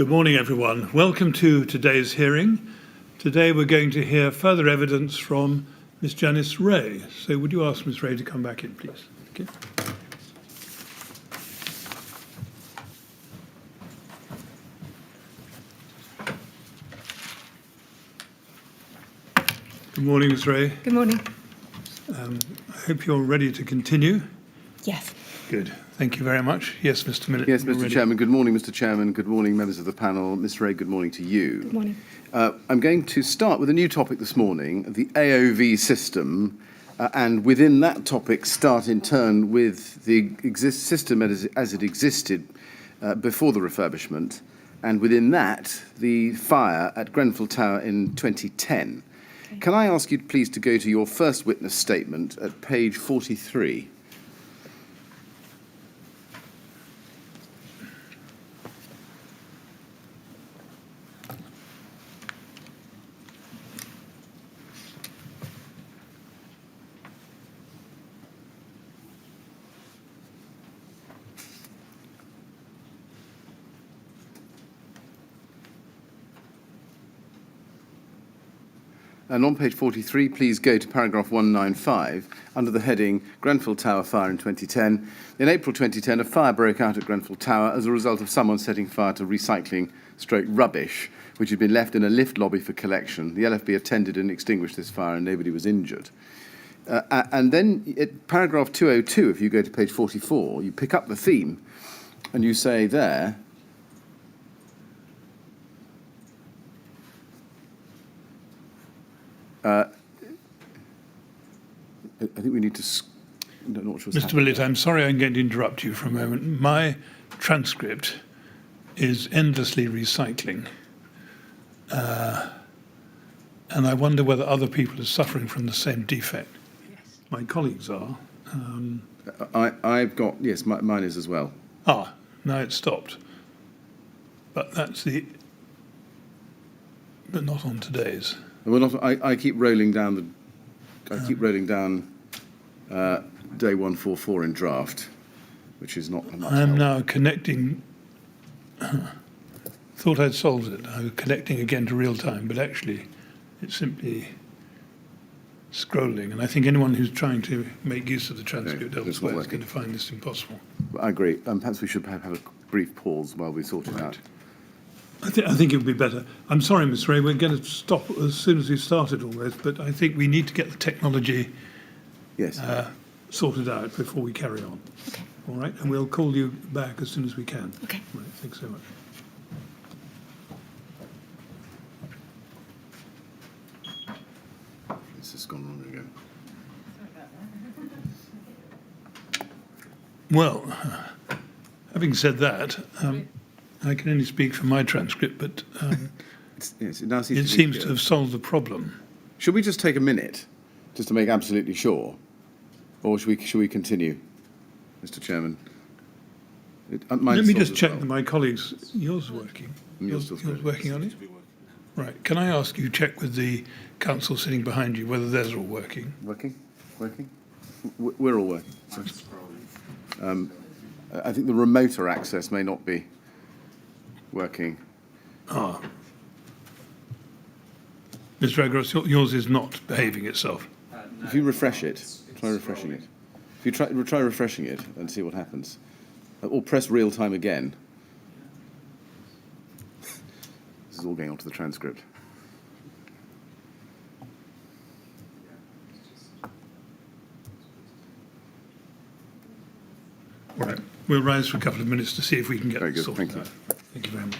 Good morning, everyone. Welcome to today's hearing. Today we're going to hear further evidence from Miss Janice Wray. So would you ask Miss Wray to come back in, please? Okay. Good morning, Miss Wray. Good morning. I hope you're ready to continue. Yes. Good. Thank you very much. Yes, Mr. Millett. Yes, Mr. Chairman. Good morning, Mr. Chairman. Good morning, members of the panel. Ms. Wray, good morning to you. Good morning. I'm going to start with a new topic this morning, the AOV system, and within that topic start in turn with the system as it existed before the refurbishment, and within that, the fire at Grenfell Tower in 2010. Okay. Can I ask you please to go to your first witness statement at page 43? And on page 43, please go to paragraph 195 under the heading Grenfell Tower Fire in 2010. In April 2010, a fire broke out at Grenfell Tower as a result of someone setting fire to recycling/rubbish, which had been left in a lift lobby for collection. The LFB attended and extinguished this fire and nobody was injured. And then at paragraph 202, if you go to page 44, you pick up the theme and you say there, I think we need to. Mr. Millett, I'm sorry I'm going to interrupt you for a moment. My transcript is endlessly recycling. And I wonder whether other people are suffering from the same defect. Yes. My colleagues are. I've got, yes, mine is as well. Ah, now it's stopped. But that's the. But not on today's. Well, not, I keep rolling down day 144 in draft, which is not much I'm help. now connecting. Thought I'd solved it. I was connecting again to real time, but actually, it's simply scrolling. And I think anyone who's trying to make use of the transcript elsewhere is going to find this impossible. I agree. Perhaps we should have a brief pause while we sort it out. I think it would be better. I'm sorry, Ms. Wray, we're going to stop as soon as we started almost, but I think we need to get the technology sorted out before we carry on. Okay. All right, and we'll call you back as soon as we can. Okay. Right, thanks so much. This has gone wrong again. Well, having said that, I can only speak for my transcript, but it seems to have solved the problem. Should we just take a minute, just to make absolutely sure, or should we continue, Mr. Chairman? Let me just check that my colleagues. Yours is working. Yours working on it. Right. Can I ask you check with the council sitting behind you whether theirs are all working? Working. We're all working. I think the remoter access may not be working. Ah. Mr. Agros, yours is not behaving itself. If you refresh it, try refreshing it. If you try refreshing it and see what happens. Or press real time again. This is all going onto the transcript. All right. We'll rise for a couple of minutes to see if we can get this sorted out. Thank you. Thank you very much.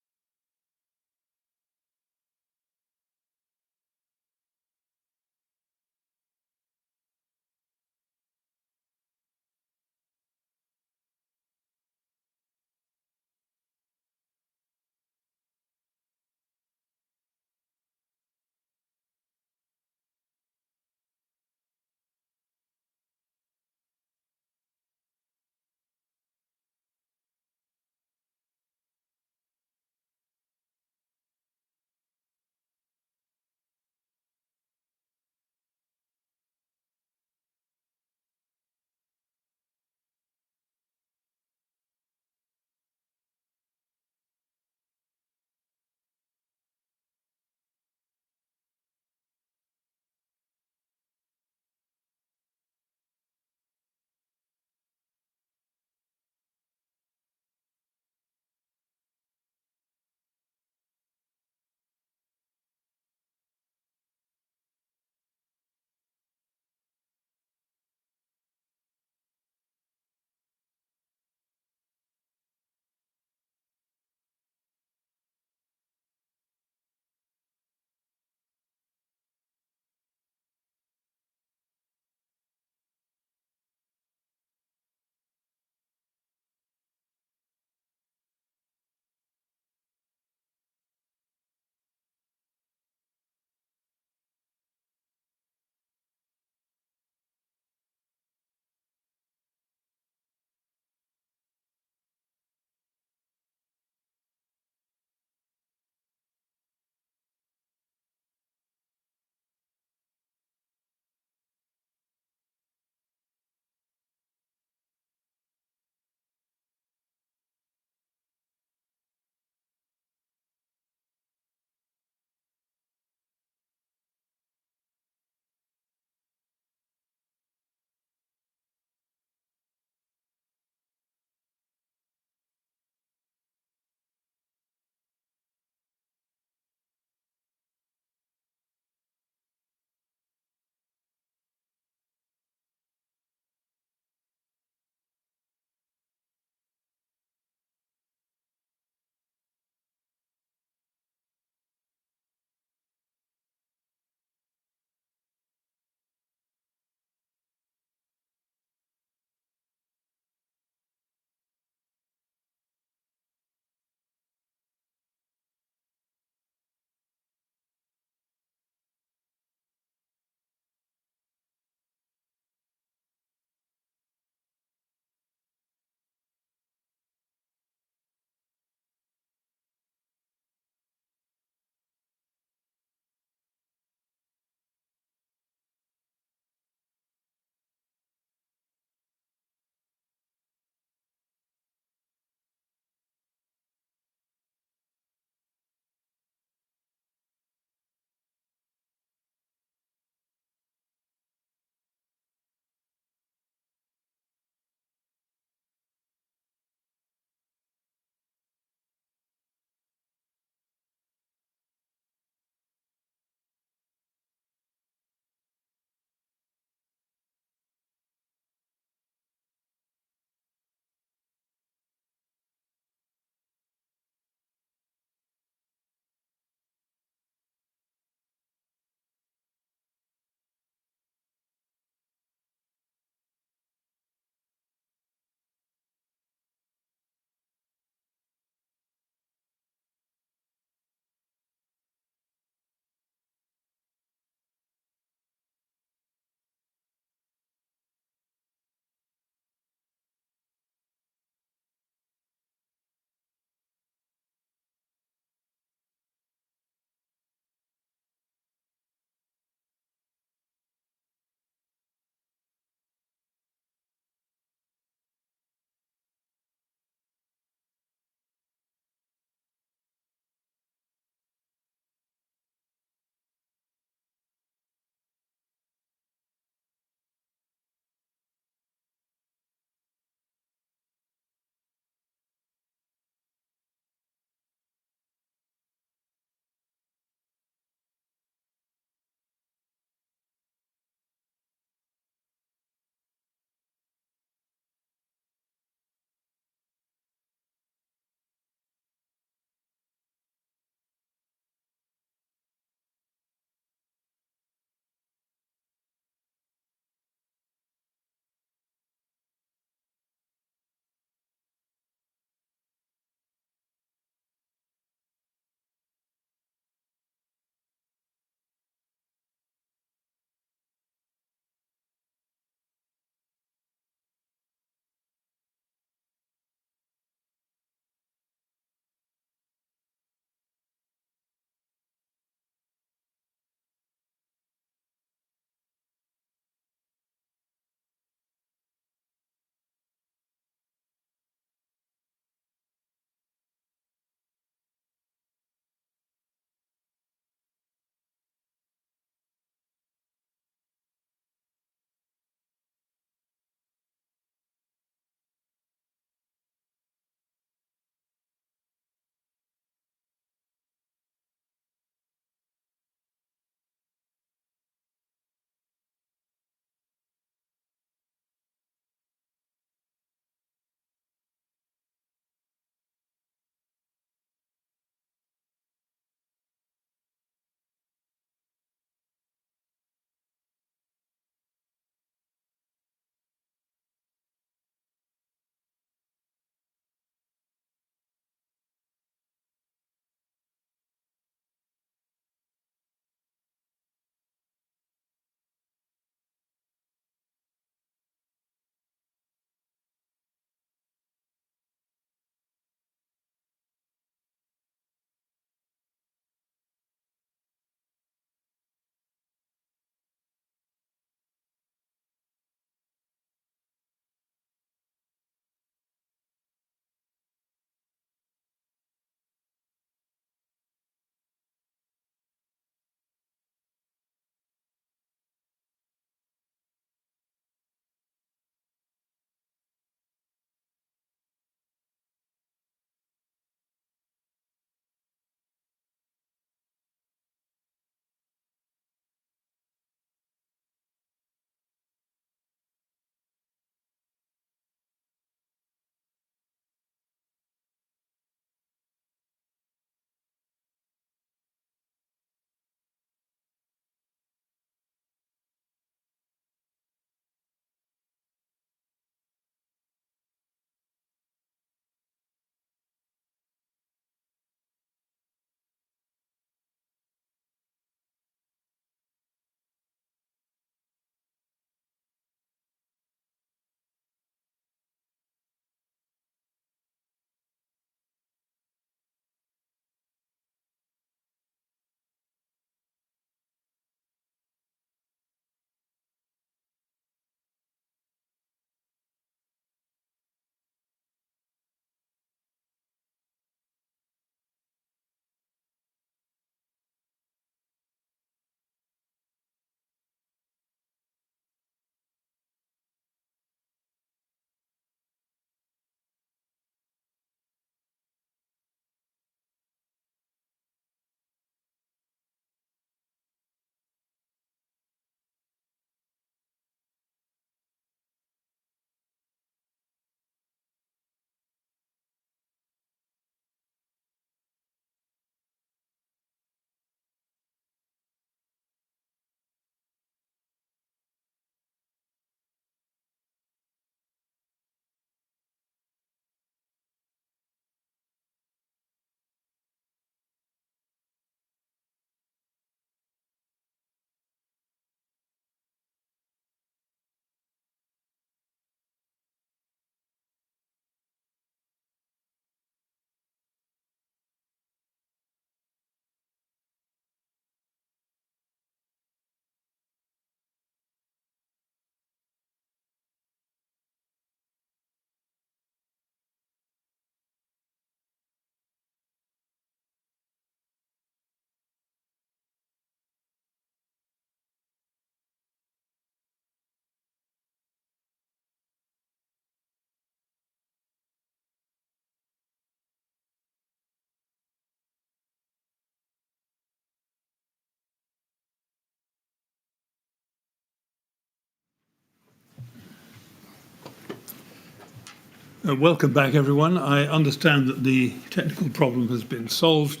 Welcome back, everyone. I understand that the technical problem has been solved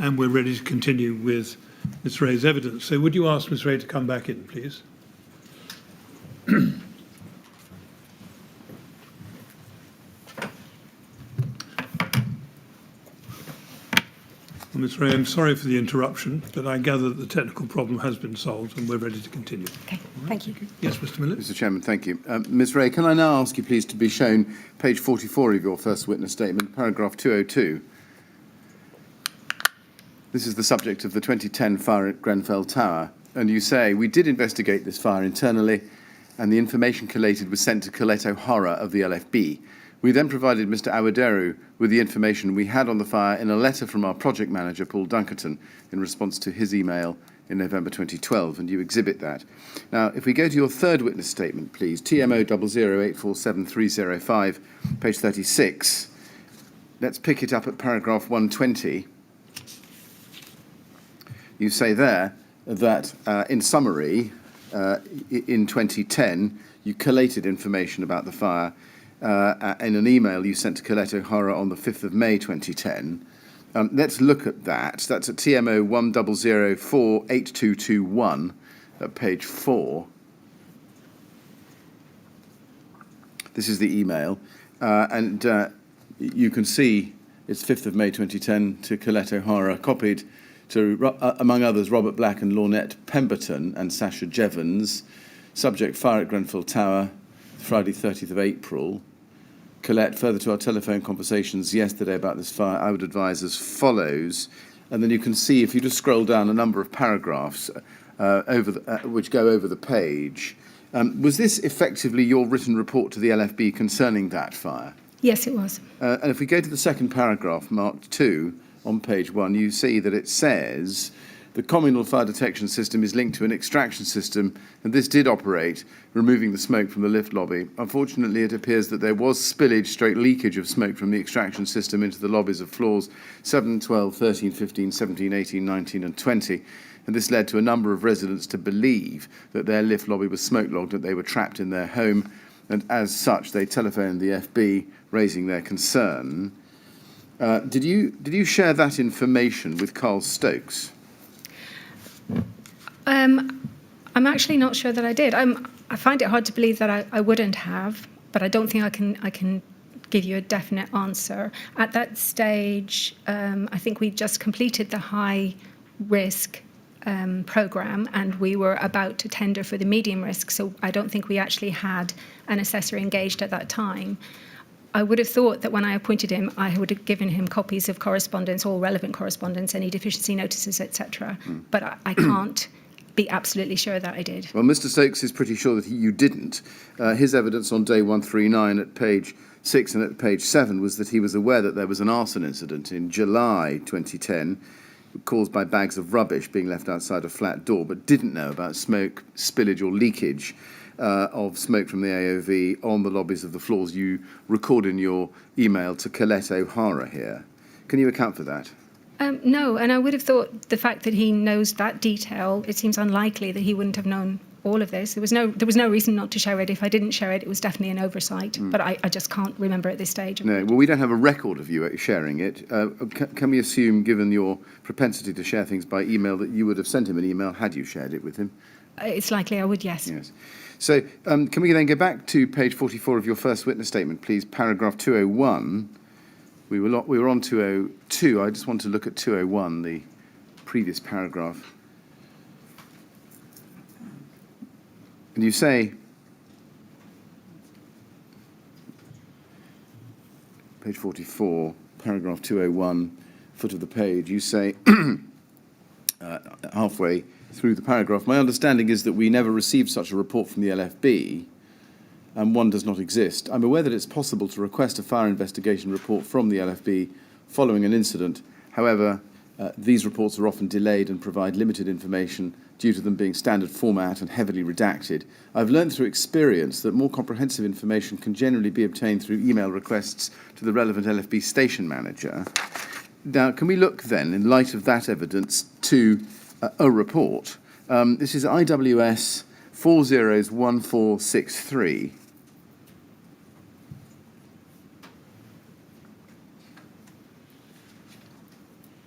and we're ready to continue with Ms. Wray's evidence. So would you ask Ms. Wray to come back in, please? Well, Ms. Wray, I'm sorry for the interruption, but I gather that the technical problem has been solved and we're ready to continue. Okay, thank you. Yes, Mr. Millett? Mr. Chairman, thank you. Ms. Wray, can I now ask you please to be shown page 44 of your first witness statement, paragraph 202. This is the subject of the 2010 fire at Grenfell Tower, and you say, we did investigate this fire internally, and the information collated was sent to Colette O'Hara of the LFB. We then provided Mr. Awaderu with the information we had on the fire in a letter from our project manager, Paul Dunkerton, in response to his email in November 2012, and you exhibit that. Now, if we go to your third witness statement, please, TMO 008473005, page 36, let's pick it up at paragraph 120. You say there that, in summary, in 2010, you collated information about the fire in an email you sent to Colette O'Hara on the 5th of May 2010. Let's look at that. That's at TMO 10048221 at page 4. This is the email. And you can see it's 5th of May 2010 to Colette O'Hara, copied to, among others, Robert Black and Lornette Pemberton and Sasha Jevons. Subject, fire at Grenfell Tower, Friday 30th of April. Colette, further to our telephone conversations yesterday about this fire, I would advise as follows. And then you can see, if you just scroll down, a number of paragraphs which go over the page. Was this effectively your written report to the LFB concerning that fire? Yes, it was. And if we go to the second paragraph, marked 2, on page 1, you see that it says the communal fire detection system is linked to an extraction system, and this did operate, removing the smoke from the lift lobby. Unfortunately, it appears that there was spillage/leakage of smoke from the extraction system into the lobbies of floors 7, 12, 13, 15, 17, 18, 19 and 20. And this led to a number of residents to believe that their lift lobby was smoke-logged, that they were trapped in their home, and as such, they telephoned the FB, raising their concern. Did you share that information with Carl Stokes? I'm actually not sure that I did. I find it hard to believe that I wouldn't have, but I don't think I can give you a definite answer. At that stage, I think we just completed the high risk programme, and we were about to tender for the medium risk, so I don't think we actually had an assessor engaged at that time. I would have thought that when I appointed him, I would have given him copies of correspondence, all relevant correspondence, any deficiency notices, etc. But I can't be absolutely sure that I did. Well, Mr. Stokes is pretty sure that you didn't. His evidence on day 139 at page 6 and at page 7 was that he was aware that there was an arson incident in July 2010 caused by bags of rubbish being left outside a flat door, but didn't know about smoke, spillage or leakage of smoke from the AOV on the lobbies of the floors you record in your email to Colette O'Hara here. Can you account for that? No, and I would have thought the fact that he knows that detail, it seems unlikely that he wouldn't have known all of this. There was no reason not to share it. If I didn't share it, it was definitely an oversight, but I just can't remember at this stage. No, well, we don't have a record of you sharing it. Can we assume, given your propensity to share things by email, that you would have sent him an email had you shared it with him? It's likely I would, yes. Yes. So can we then go back to page 44 of your first witness statement, please, paragraph 201. We were on 202. I just want to look at 201, the previous paragraph. And you say, page 44, paragraph 201, foot of the page, you say, halfway through the paragraph, my understanding is that we never received such a report from the LFB, and one does not exist. I'm aware that it's possible to request a fire investigation report from the LFB following an incident. However, these reports are often delayed and provide limited information due to them being standard format and heavily redacted. I've learned through experience that more comprehensive information can generally be obtained through email requests to the relevant LFB station manager. Now, can we look then, in light of that evidence, to a report? This is IWS 401463.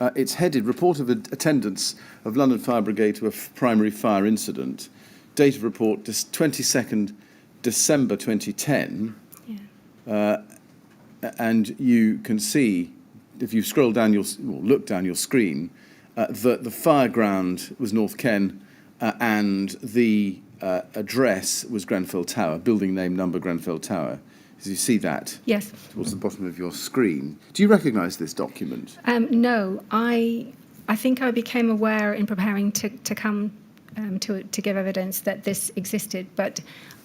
It's headed Report of Attendance of London Fire Brigade to a primary fire incident. Date of report 22nd December 2010. Yeah. And you can see, if you scroll down look down your screen, that the fire ground was North Ken and the address was Grenfell Tower, building name, number, Grenfell Tower. Do you see that? Yes. Towards the bottom of your screen. Do you recognise this document? No, I think I became aware in preparing to come to give evidence that this existed, but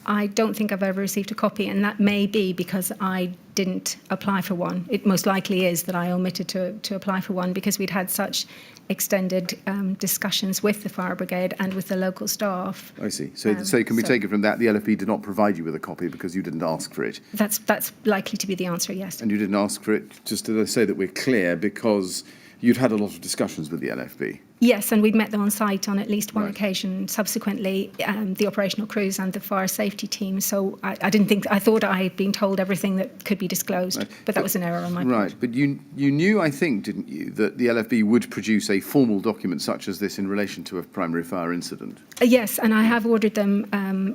I don't think I've ever received a copy, and that may be because I didn't apply for one. It most likely is that I omitted to apply for one because we'd had such extended discussions with the fire brigade and with the local staff. I see. So can we take it from that the LFB did not provide you with a copy because you didn't ask for it? That's likely to be the answer, yes. And you didn't ask for it, just to say that we're clear, because you'd had a lot of discussions with the LFB? Yes, and we'd met them on site on at least one Right. occasion subsequently, the operational crews and the fire safety team. So I thought I had been told everything that could be disclosed, Right. but that was an error on my part. Right, but you knew, I think, didn't you, that the LFB would produce a formal document such as this in relation to a primary fire incident? Yes, and I have ordered them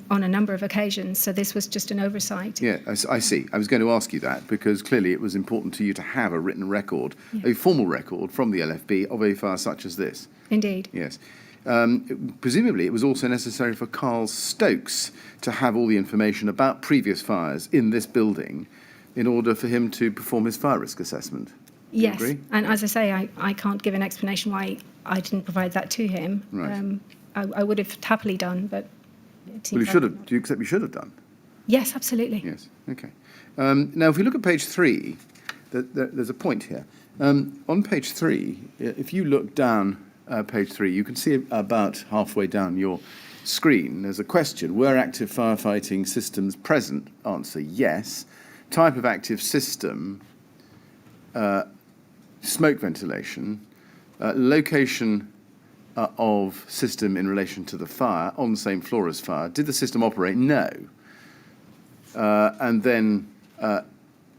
on a number of occasions, so this was just an oversight. Yeah, I see. I was going to ask you that because clearly it was important to you to have a written record, a formal record from the LFB of a fire such as this. Indeed. Yes. Presumably it was also necessary for Carl Stokes to have all the information about previous fires in this building in order for him to perform his fire risk assessment. Do you Yes, agree? and as I say, I can't give an explanation why I didn't provide that to him. Right. I would have happily done, but it seems Well, you like should not. have. Do you accept you should have done? Yes, absolutely. Yes. Okay. Now, if we look at page 3, there's a point here. On page 3, if you look down page 3, you can see about halfway down your screen, there's a question. Were active firefighting systems present? Answer, yes. Type of active system, smoke ventilation. Location of system in relation to the fire, on the same floor as fire. Did the system operate? No. And then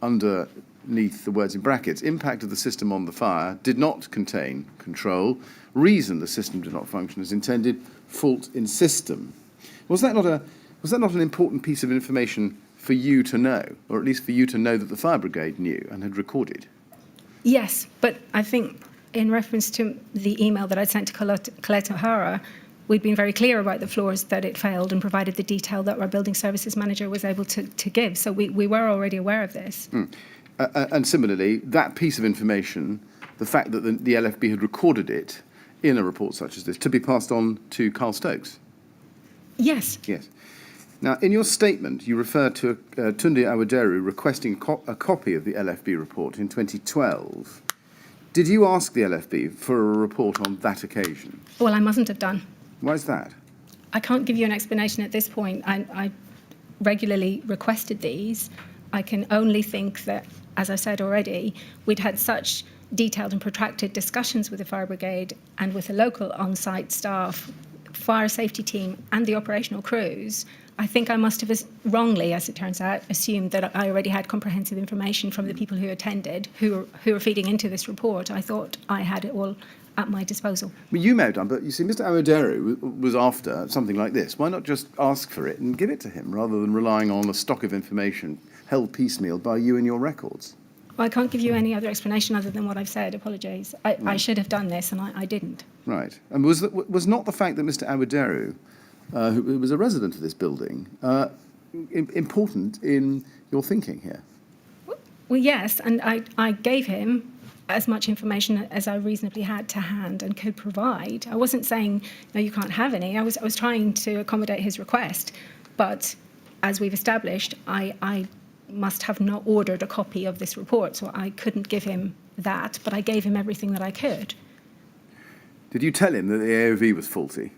underneath the words in brackets, impact of the system on the fire did not contain control. Reason the system did not function as intended. Fault in system. Was that not an important piece of information for you to know, or at least for you to know that the fire brigade knew and had recorded? Yes, but I think in reference to the email that I sent to Colette O'Hara, we'd been very clear about the floors that it failed and provided the detail that our building services manager was able to give. So we were already aware of this. And similarly, that piece of information, the fact that the LFB had recorded it in a report such as this, to be passed on to Carl Stokes? Yes. Yes. Now, in your statement, you refer to Tunde Awaderu requesting a copy of the LFB report in 2012. Did you ask the LFB for a report on that occasion? Well, I mustn't have done. Why is that? I can't give you an explanation at this point. I regularly requested these. I can only think that, as I said already, we'd had such detailed and protracted discussions with the fire brigade and with the local on-site staff, fire safety team and the operational crews. I think I must have wrongly, as it turns out, assumed that I already had comprehensive information from the people who attended, who were feeding into this report. I thought I had it all at my disposal. Well, you may have done, but you see, Mr. Awaderu was after something like this. Why not just ask for it and give it to him, rather than relying on a stock of information held piecemeal by you in your records? Well, I can't give you any other explanation other than what I've said. Apologise. I should have done this, and I didn't. Right. And was not the fact that Mr. Awaderu, who was a resident of this building, important in your thinking here? Well, yes, and I gave him as much information as I reasonably had to hand and could provide. I wasn't saying, no, you can't have any. I was trying to accommodate his request, but as we've established, I must have not ordered a copy of this report, so I couldn't give him that, but I gave him everything that I could. Did you tell him that the AOV was faulty?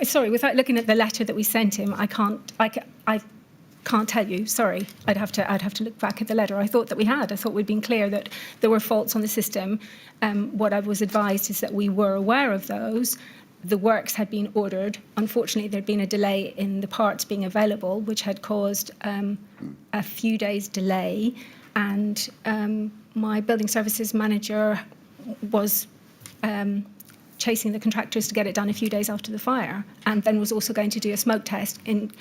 Sorry, without looking at the letter that we sent him, I can't tell you. Sorry, I'd have to look back at the letter. I thought that we had. I thought we'd been clear that there were faults on the system. What I was advised is that we were aware of those. The works had been ordered. Unfortunately, there'd been a delay in the parts being available, which had caused a few days' delay. and my building services manager was chasing the contractors to get it done a few days after the fire, and then was also going to do a smoke test in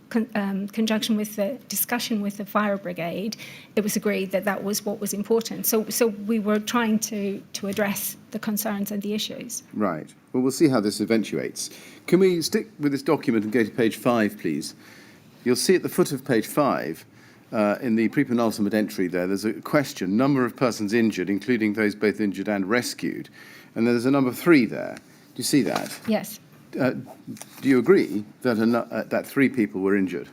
conjunction with the discussion with the fire brigade. It was agreed that that was what was important. So we were trying to address the concerns and the issues. Right. Well, we'll see how this eventuates. Can we stick with this document and go to page 5, please? You'll see at the foot of page 5, in the pre-penultimate entry there's a question, number of persons injured, including those both injured and rescued. And there's a number 3 there. Do you see that? Yes. Do you agree that that 3 people were injured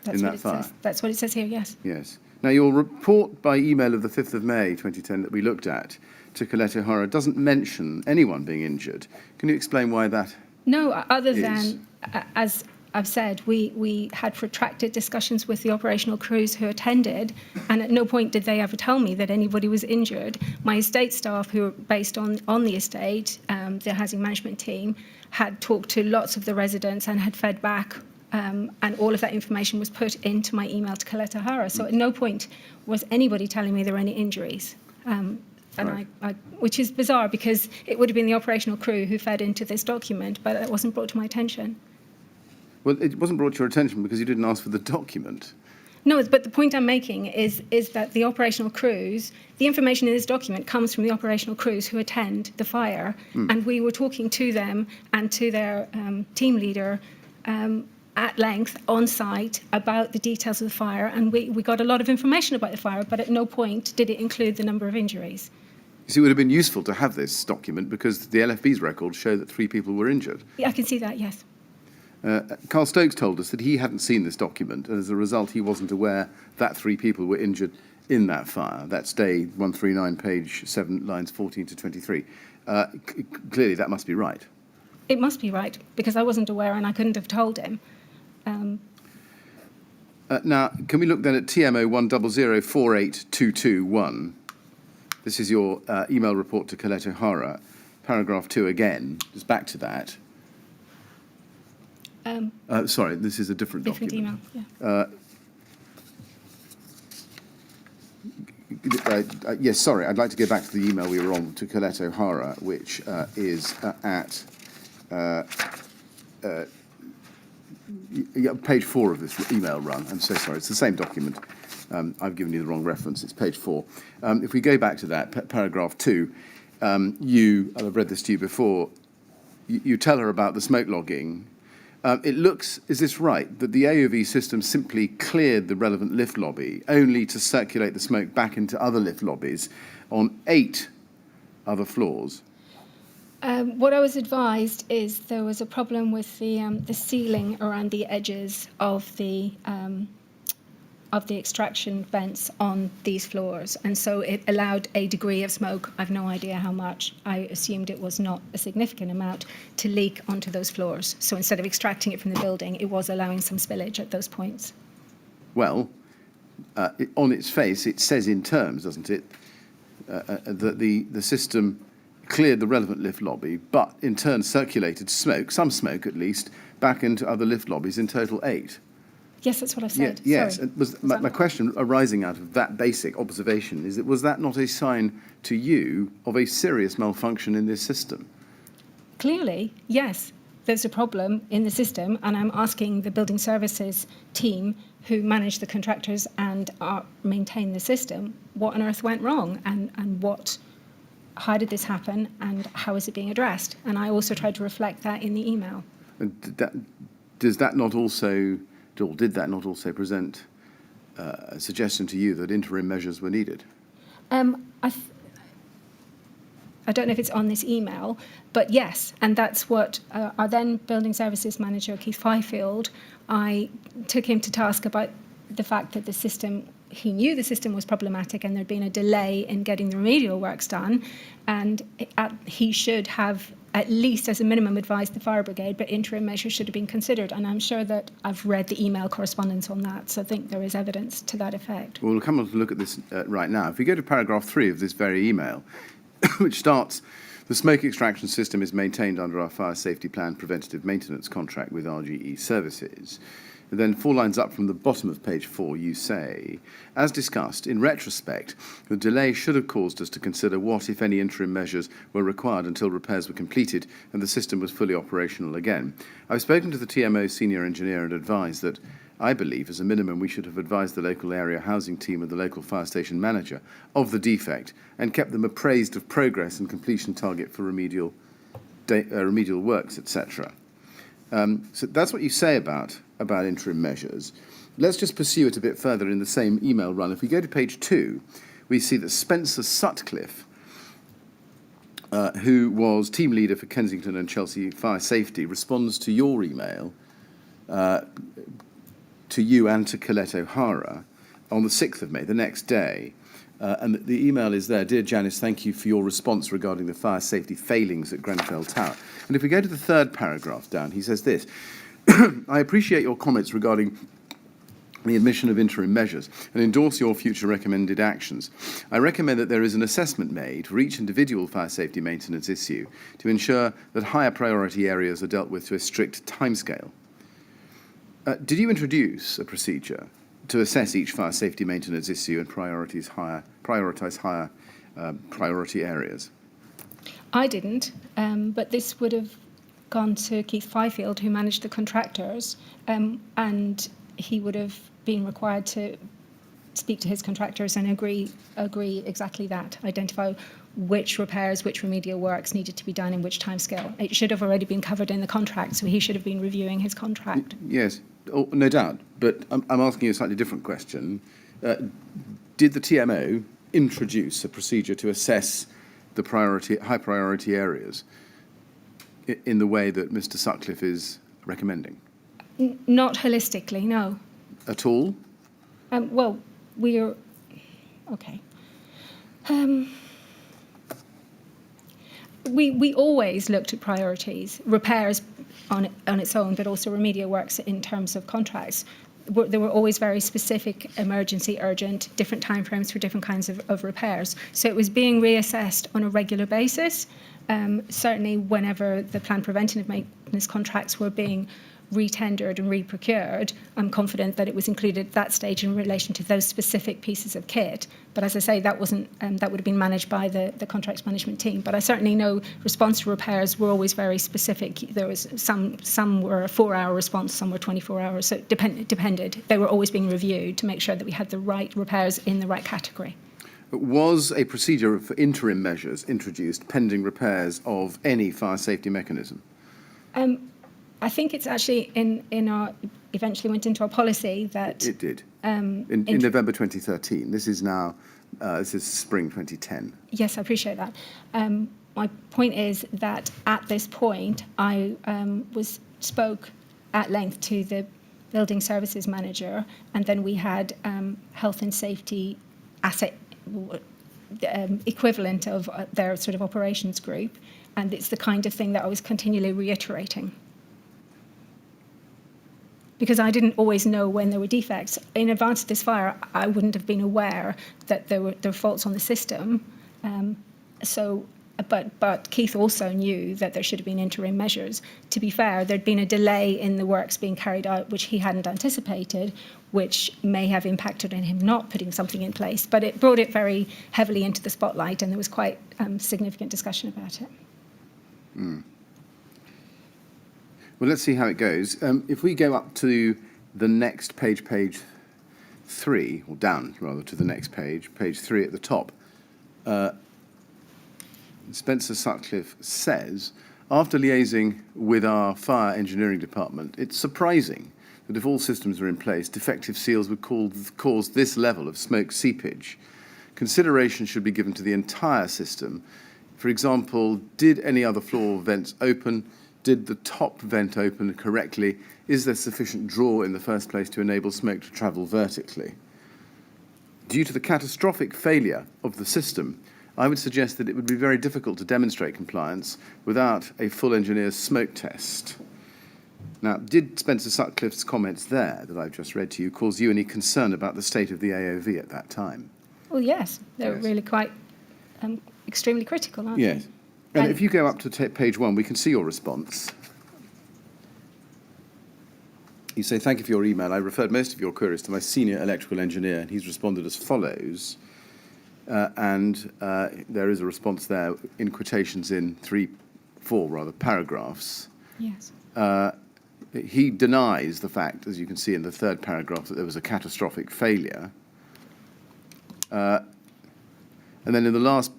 in that fire? Says. That's what it says here, yes. Yes. Now, your report by email of the 5th of May 2010 that we looked at to Colette O'Hara doesn't mention anyone being injured. Can you explain why that No, other is? than, as I've said, we had protracted discussions with the operational crews who attended, and at no point did they ever tell me that anybody was injured. My estate staff, who are based on the estate, the housing management team, had talked to lots of the residents and had fed back, and all of that information was put into my email to Colette O'Hara. So at no point was anybody telling me there were any injuries. And right. Which is bizarre, because it would have been the operational crew who fed into this document, but it wasn't brought to my attention. Well, it wasn't brought to your attention because you didn't ask for the document. No, but the point I'm making is that the operational crews, the information in this document comes from the operational crews who attend the fire, and we were talking to them and to their team leader at length on site about the details of the fire, and we got a lot of information about the fire, but at no point did it include the number of injuries. You see, it would have been useful to have this document because the LFB's records show that 3 people were injured. Yeah, I can see that, yes. Carl Stokes told us that he hadn't seen this document, and as a result, he wasn't aware that 3 people were injured in that fire. That's day 139, page 7, lines 14 to 23. Clearly, that must be right. It must be right, because I wasn't aware and I couldn't have told him. Now, can we look then at TMO 100482221? This is your email report to Colette O'Hara. Paragraph 2 again, just back to that. Sorry, this is a different document. Email, yeah. Yes, sorry, I'd like to go back to the email we were on to Colette O'Hara, which is at page 4 of this email run. I'm so sorry, it's the same document. I've given you the wrong reference, it's page 4. If we go back to that, paragraph 2, I've read this to you before, you tell her about the smoke logging. It looks, is this right, that the AOV system simply cleared the relevant lift lobby only to circulate the smoke back into other lift lobbies on 8 other floors? What I was advised is there was a problem with the ceiling around the edges of the extraction vents on these floors, and so it allowed a degree of smoke. I've no idea how much. I assumed it was not a significant amount to leak onto those floors. So instead of extracting it from the building, it was allowing some spillage at those points. Well, on its face, it says in terms, doesn't it, that the system cleared the relevant lift lobby, but in turn circulated smoke, some smoke at least, back into other lift lobbies, in total 8. Yes, that's what I said. Yes, Sorry. my question arising out of that basic observation is that was that not a sign to you of a serious malfunction in this system? Clearly, yes, there's a problem in the system, and I'm asking the building services team who manage the contractors and maintain the system, what on earth went wrong, and how did this happen, and how is it being addressed? And I also tried to reflect that in the email. And did that not also present a suggestion to you that interim measures were needed? I don't know if it's on this email, but yes, and that's what our then building services manager, Keith Fifield, I took him to task about the fact that the system, he knew the system was problematic and there'd been a delay in getting the remedial works done, and he should have at least as a minimum advised the fire brigade, but interim measures should have been considered. And I'm sure that I've read the email correspondence on that, so I think there is evidence to that effect. Well, we'll come on to look at this right now. If we go to paragraph 3 of this very email, which starts, the smoke extraction system is maintained under our fire safety plan preventative maintenance contract with RGE Services. And then 4 lines up from the bottom of page 4, you say, as discussed, in retrospect, the delay should have caused us to consider what, if any, interim measures were required until repairs were completed and the system was fully operational again. I've spoken to the TMO senior engineer and advised that I believe, as a minimum, we should have advised the local area housing team and the local fire station manager of the defect and kept them appraised of progress and completion target for remedial works, etc. So that's what you say about interim measures. Let's just pursue it a bit further in the same email run. If we go to page 2, we see that Spencer Sutcliffe, who was team leader for Kensington and Chelsea fire safety, responds to your email, to you and to Colette O'Hara, on the 6th of May, the next day. And the email is there. Dear Janice, thank you for your response regarding the fire safety failings at Grenfell Tower. And if we go to the 3rd paragraph down, he says this, I appreciate your comments regarding the admission of interim measures and endorse your future recommended actions. I recommend that there is an assessment made for each individual fire safety maintenance issue to ensure that higher priority areas are dealt with to a strict timescale. Did you introduce a procedure to assess each fire safety maintenance issue and prioritise higher priority areas? I didn't, but this would have gone to Keith Fifield, who managed the contractors, and he would have been required to speak to his contractors and agree exactly that, identify which repairs, which remedial works needed to be done in which timescale. It should have already been covered in the contract, so he should have been reviewing his contract. Yes, no doubt, but I'm asking you a slightly different question. Did the TMO introduce a procedure to assess the high priority areas in the way that Mr. Sutcliffe is recommending? Not holistically, no. At all? Well, we're... Okay. We always looked at priorities, repairs on its own, but also remedial works in terms of contracts. There were always very specific, emergency, urgent, different timeframes for different kinds of repairs. So it was being reassessed on a regular basis. Certainly whenever the planned preventative maintenance contracts were being retendered and re-procured, I'm confident that it was included at that stage in relation to those specific pieces of kit. But as I say, that wasn't that would have been managed by the contracts management team. But I certainly know response to repairs were always very specific. There was some were a 4-hour response, some were 24 hours. So it depended. They were always being reviewed to make sure that we had the right repairs in the right category. Was a procedure for interim measures introduced pending repairs of any fire safety mechanism? I think it's actually in our, eventually went into our policy that... It did. In November 2013. This is now, this is spring 2010. Yes, I appreciate that. My point is that at this point, I spoke at length to the building services manager, and then we had health and safety asset equivalent of their sort of operations group, and it's the kind of thing that I was continually reiterating. Because I didn't always know when there were defects. In advance of this fire, I wouldn't have been aware that there were faults on the system. But Keith also knew that there should have been interim measures. To be fair, there'd been a delay in the works being carried out, which he hadn't anticipated, which may have impacted on him not putting something in place. But it brought it very heavily into the spotlight, and there was quite significant discussion about it. Mm. Well, let's see how it goes. If we go up to the next page, page 3, or down rather to the next page 3 at the top, Spencer Sutcliffe says, after liaising with our fire engineering department, it's surprising that if all systems are in place, defective seals would cause this level of smoke seepage. Consideration should be given to the entire system. For example, did any other floor vents open? Did the top vent open correctly? Is there sufficient draw in the first place to enable smoke to travel vertically? Due to the catastrophic failure of the system, I would suggest that it would be very difficult to demonstrate compliance without a full engineer's smoke test. Now, did Spencer Sutcliffe's comments there that I've just read to you cause you any concern about the state of the AOV at that time? Well, yes. They're really quite extremely critical, aren't they? Yes. And if you go up to page 1, we can see your response. You say, thank you for your email. I referred most of your queries to my senior electrical engineer, and he's responded as follows. There is a response there in quotations in four paragraphs. Yes. He denies the fact, as you can see in the third paragraph, that there was a catastrophic failure. And then in the last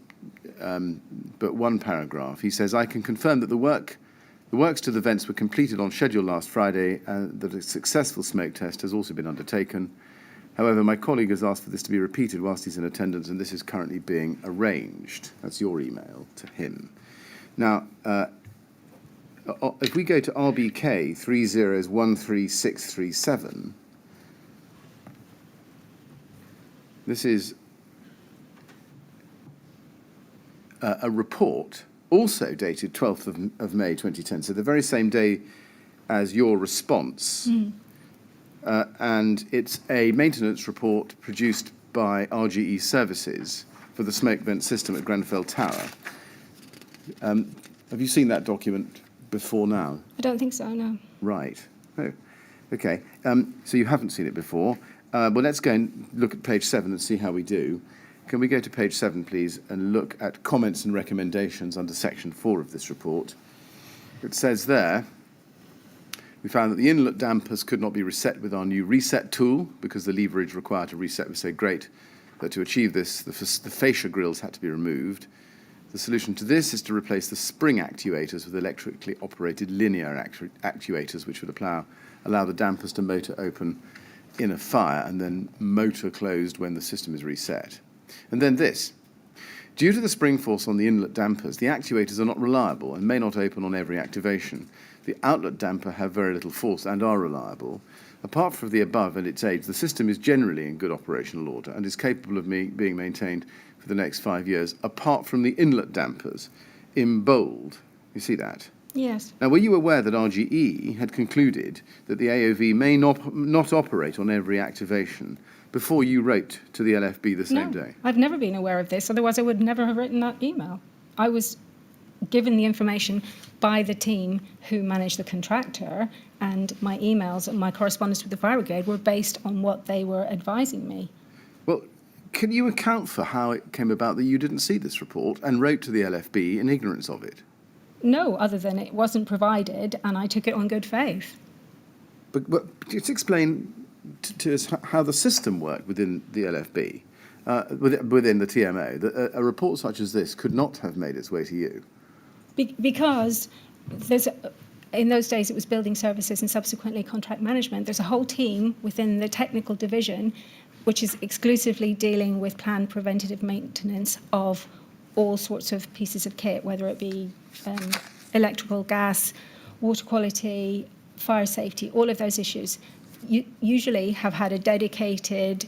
but one paragraph, he says, I can confirm that the works to the vents were completed on schedule last Friday and that a successful smoke test has also been undertaken. However, my colleague has asked for this to be repeated whilst he's in attendance, and this is currently being arranged. That's your email to him. Now, if we go to RBK 3013637, this is a report also dated 12th of May 2010, so the very same day as your response. And it's a maintenance report produced by RGE Services for the smoke vent system at Grenfell Tower. Have you seen that document before now? I don't think so, no. Right. Oh, okay. So you haven't seen it before. Well, let's go and look at page 7 and see how we do. Can we go to page 7, please, and look at comments and recommendations under section 4 of this report? It says there, we found that the inlet dampers could not be reset with our new reset tool because the leverage required to reset was so great that to achieve this, the fascia grills had to be removed. The solution to this is to replace the spring actuators with electrically operated linear actuators, which would allow the dampers to motor open in a fire and then motor closed when the system is reset. And then this. Due to the spring force on the inlet dampers, the actuators are not reliable and may not open on every activation. The outlet damper have very little force and are reliable. Apart from the above and its age, the system is generally in good operational order and is capable of being maintained for the next 5 years, apart from the inlet dampers, in bold. You see that? Yes. Now, were you aware that RGE had concluded that the AOV may not operate on every activation before you wrote to the LFB the same day? I've never been aware of this, otherwise I would never have written that email. I was given the information by the team who managed the contractor, and my emails and my correspondence with the fire brigade were based on what they were advising me. Well, can you account for how it came about that you didn't see this report and wrote to the LFB in ignorance of it? No, other than it wasn't provided and I took it on good faith. But just explain to us how the system worked within the LFB, within the TMO, that a report such as this could not have made its way to you. Because in those days it was building services and subsequently contract management. There's a whole team within the technical division which is exclusively dealing with planned preventative maintenance of all sorts of pieces of kit, whether it be electrical, gas, water quality, fire safety, all of those issues. You usually have had a dedicated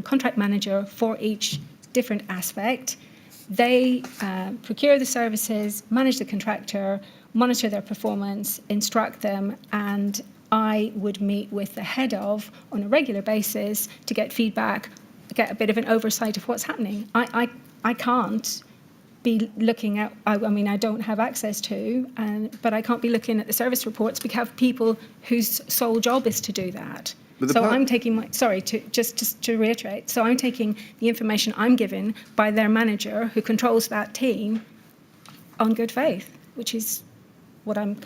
contract manager for each different aspect. They procure the services, manage the contractor, monitor their performance, instruct them, and I would meet with the head of on a regular basis to get feedback, get a bit of an oversight of what's happening. I can't be looking at, I mean, I don't have access to, but I can't be looking at the service reports. We have people whose sole job is to do that. So I'm taking just to reiterate, so I'm taking the information I'm given by their manager who controls that team on good faith, which is what I'm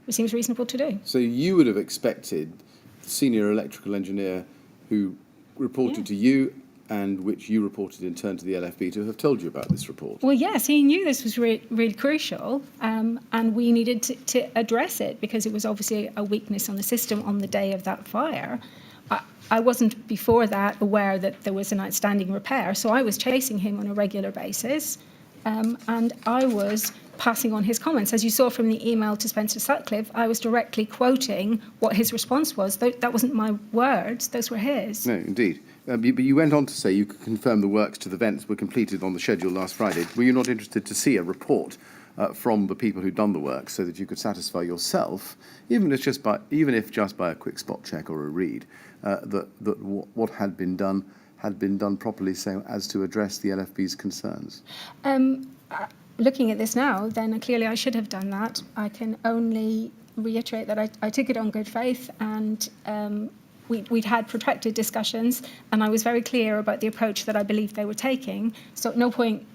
it seems reasonable to do. So you would have expected the senior electrical engineer who reported to you and which you reported in turn to the LFB to have told you about this report. Well, yes, he knew this was really crucial, and we needed to address it because it was obviously a weakness on the system on the day of that fire. I wasn't before that aware that there was an outstanding repair, so I was chasing him on a regular basis, and I was passing on his comments. As you saw from the email to Spencer Sutcliffe, I was directly quoting what his response was. That wasn't my words, those were his. No, indeed. But you went on to say you could confirm the works to the vents were completed on the schedule last Friday. Were you not interested to see a report from the people who'd done the work so that you could satisfy yourself, even if just by a quick spot check or a read, that what had been done properly, so as to address the LFB's concerns? Looking at this now, then clearly I should have done that. I can only reiterate that I took it on good faith, and we'd had protracted discussions, and I was very clear about the approach that I believed they were taking. So at no point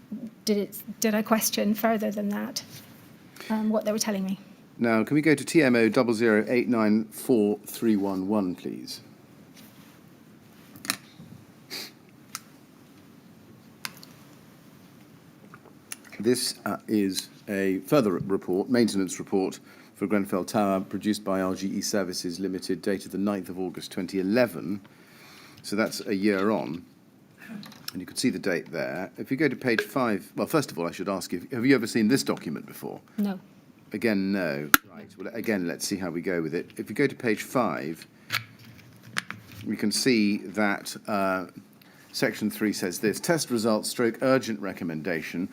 did I question further than that what they were telling me. Now, can we go to TMO 00894311, please? This is a further report, maintenance report for Grenfell Tower, produced by RGE Services Limited, dated the 9th of August 2011. So that's a year on. And you can see the date there. If you go to page 5, well, first of all, I should ask you, have you ever seen this document before? No. Again, no. Right. Well, again, let's see how we go with it. If you go to page 5, we can see that section 3 says this: test results stroke urgent recommendation.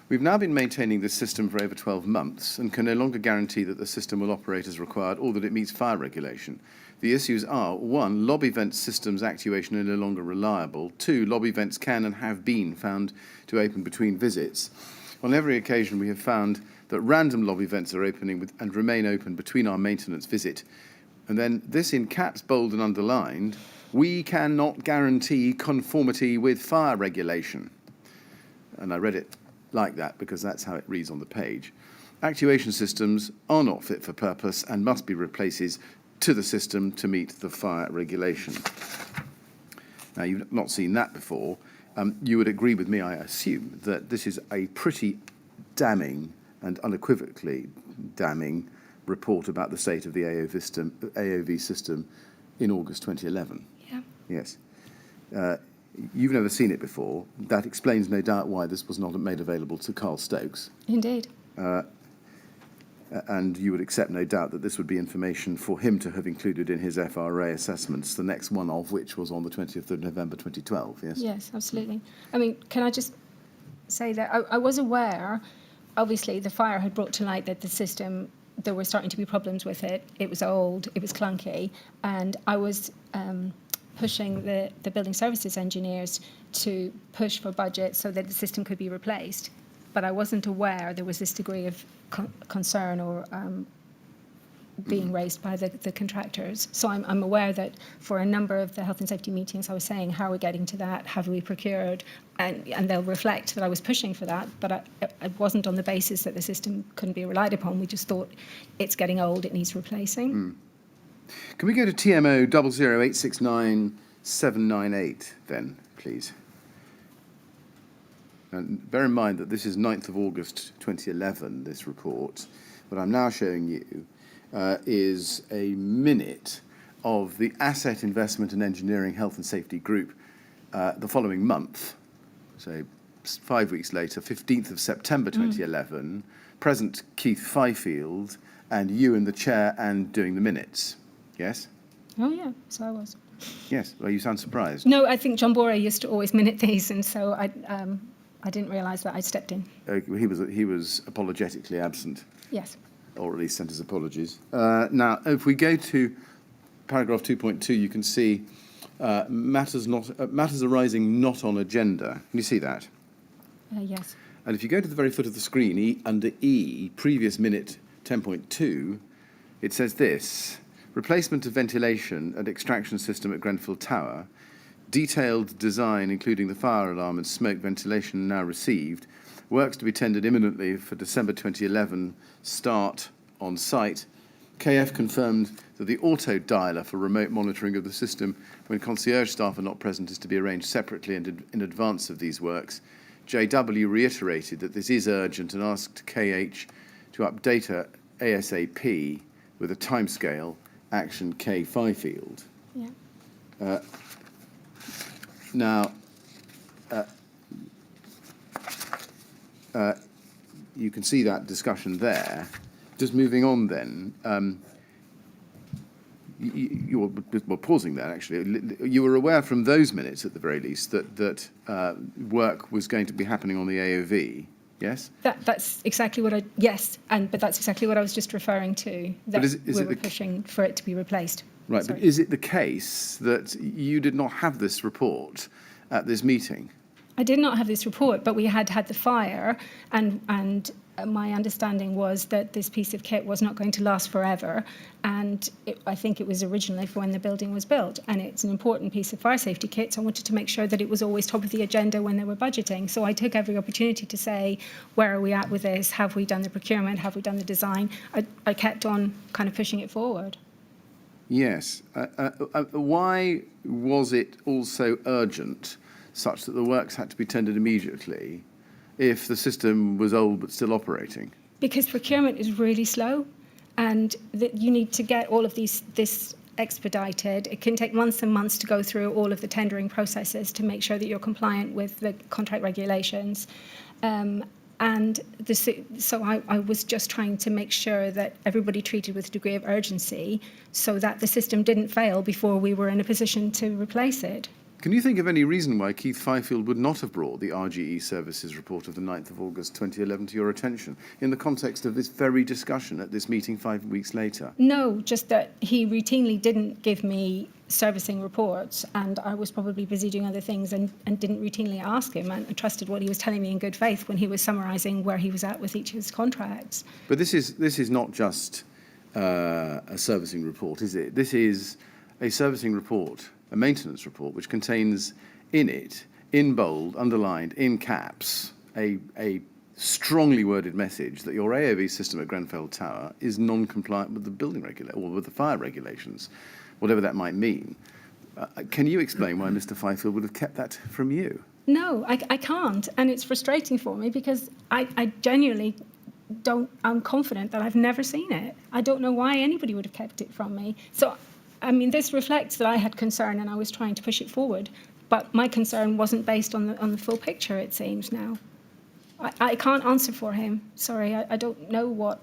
We've now been maintaining this system for over 12 months and can no longer guarantee that the system will operate as required or that it meets fire regulation. The issues are: 1, lobby vent systems actuation are no longer reliable. 2, lobby vents can and have been found to open between visits. On every occasion, we have found that random lobby vents are opening and remain open between our maintenance visit. And then this in caps, bold and underlined: we cannot guarantee conformity with fire regulation. And I read it like that because that's how it reads on the page. Actuation systems are not fit for purpose and must be replaces to the system to meet the fire regulation. Now, you've not seen that before. You would agree with me, I assume, that this is a pretty damning and unequivocally damning report about the state of the AOV system in August 2011. Yeah. Yes. You've never seen it before. That explains, no doubt, why this was not made available to Carl Stokes. Indeed. And you would accept, no doubt, that this would be information for him to have included in his FRA assessments, the next one of which was on the 20th of November 2012, yes? Yes, absolutely. I mean, can I just say that I was aware, obviously, the fire had brought to light that the system, there were starting to be problems with it. It was old, it was clunky, and I was pushing the building services engineers to push for budget so that the system could be replaced. But I wasn't aware there was this degree of concern or being raised by the contractors. So I'm aware that for a number of the health and safety meetings, I was saying, how are we getting to that? Have we procured? And they'll reflect that I was pushing for that, but it wasn't on the basis that the system couldn't be relied upon. We just thought it's getting old, it needs replacing. Can we go to TMO 00869-798 then, please? And bear in mind that this is 9th of August 2011, this report. What I'm now showing you is a minute of the Asset Investment and Engineering Health and Safety Group the following month. So 5 weeks later, 15th of September 2011, present Keith Fifield and you in the chair and doing the minutes. Yes? Oh, yeah, so I was. Yes, well, you sound surprised. No, I think John Bora used to always minute these, and so I didn't realise that I stepped in. He was apologetically absent. Yes. Or at least sent his apologies. Now, if we go to paragraph 2.2, you can see matters arising not on agenda. Can you see that? Yes. And if you go to the very foot of the screen, under E, previous minute 10.2, it says this: replacement of ventilation and extraction system at Grenfell Tower. Detailed design, including the fire alarm and smoke ventilation, now received. Works to be tendered imminently for December 2011. Start on site. KF confirmed that the auto dialer for remote monitoring of the system when concierge staff are not present is to be arranged separately and in advance of these works. JW reiterated that this is urgent and asked KH to update her ASAP with a timescale. Action K Fifield. Yeah. Now, you can see that discussion there. Just moving on then, you were pausing there actually. You were aware from those minutes at the very least that work was going to be happening on the AOV, yes? That's exactly what but that's exactly what I was just referring to, that we were pushing for it to be replaced. Right, Sorry. but is it the case that you did not have this report at this meeting? I did not have this report, but we had the fire, and my understanding was that this piece of kit was not going to last forever, and I think it was originally for when the building was built, and it's an important piece of fire safety kit, so I wanted to make sure that it was always top of the agenda when they were budgeting. So I took every opportunity to say, where are we at with this? Have we done the procurement? Have we done the design? I kept on kind of pushing it forward. Yes. Why was it also urgent, such that the works had to be tendered immediately, if the system was old but still operating? Because procurement is really slow, and you need to get all of this expedited. It can take months and months to go through all of the tendering processes to make sure that you're compliant with the contract regulations. So I was just trying to make sure that everybody treated with a degree of urgency so that the system didn't fail before we were in a position to replace it. Can you think of any reason why Keith Fifield would not have brought the RGE Services report of the 9th of August 2011 to your attention in the context of this very discussion at this meeting 5 weeks later? No, just that he routinely didn't give me servicing reports, and I was probably busy doing other things and didn't routinely ask him, and trusted what he was telling me in good faith when he was summarising where he was at with each of his contracts. But this is not just a servicing report, is it? This is a servicing report, a maintenance report, which contains in it, in bold, underlined, in caps, a strongly worded message that your AOV system at Grenfell Tower is non-compliant with the building or with the fire regulations, whatever that might mean. Can you explain why Mr. Fifield would have kept that from you? No, I can't, and it's frustrating for me because I genuinely I'm confident that I've never seen it. I don't know why anybody would have kept it from me. So, I mean, this reflects that I had concern and I was trying to push it forward, but my concern wasn't based on the full picture, it seems now. I can't answer for him. Sorry, I don't know what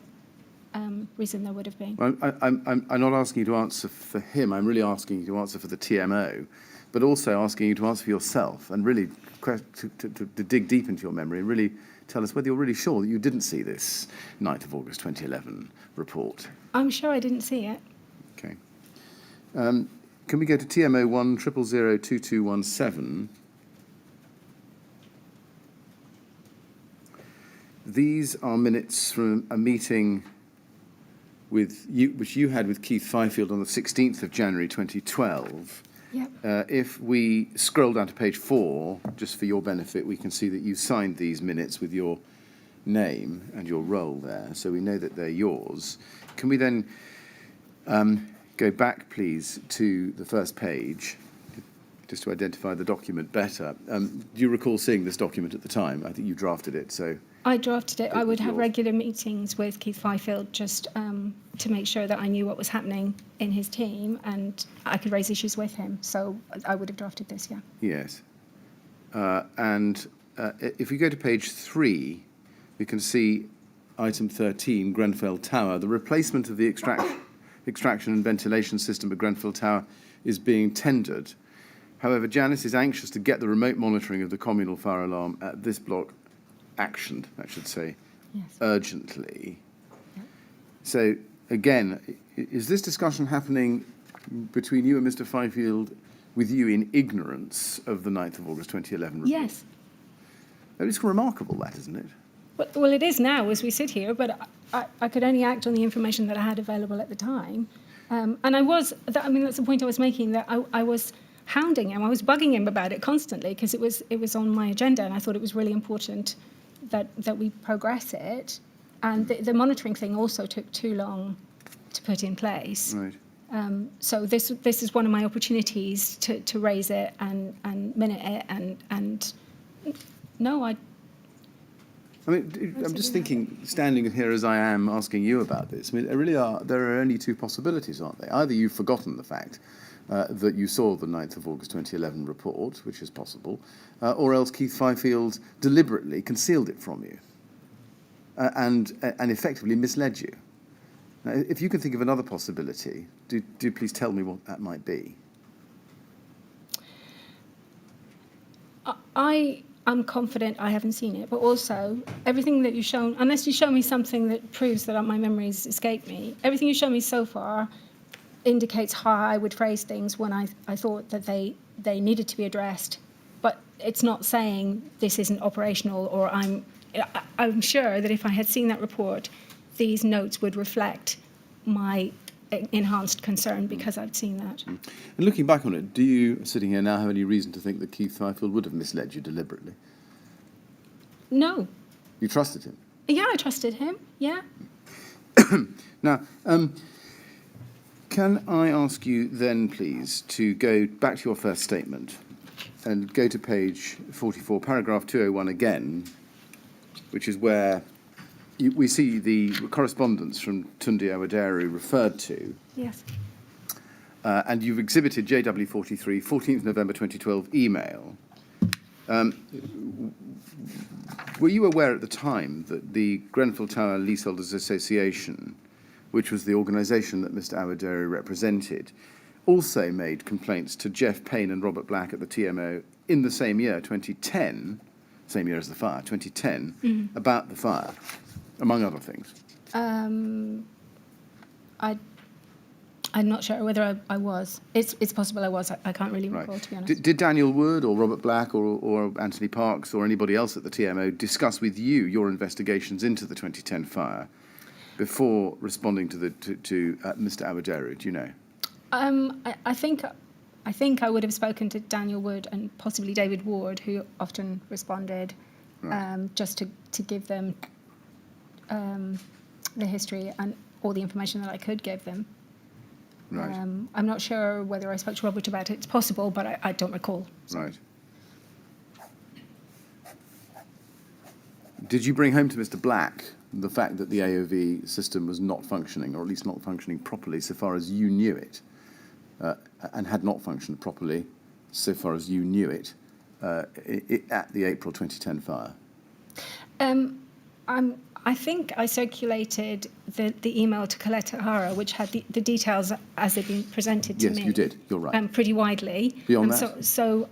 reason there would have been. Well, I'm not asking you to answer for him. I'm really asking you to answer for the TMO, but also asking you to answer for yourself and really to dig deep into your memory and really tell us whether you're really sure that you didn't see this 9th of August 2011 report. I'm sure I didn't see it. Okay. Can we go to TMO 1002217? These are minutes from a meeting with you, which you had with Keith Fifield on the 16th of January 2012. Yep. If we scroll down to page 4, just for your benefit, we can see that you signed these minutes with your name and your role there, so we know that they're yours. Can we then go back, please, to the first page, just to identify the document better? Do you recall seeing this document at the time? I think you drafted it, so... I drafted it. I would have yours. regular meetings with Keith Fifield just to make sure that I knew what was happening in his team and I could raise issues with him. So I would have drafted this, yeah. Yes. If we go to page 3, we can see item 13, Grenfell Tower. The replacement of the extraction and ventilation system at Grenfell Tower is being tendered. However, Janice is anxious to get the remote monitoring of the communal fire alarm at this block actioned, I should say, Yes. urgently. Yep. So, again, is this discussion happening between you and Mr. Fifield with you in ignorance of the 9th of August 2011 report? Yes. It's remarkable, that, isn't it? Well, it is now as we sit here, but I could only act on the information that I had available at the time. And that's the point I was making, that I was hounding him. I was bugging him about it constantly because it was on my agenda and I thought it was really important that we progress it. And the monitoring thing also took too long to put in place. Right. So this is one of my opportunities to raise it and minute it and no, I mean, I'm just thinking, standing here as I am asking you about this, I mean, there are only two possibilities, aren't there? Either you've forgotten the fact that you saw the 9th of August 2011 report, which is possible, or else Keith Fifield deliberately concealed it from you and effectively misled you. Now, if you can think of another possibility, do please tell me what that might be. I'm confident I haven't seen it, but also everything that you've shown, unless you show me something that proves that my memories escape me, everything you've shown me so far indicates how I would phrase things when I thought that they needed to be addressed. But it's not saying this isn't operational or I'm I'm sure that if I had seen that report, these notes would reflect my enhanced concern because I've seen that. And looking back on it, do you, sitting here now, have any reason to think that Keith Fifield would have misled you deliberately? No. You trusted him? Yeah, I trusted him. Yeah. Now, can I ask you then, please, to go back to your first statement and go to page 44, paragraph 201 again, which is where we see the correspondence from Tunde Awaderu referred to. Yes. And you've exhibited JW43, 14th November 2012 email. Were you aware at the time that the Grenfell Tower Leaseholders Association, which was the organisation that Mr Awaderu represented, also made complaints to Jeff Payne and Robert Black at the TMO in the same year, 2010, same year as the fire, 2010, about the fire, among other things? I'm not sure whether I was. It's possible I was. I can't really recall, to be honest. Did Daniel Wood or Robert Black or Anthony Parks or anybody else at the TMO discuss with you your investigations into the 2010 fire before responding to Mr Awaderu? Do you know? I think I would have spoken to Daniel Wood and possibly David Ward, who often responded, just to give them the history and all the information that I could give them. Right. I'm not sure whether I spoke to Robert about it. It's possible, but I don't recall. Right. Did you bring home to Mr Black the fact that the AOV system was not functioning, or at least not functioning properly so far as you knew it, and had not functioned properly so far as you knew it, at the April 2010 fire? I think I circulated the email to Colette O'Hara, which had the details as they've been presented to me. Yes, you did. You're right. Pretty widely. Beyond that? So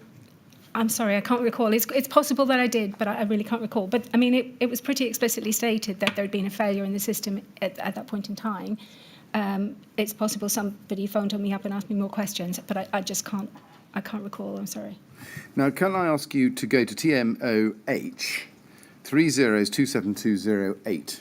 I'm sorry, I can't recall. It's possible that I did, but I really can't recall. But, I mean, it was pretty explicitly stated that there had been a failure in the system at that point in time. It's possible somebody phoned me up and asked me more questions, but I just can't recall. I'm sorry. Now, can I ask you to go to TMOH 30272008?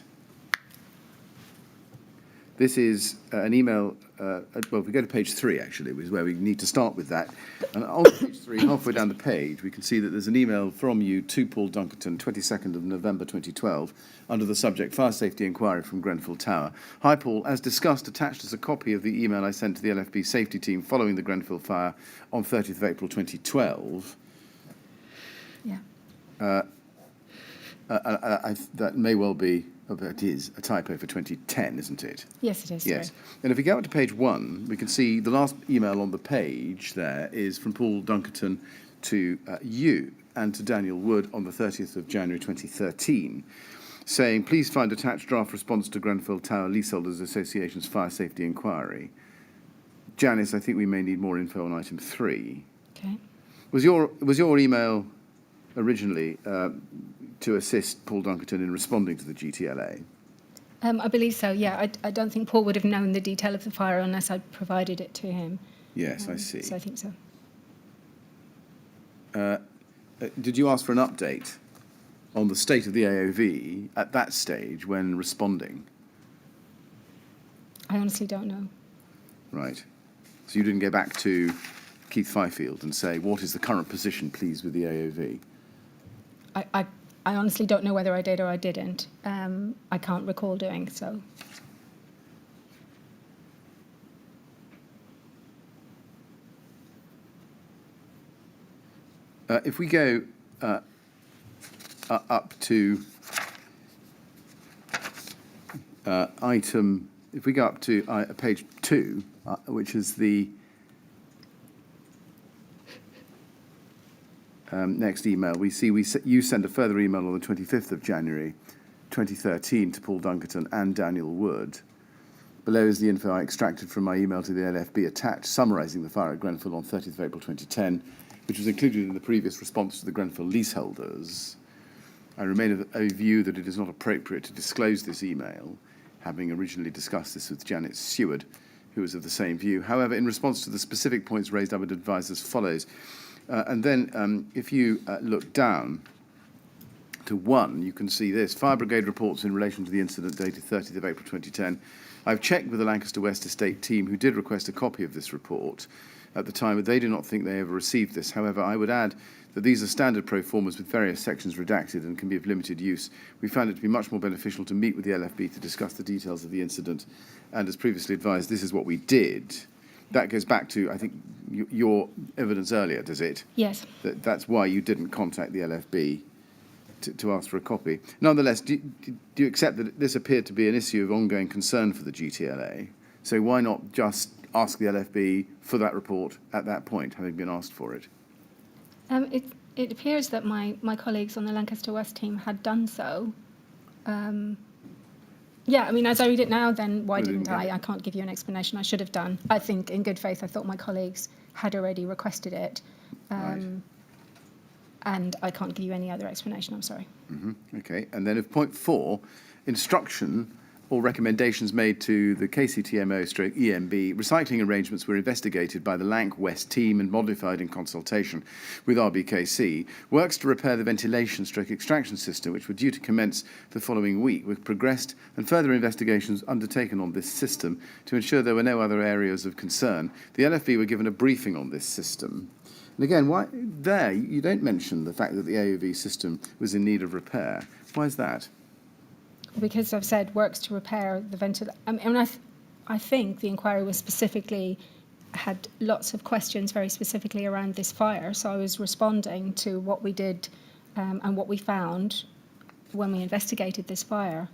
This is an email, well, if we go to page 3, actually, is where we need to start with that. And on page 3, halfway down the page, we can see that there's an email from you to Paul Dunkerton, 22nd of November 2012, under the subject Fire Safety Inquiry from Grenfell Tower. Hi, Paul. As discussed, attached is a copy of the email I sent to the LFB safety team following the Grenfell fire on 30th of April 2012. Yeah. That may well be, it is a typo for 2010, isn't it? Yes, it is. Yes. Sorry. And if we go up to page 1, we can see the last email on the page there is from Paul Dunkerton to you and to Daniel Wood on the 30th of January 2013, saying, please find attached draft response to Grenfell Tower Leaseholders Association's Fire Safety Inquiry. Janice, I think we may need more info on item 3. Okay. Was your email originally to assist Paul Dunkerton in responding to the GTLA? I believe so, yeah. I don't think Paul would have known the detail of the fire unless I'd provided it to him. Yes, I see. So I think so. Did you ask for an update on the state of the AOV at that stage when responding? I honestly don't know. Right. So you didn't go back to Keith Fifield and say, what is the current position, please, with the AOV? I honestly don't know whether I did or I didn't. I can't recall doing so. If we go up to item, if we go up to page 2, which is the next email, we see you send a further email on the 25th of January 2013 to Paul Dunkerton and Daniel Wood. Below is the info I extracted from my email to the LFB attached, summarising the fire at Grenfell on 30th of April 2010, which was included in the previous response to the Grenfell leaseholders. I remain of a view that it is not appropriate to disclose this email, having originally discussed this with Janet Seward, who was of the same view. However, in response to the specific points raised, I would advise as follows. And then if you look down to 1, you can see this. Fire Brigade reports in relation to the incident dated 30th of April 2010. I've checked with the Lancaster West Estate team who did request a copy of this report at the time, but they do not think they ever received this. However, I would add that these are standard pro formas with various sections redacted and can be of limited use. We found it to be much more beneficial to meet with the LFB to discuss the details of the incident, and as previously advised, this is what we did. That goes back to, I think, your evidence earlier, does it? Yes. That's why you didn't contact the LFB to ask for a copy. Nonetheless, do you accept that this appeared to be an issue of ongoing concern for the GTLA? So why not just ask the LFB for that report at that point, having been asked for it? It appears that my colleagues on the Lancaster West team had done so. Yeah, I mean, as I read it now, then why didn't I? I can't give you an explanation. I should have done. I think, in good faith, I thought my colleagues had already requested it. Right. And I can't give you any other explanation, I'm sorry. Okay, and then of point 4, instruction or recommendations made to the KCTMO/EMB, recycling arrangements were investigated by the Lanc West team and modified in consultation with RBKC. Works to repair the ventilation/extraction system, which were due to commence the following week, were progressed and further investigations undertaken on this system to ensure there were no other areas of concern. The LFB were given a briefing on this system. And again, why there you don't mention the fact that the AOV system was in need of repair. Why is that? Because I've said works to repair the ventilation. I mean, I think the inquiry was specifically, had lots of questions very specifically around this fire. So I was responding to what we did and what we found when we investigated this fire.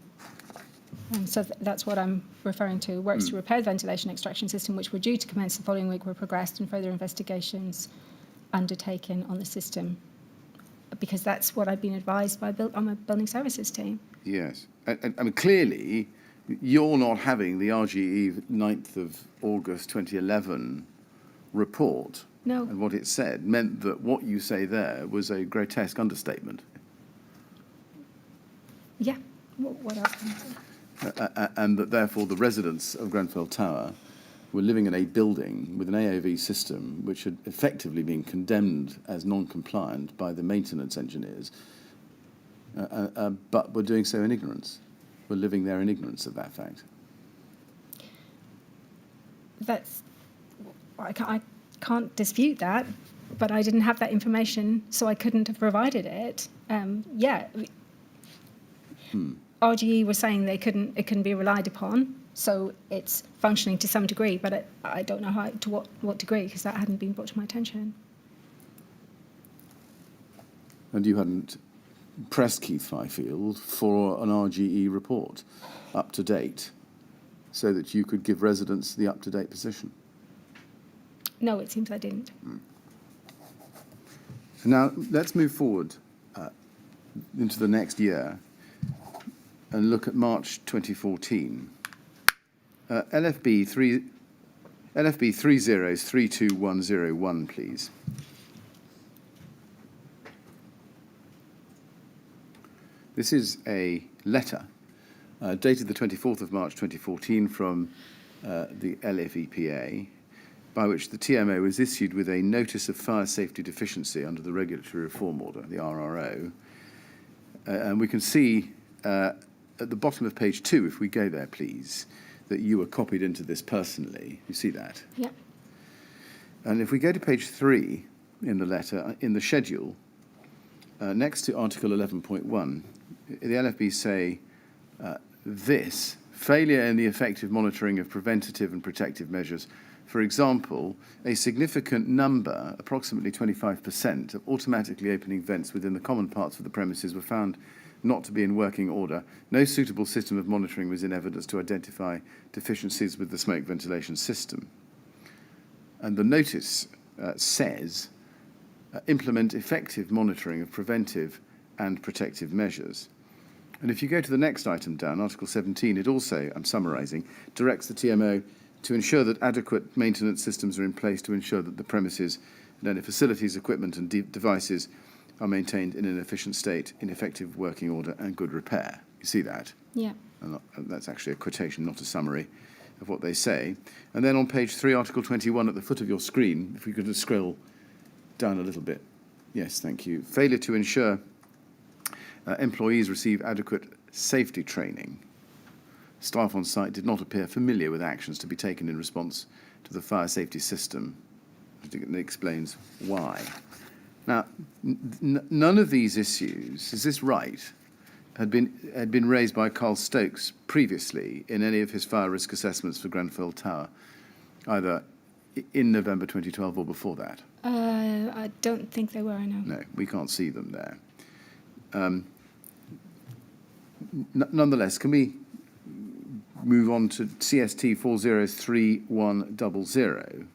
And so that's what I'm referring to. Works to repair the ventilation extraction system, which were due to commence the following week, were progressed and further investigations undertaken on the system, because that's what I've been advised by I'm a building services team. Yes. I mean, clearly, you're not having the RGE 9th of August 2011 report. No. And what it said meant that what you say there was a grotesque understatement. Yeah. What else can I say? And that, therefore, the residents of Grenfell Tower were living in a building with an AOV system which had effectively been condemned as non-compliant by the maintenance engineers, but were doing so in ignorance, were living there in ignorance of that fact. I can't dispute that, but I didn't have that information, so I couldn't have provided it. RGE was saying it couldn't be relied upon, so it's functioning to some degree, but I don't know to what degree, because that hadn't been brought to my attention. And you hadn't pressed Keith Fifield for an RGE report up to date, so that you could give residents the up-to-date position? No, it seems I didn't. Now, let's move forward into the next year and look at March 2014. LFB 3032101, please. This is a letter dated the 24th of March 2014 from the LFEPA, by which the TMO was issued with a Notice of Fire Safety Deficiency under the Regulatory Reform Order, the RRO. And we can see at the bottom of page 2, if we go there, please, that you were copied into this personally. You see that? Yeah. And if we go to page 3 in the letter, in the schedule, next to Article 11.1, the LFB say this: failure in the effective monitoring of preventative and protective measures. For example, a significant number, approximately 25%, of automatically opening vents within the common parts of the premises were found not to be in working order. No suitable system of monitoring was in evidence to identify deficiencies with the smoke ventilation system. And the notice says, implement effective monitoring of preventive and protective measures. And if you go to the next item down, Article 17, it also, I'm summarising, directs the TMO to ensure that adequate maintenance systems are in place to ensure that the premises and any facilities, equipment and devices are maintained in an efficient state, in effective working order and good repair. You see that? Yeah. And that's actually a quotation, not a summary of what they say. And then on page 3, Article 21, at the foot of your screen, if we could just scroll down a little bit. Yes, thank you. Failure to ensure employees receive adequate safety training. Staff on site did not appear familiar with actions to be taken in response to the fire safety system. It explains why. Now, none of these issues, is this right, had been raised by Carl Stokes previously in any of his fire risk assessments for Grenfell Tower, either in November 2012 or before that? I don't think they were, no. No, we can't see them there. Nonetheless, can we move on to CST 403100?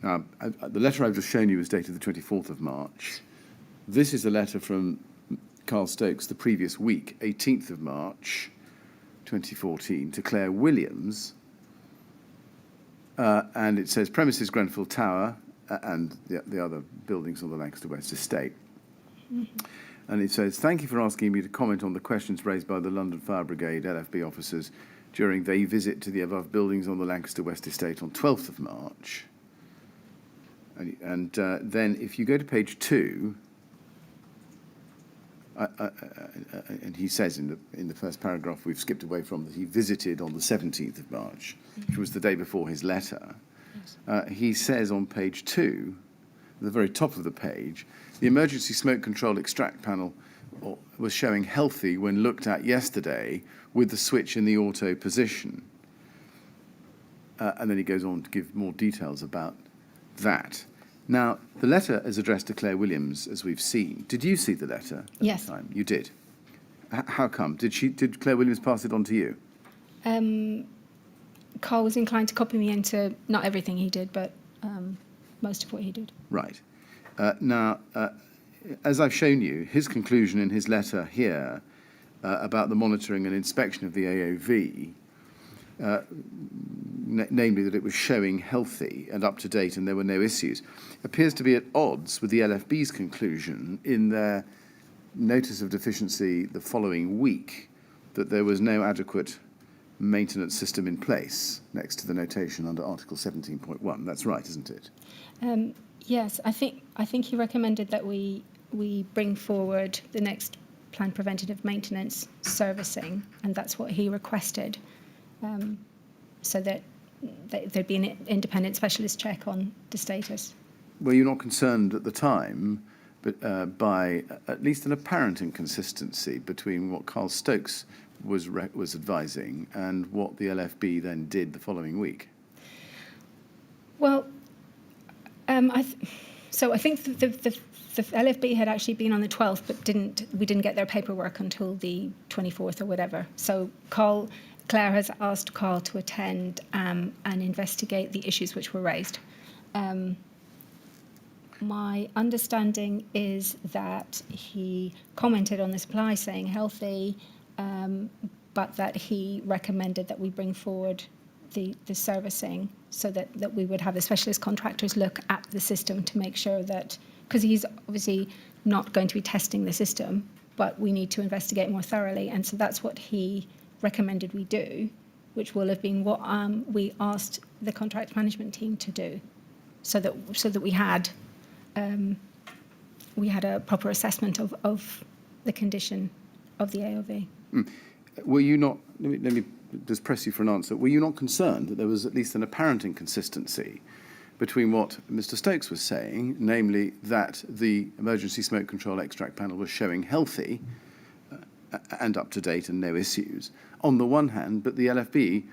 The letter I've just shown you is dated the 24th of March. This is a letter from Carl Stokes the previous week, 18th of March 2014, to Claire Williams. And it says, premises Grenfell Tower and the other buildings on the Lancaster West estate. Mm-hmm. And it says, thank you for asking me to comment on the questions raised by the London Fire Brigade LFB officers during their visit to the above buildings on the Lancaster West estate on 12th of March. And then if you go to page 2, and he says in the first paragraph we've skipped away from that he visited on the 17th of March, which was the day before his letter. Yes. He says on page 2, at the very top of the page, the emergency smoke control extract panel was showing healthy when looked at yesterday with the switch in the auto position. And then he goes on to give more details about that. Now, the letter is addressed to Claire Williams, as we've seen. Did you see the letter at yes. the time? You did. How come? Did Claire Williams pass it on to you? Carl was inclined to copy me into not everything he did, but most of what he did. Right. Now, as I've shown you, his conclusion in his letter here about the monitoring and inspection of the AOV, namely that it was showing healthy and up to date and there were no issues, appears to be at odds with the LFB's conclusion in their notice of deficiency the following week that there was no adequate maintenance system in place next to the notation under Article 17.1. That's right, isn't it? Yes, I think he recommended that we bring forward the next planned preventative maintenance servicing, and that's what he requested. So that there'd be an independent specialist check on the status. Were you not concerned at the time by at least an apparent inconsistency between what Carl Stokes was advising and what the LFB then did the following week? Well, I think the LFB had actually been on the 12th, but we didn't get their paperwork until the 24th or whatever. So Claire has asked Carl to attend and investigate the issues which were raised. My understanding is that he commented on the supply saying healthy, but that he recommended that we bring forward the servicing so that we would have the specialist contractors look at the system to make sure that, because he's obviously not going to be testing the system, but we need to investigate more thoroughly. And so that's what he recommended we do, which will have been what we asked the contract management team to do, so that we had a proper assessment of the condition of the AOV. Were you not, let me just press you for an answer, were you not concerned that there was at least an apparent inconsistency between what Mr. Stokes was saying, namely that the emergency smoke control extract panel was showing healthy and up to date and no issues, on the one hand, but the LFB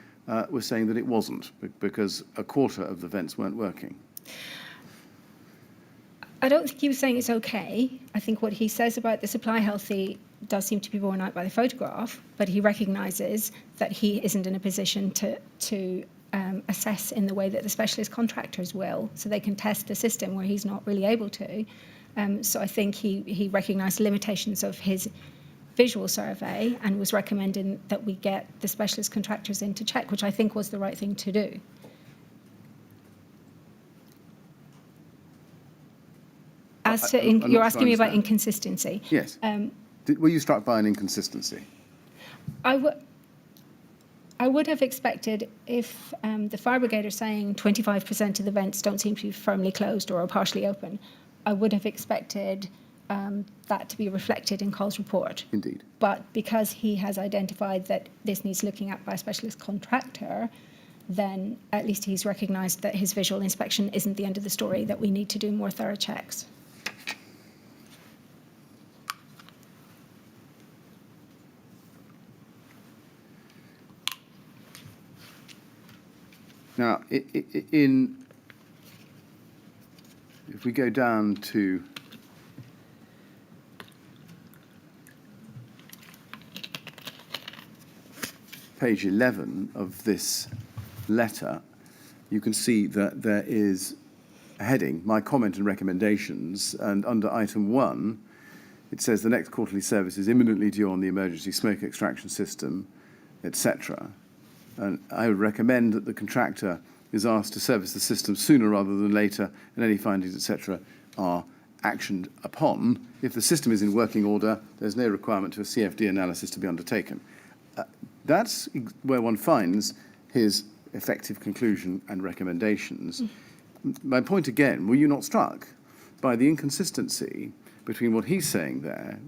was saying that it wasn't because a quarter of the vents weren't working? I don't think he was saying it's okay. I think what he says about the supply healthy does seem to be borne out by the photograph, but he recognises that he isn't in a position to assess in the way that the specialist contractors will, so they can test the system where he's not really able to. So I think he recognised limitations of his visual survey and was recommending that we get the specialist contractors in to check, which I think was the right thing to do. As to you're asking me about inconsistency. Yes. Were you struck by an inconsistency? I would have expected if the fire brigade are saying 25% of the vents don't seem to be firmly closed or are partially open, I would have expected that to be reflected in Carl's report. Indeed. But because he has identified that this needs looking at by a specialist contractor, then at least he's recognised that his visual inspection isn't the end of the story, that we need to do more thorough checks. Now, if we go down to page 11 of this letter, you can see that there is a heading, my comment and recommendations, and under item 1, it says the next quarterly service is imminently due on the emergency smoke extraction system, etc. And I would recommend that the contractor is asked to service the system sooner rather than later, and any findings, etc., are actioned upon. If the system is in working order, there's no requirement to a CFD analysis to be undertaken. That's where one finds his effective conclusion and recommendations. My point again, were you not struck by the inconsistency between what he's saying there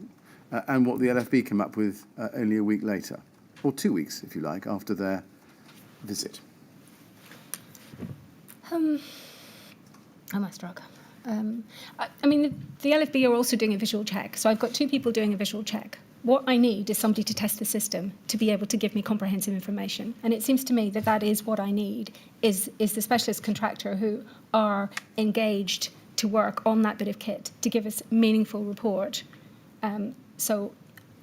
and what the LFB came up with only a week later, or 2 weeks, if you like, after their visit? Am I struck? I mean, the LFB are also doing a visual check. So I've got 2 people doing a visual check. What I need is somebody to test the system to be able to give me comprehensive information. And it seems to me that that is what I need, is the specialist contractor who are engaged to work on that bit of kit to give us a meaningful report. So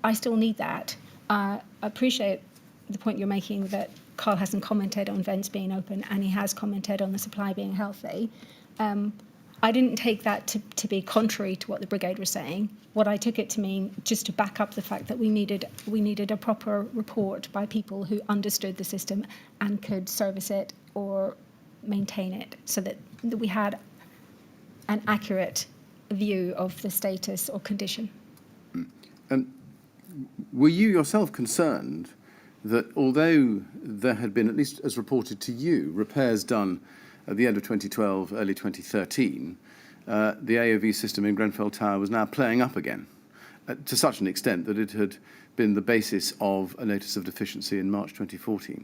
I still need that. I appreciate the point you're making that Carl hasn't commented on vents being open and he has commented on the supply being healthy. I didn't take that to be contrary to what the brigade were saying. What I took it to mean just to back up the fact that we needed a proper report by people who understood the system and could service it or maintain it, so that we had an accurate view of the status or condition. Were you yourself concerned that although there had been, at least as reported to you, repairs done at the end of 2012, early 2013, the AOV system in Grenfell Tower was now playing up again to such an extent that it had been the basis of a notice of deficiency in March 2014?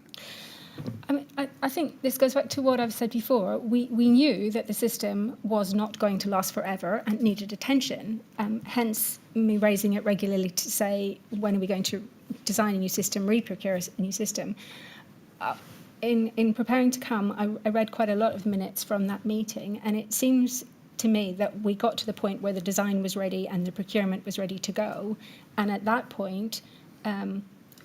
I mean, I think this goes back to what I've said before. We knew that the system was not going to last forever and needed attention, hence me raising it regularly to say, when are we going to design a new system, re-procure a new system? In preparing to come, I read quite a lot of minutes from that meeting, and it seems to me that we got to the point where the design was ready and the procurement was ready to go. And at that point,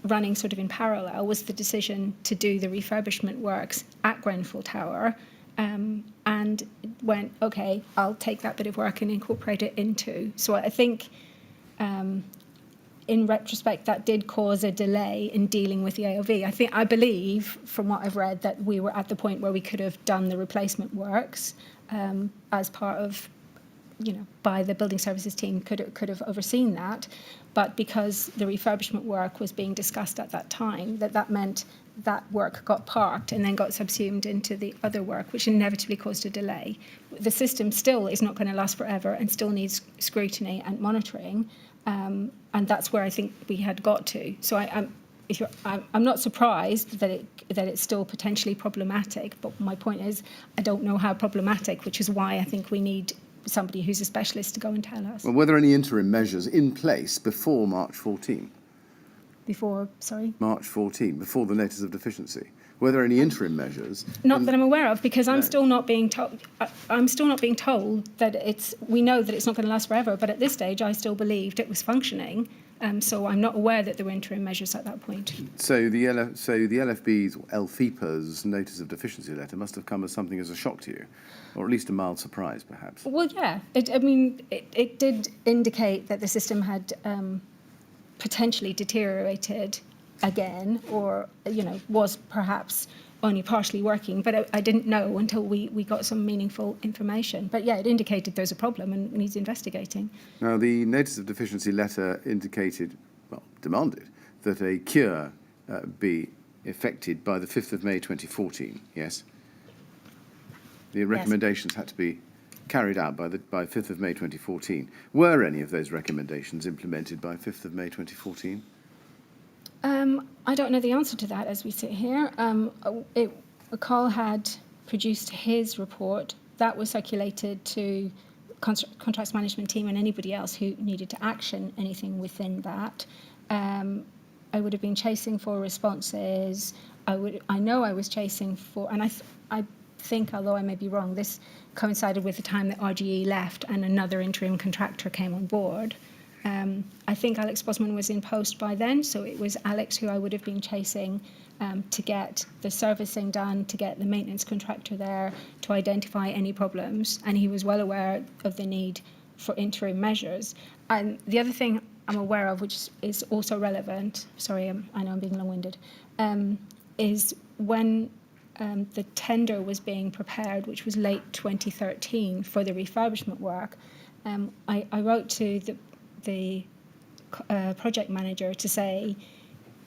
running sort of in parallel was the decision to do the refurbishment works at Grenfell Tower, and went, okay, I'll take that bit of work and incorporate it into. So I think in retrospect, that did cause a delay in dealing with the AOV. I believe, from what I've read, that we were at the point where we could have done the replacement works as part of, by the building services team, could have overseen that. But because the refurbishment work was being discussed at that time, that meant that work got parked and then got subsumed into the other work, which inevitably caused a delay. The system still is not going to last forever and still needs scrutiny and monitoring. And that's where I think we had got to. So I'm not surprised that it's still potentially problematic, but my point is I don't know how problematic, which is why I think we need somebody who's a specialist to go and tell us. Well, were there any interim measures in place before March 14? March 14, before the notice of deficiency. Were there any interim measures? Not that I'm aware of, because I'm still not being told. I'm still not being told that we know that it's not going to last forever. But at this stage, I still believed it was functioning. So I'm not aware that there were interim measures at that point. So the LFB's or LFIPA's notice of deficiency letter must have come as something as a shock to you, or at least a mild surprise, perhaps. Well, yeah. It did indicate that the system had potentially deteriorated again, or was perhaps only partially working, but I didn't know until we got some meaningful information. But yeah, it indicated there's a problem and needs investigating. Now, the notice of deficiency letter demanded that a cure be effected by the 5th of May 2014, yes? The recommendations had to be carried out by 5th of May 2014. Were any of those recommendations implemented by 5th of May 2014? I don't know the answer to that as we sit here. Carl had produced his report. That was circulated to contracts management team and anybody else who needed to action anything within that. I would have been chasing for responses. I know I was chasing for, and I think, although I may be wrong, this coincided with the time that RGE left and another interim contractor came on board. I think Alex Bosman was in post by then, so it was Alex who I would have been chasing to get the servicing done, to get the maintenance contractor there, to identify any problems, and he was well aware of the need for interim measures. And the other thing I'm aware of, which is also relevant, sorry, I know I'm being long-winded, is when the tender was being prepared, which was late 2013 for the refurbishment work, I wrote to the project manager to say,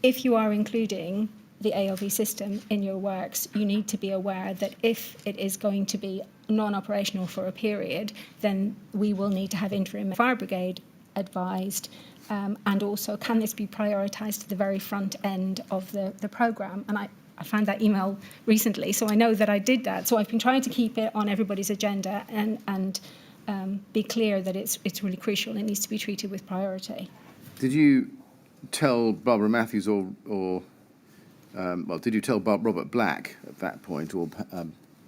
if you are including the ALV system in your works, you need to be aware that if it is going to be non-operational for a period, then we will need to have interim fire brigade advised, and also can this be prioritised to the very front end of the programme. And I found that email recently, so I know that I did that. So I've been trying to keep it on everybody's agenda and be clear that it's really crucial and it needs to be treated with priority. Did you tell Barbara Matthews did you tell Robert Black at that point, or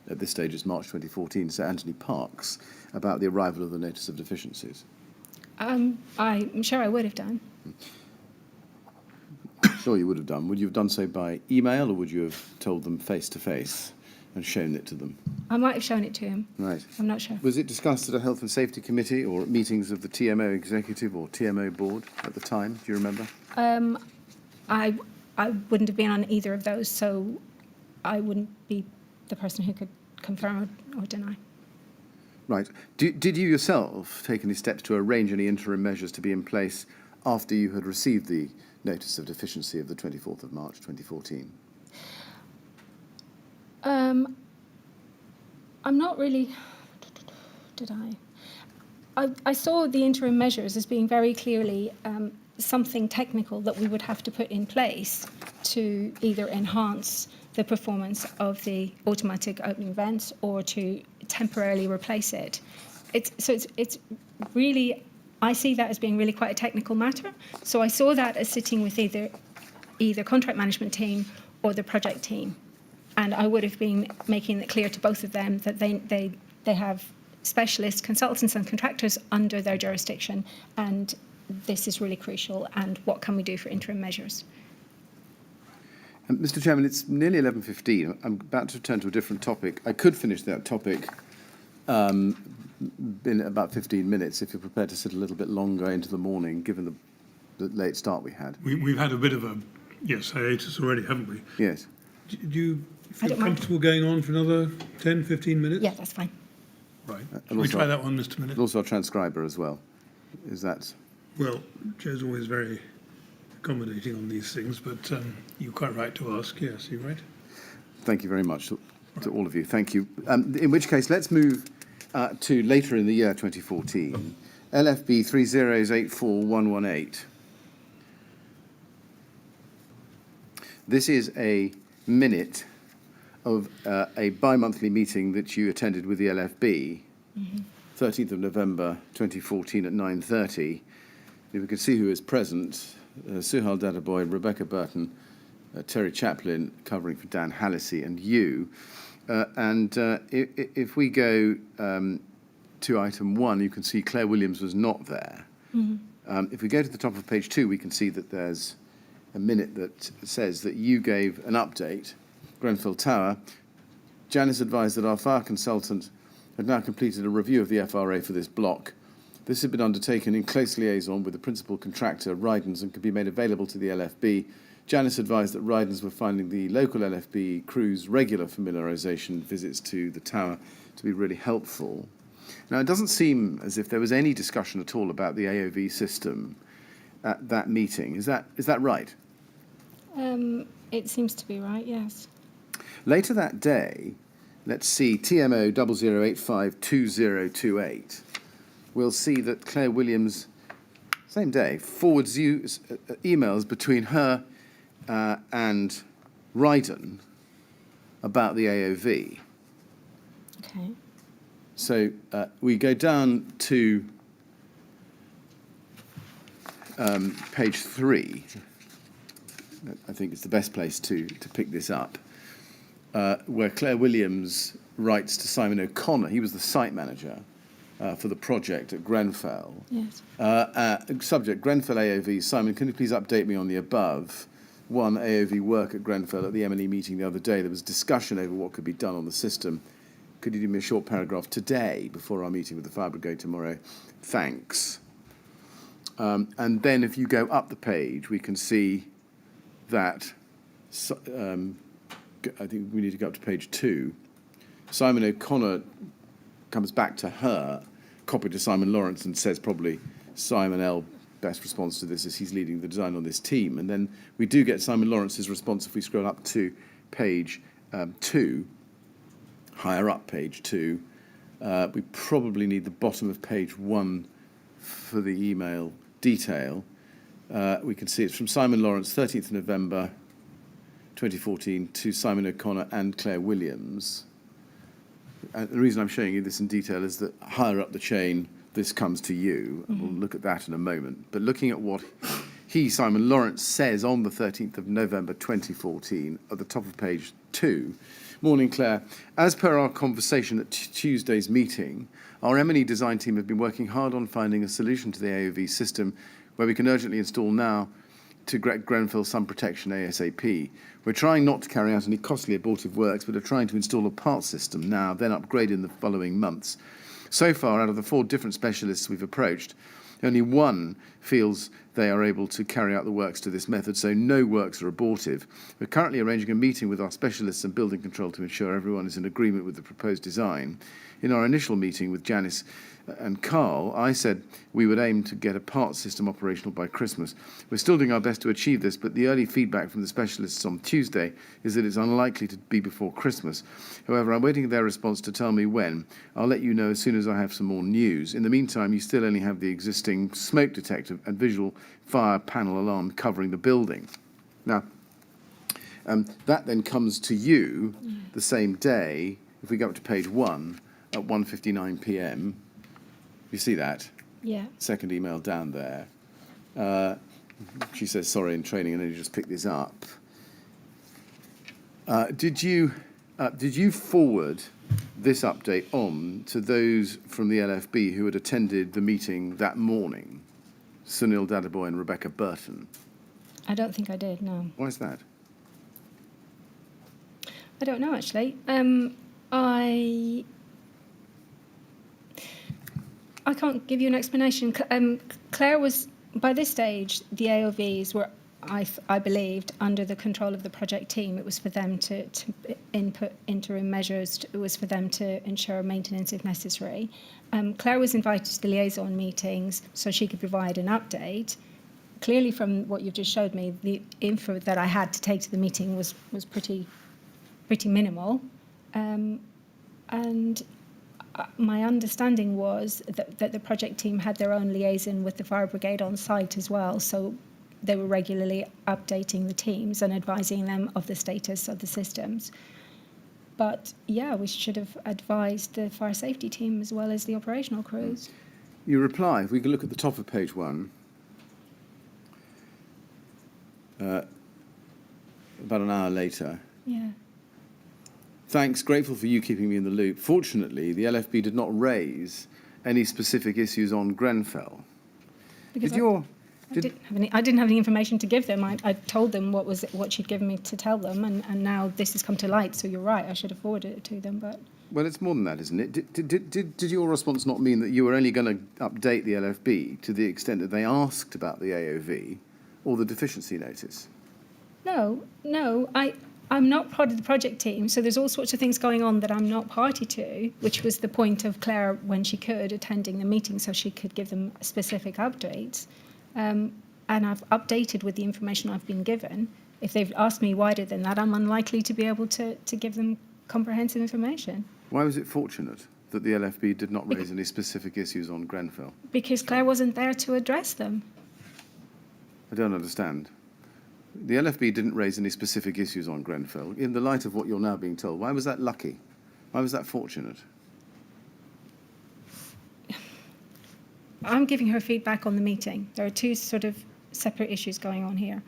at this stage it's March 2014, Sir Anthony Parkes, about the arrival of the notice of deficiencies? I'm sure I would have done. Sure you would have done. Would you have done so by email, or would you have told them face to face and shown it to them? I might have shown it to him. Right. I'm not sure. Was it discussed at a Health and Safety Committee or at meetings of the TMO Executive or TMO Board at the time? Do you remember? I wouldn't have been on either of those, so I wouldn't be the person who could confirm or deny. Right. Did you yourself take any steps to arrange any interim measures to be in place after you had received the notice of deficiency of the 24th of March 2014? I'm not really... Did I saw the interim measures as being very clearly something technical that we would have to put in place to either enhance the performance of the automatic opening vents or to temporarily replace it. It's really, I see that as being really quite a technical matter. So I saw that as sitting with either contract management team or the project team. And I would have been making it clear to both of them that they have specialist consultants and contractors under their jurisdiction, and this is really crucial, and what can we do for interim measures? Mr. Chairman, it's nearly 11:15. I'm about to turn to a different topic. I could finish that topic in about 15 minutes if you're prepared to sit a little bit longer into the morning, given the late start we had. We've had a bit of a hiatus already, haven't we? Yes. Do you feel comfortable going on for another 10, 15 minutes? Yeah, that's fine. Right. Can we try that one, Mr. Minnitt? And also our transcriber as well. Is that... Well, Joe's always very accommodating on these things, but you're quite right to ask. Yes, you're right. Thank you very much to all of you. Thank you. In which case, let's move to later in the year 2014. LFB 3084118. This is a minute of a bi-monthly meeting that you attended with the LFB, 13th of November 2014 at 9:30. We can see who is present: Suhail Dadaboy, Rebecca Burton, Terry Chaplin, covering for Dan Hallisey, and you. If we go to item 1, you can see Claire Williams was not there. If we go to the top of page 2, we can see that there's a minute that says that you gave an update. Grenfell Tower. Janice advised that our fire consultant had now completed a review of the FRA for this block. This had been undertaken in close liaison with the principal contractor, Rydens, and could be made available to the LFB. Janice advised that Rydens were finding the local LFB crew's regular familiarisation visits to the tower to be really helpful. Now, it doesn't seem as if there was any discussion at all about the AOV system at that meeting. Is that right? It seems to be right, yes. Later that day, let's see, TMO 00852028. We'll see that Claire Williams, same day, forwards you emails between her and Ryden about the AOV. Okay. So we go down to page 3. I think it's the best place to pick this up, where Claire Williams writes to Simon O'Connor. He was the site manager for the project at Grenfell. Yes. Subject, Grenfell AOV. Simon, can you please update me on the above? One, AOV work at Grenfell. At the M&E meeting the other day, there was discussion over what could be done on the system. Could you give me a short paragraph today before our meeting with the Fire Brigade tomorrow? Thanks. And then if you go up the page, we can see that, I think we need to go up to page 2. Simon O'Connor comes back to her, copied to Simon Lawrence, and says probably Simon L. best response to this is he's leading the design on this team. And then we do get Simon Lawrence's response if we scroll up to page 2, higher up page 2. We probably need the bottom of page 1 for the email detail. We can see it's from Simon Lawrence, 13th November 2014, to Simon O'Connor and Claire Williams. And the reason I'm showing you this in detail is that higher up the chain, this comes to you. And we'll look at that in a moment. But looking at what he, Simon Lawrence, says on the 13th of November 2014, at the top of page 2, Morning, Claire. As per our conversation at Tuesday's meeting, our M&E design team have been working hard on finding a solution to the AOV system where we can urgently install now to Grenfell sun protection ASAP. We're trying not to carry out any costly abortive works, but are trying to install a part system now, then upgrade in the following months. So far, out of the 4 different specialists we've approached, only one feels they are able to carry out the works to this method, so no works are abortive. We're currently arranging a meeting with our specialists and building control to ensure everyone is in agreement with the proposed design. In our initial meeting with Janice and Carl, I said we would aim to get a part system operational by Christmas. We're still doing our best to achieve this, but the early feedback from the specialists on Tuesday is that it's unlikely to be before Christmas. However, I'm waiting for their response to tell me when. I'll let you know as soon as I have some more news. In the meantime, you still only have the existing smoke detector and visual fire panel alarm covering the building. Now, that then comes to you the same day. If we go up to page 1 at 1:59 p.m, you see that? Yeah. Second email down there. She says, sorry, in training, and then you just pick this up. Did you forward this update on to those from the LFB who had attended the meeting that morning? Sunil Dadaboy and Rebecca Burton. I don't think I did, no. Why is that? I don't know, actually. I can't give you an explanation. Claire was, by this stage, the AOVs were, I believed, under the control of the project team. It was for them to input interim measures. It was for them to ensure maintenance if necessary. Claire was invited to the liaison meetings so she could provide an update. Clearly, from what you've just showed me, the info that I had to take to the meeting was pretty minimal. And my understanding was that the project team had their own liaison with the fire brigade on site as well, so they were regularly updating the teams and advising them of the status of the systems. But yeah, we should have advised the fire safety team as well as the operational crews. You reply, if we can look at the top of page 1, about an hour later. Yeah. Thanks, grateful for you keeping me in the loop. Fortunately, the LFB did not raise any specific issues on Grenfell. Because I didn't have any information to give them. I told them what she'd given me to tell them, and now this has come to light. So you're right, I should have forwarded it to them. But well, it's more than that, isn't it? Did your response not mean that you were only going to update the LFB to the extent that they asked about the AOV or the deficiency notice? No, I'm not part of the project team, so there's all sorts of things going on that I'm not party to, which was the point of Claire, when she could, attending the meeting so she could give them specific updates. And I've updated with the information I've been given. If they've asked me wider than that, I'm unlikely to be able to give them comprehensive information. Why was it fortunate that the LFB did not raise any specific issues on Grenfell? Because Claire wasn't there to address them. I don't understand. The LFB didn't raise any specific issues on Grenfell. In the light of what you're now being told, why was that lucky? Why was that fortunate? I'm giving her feedback on the meeting. There are two sort of separate issues going on here.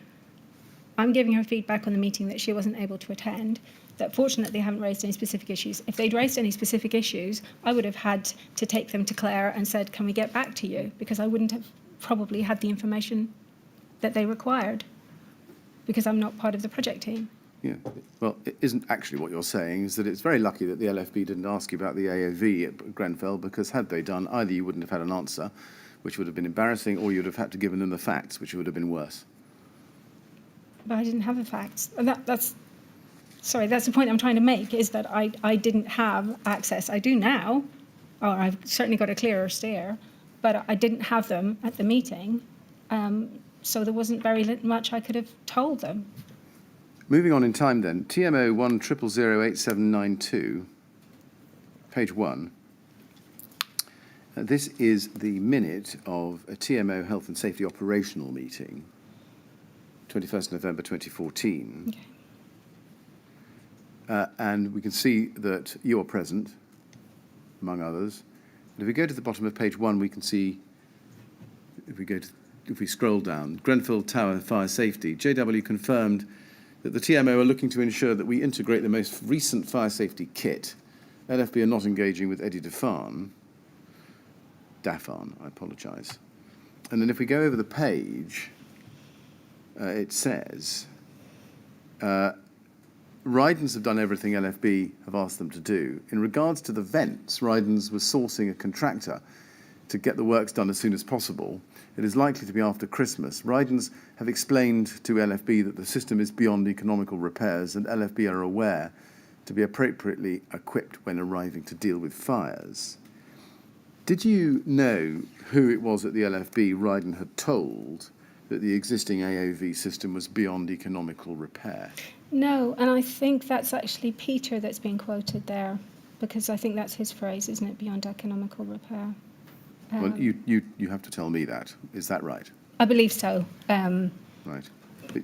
I'm giving her feedback on the meeting that she wasn't able to attend, that fortunately they haven't raised any specific issues. If they'd raised any specific issues, I would have had to take them to Claire and said, can we get back to you? Because I wouldn't have probably had the information that they required, because I'm not part of the project team. Yeah. Well, it isn't actually what you're saying, is that it's very lucky that the LFB didn't ask you about the AOV at Grenfell, because had they done, either you wouldn't have had an answer, which would have been embarrassing, or you'd have had to give them the facts, which would have been worse. But I didn't have the facts. And that's the point I'm trying to make, is that I didn't have access. I do now, or I've certainly got a clearer steer, but I didn't have them at the meeting, so there wasn't very much I could have told them. Moving on in time then, TMO 1008792, page 1. This is the minute of a TMO Health and Safety operational meeting, 21st November 2014. Okay. And we can see that you are present, among others. And if we go to the bottom of page 1, we can see, if we scroll down, Grenfell Tower Fire Safety, JW confirmed that the TMO are looking to ensure that we integrate the most recent fire safety kit. LFB are not engaging with Eddie Daffan, I apologise. And then if we go over the page, it says, Rydens have done everything LFB have asked them to do. In regards to the vents, Rydens was sourcing a contractor to get the works done as soon as possible. It is likely to be after Christmas. Rydens have explained to LFB that the system is beyond economical repairs, and LFB are aware to be appropriately equipped when arriving to deal with fires. Did you know who it was at the LFB Ryden had told that the existing AOV system was beyond economical repair? No, and I think that's actually Peter that's being quoted there, because I think that's his phrase, isn't it, beyond economical repair? Well, you have to tell me that. Is that right? I believe so. Right.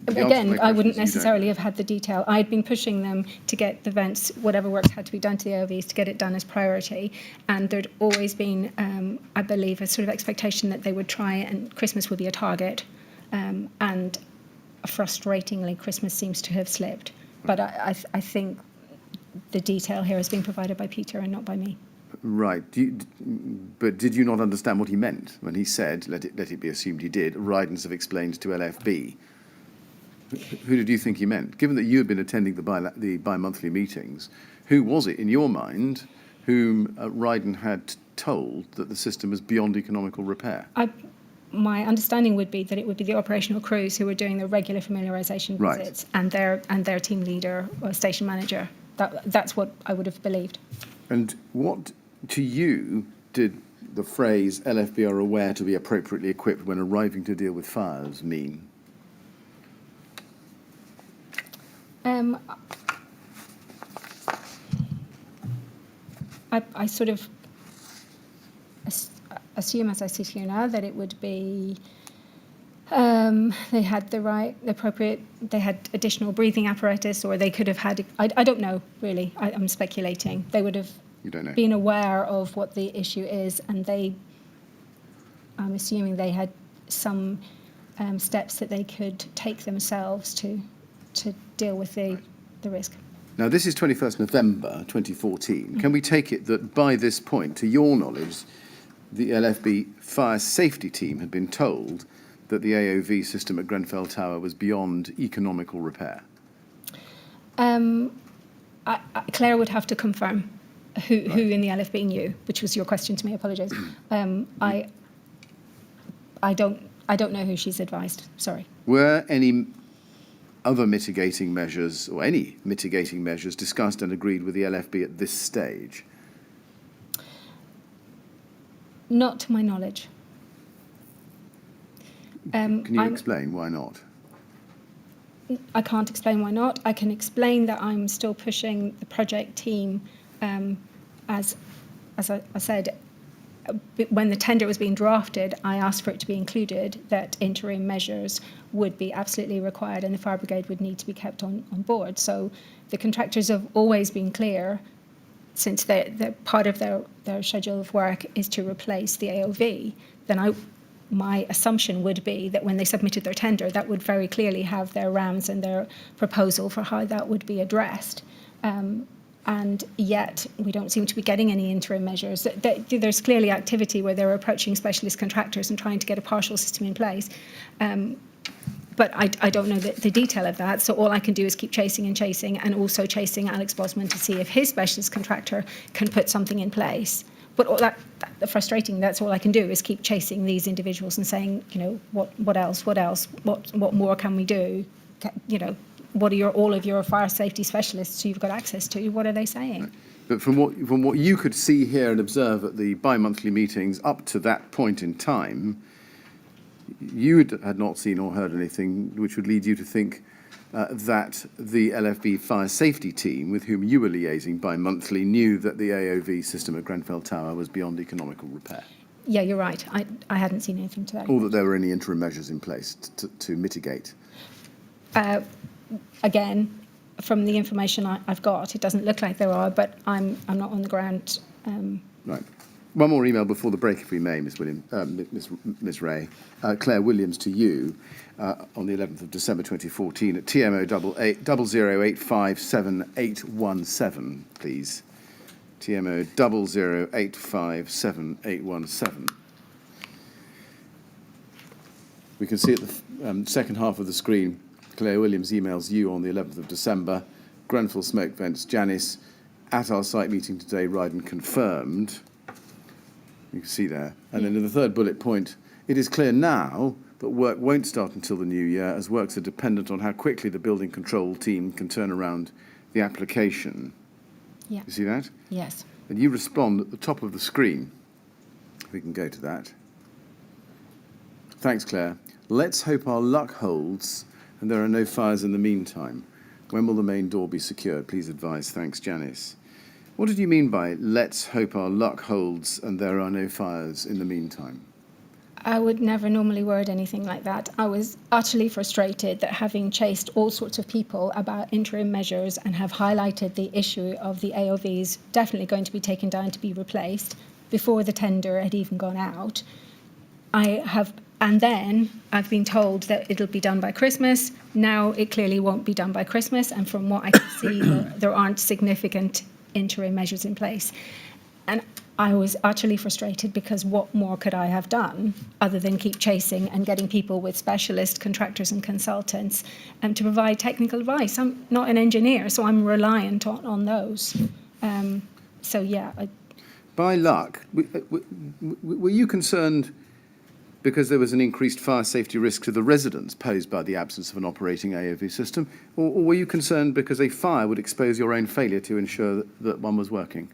Again, I wouldn't necessarily have had the detail. I'd been pushing them to get the vents, whatever works had to be done to the AOVs, to get it done as priority. And there'd always been, I believe, a sort of expectation that they would try, and Christmas would be a target. And frustratingly, Christmas seems to have slipped. But I think the detail here has been provided by Peter and not by me. Right. But did you not understand what he meant when he said, let it be assumed he did, Rydens have explained to LFB? Who did you think he meant? Given that you had been attending the bi-monthly meetings, who was it in your mind whom Ryden had told that the system was beyond economical repair? My understanding would be that it would be the operational crews who were doing the regular familiarisation visits, and their team leader or station manager. That's what I would have believed. And what, to you, did the phrase LFB are aware to be appropriately equipped when arriving to deal with fires mean? I sort of assume, as I sit here now, that it would be they had the appropriate, they had additional breathing apparatus, or they could have had, I don't know, really. I'm speculating. They would have been aware of what the issue is, and I'm assuming they had some steps that they could take themselves to deal with the risk. Now, this is 21st November 2014. Mm-hmm. Can we take it that by this point, to your knowledge, the LFB fire safety team had been told that the AOV system at Grenfell Tower was beyond economical repair? Claire would have to confirm who in the LFB knew, which was your question to me. I apologise. I don't know who she's advised. Sorry. Were any other mitigating measures, or any mitigating measures, discussed and agreed with the LFB at this stage? Not to my knowledge. Can you explain why not? I can't explain why not. I can explain that I'm still pushing the project team, as I said, when the tender was being drafted, I asked for it to be included that interim measures would be absolutely required and the fire brigade would need to be kept on board. So the contractors have always been clear, since the part of their schedule of work is to replace the AOV, then my assumption would be that when they submitted their tender, that would very clearly have their RAMs and their proposal for how that would be addressed. And yet we don't seem to be getting any interim measures. There's clearly activity where they're approaching specialist contractors and trying to get a partial system in place. But I don't know the detail of that, so all I can do is keep chasing and also chasing Alex Bosman to see if his specialist contractor can put something in place. But all that frustrating, that's all I can do is keep chasing these individuals and saying, what else, what more can we do? What are all of your fire safety specialists who you've got access to, what are they saying? Right. But from what you could see here and observe at the bi-monthly meetings up to that point in time, you had not seen or heard anything which would lead you to think that the LFB fire safety team, with whom you were liaising bi-monthly, knew that the AOV system at Grenfell Tower was beyond economical repair. Yeah, you're right. I hadn't seen anything to that. Or that there were any interim measures in place to mitigate. Again, from the information I've got, it doesn't look like there are, but I'm not on the ground. Right. One more email before the break, if we may, Ms. Wray. Claire Williams to you on the 11th of December 2014 at TMO 00857817, please. TMO 00857817. We can see at the second half of the screen, Claire Williams emails you on the 11th of December. Grenfell smoke vents, Janice, at our site meeting today, Ryden confirmed. You can see there. And then in the third bullet point, it is clear now that work won't start until the new year, as works are dependent on how quickly the building control team can turn around the application. Yeah. You see that? Yes. And you respond at the top of the screen. We can go to that. Thanks, Claire. Let's hope our luck holds and there are no fires in the meantime. When will the main door be secured? Please advise. Thanks, Janice. What did you mean by let's hope our luck holds and there are no fires in the meantime? I would never normally word anything like that. I was utterly frustrated that, having chased all sorts of people about interim measures and have highlighted the issue of the AOVs definitely going to be taken down to be replaced before the tender had even gone out, and then I've been told that it'll be done by Christmas. Now it clearly won't be done by Christmas, and from what I can see, there aren't significant interim measures in place. And I was utterly frustrated, because what more could I have done other than keep chasing and getting people with specialist contractors and consultants to provide technical advice? I'm not an engineer, so I'm reliant on those. So yeah. By luck, were you concerned because there was an increased fire safety risk to the residents posed by the absence of an operating AOV system, or were you concerned because a fire would expose your own failure to ensure that one was working?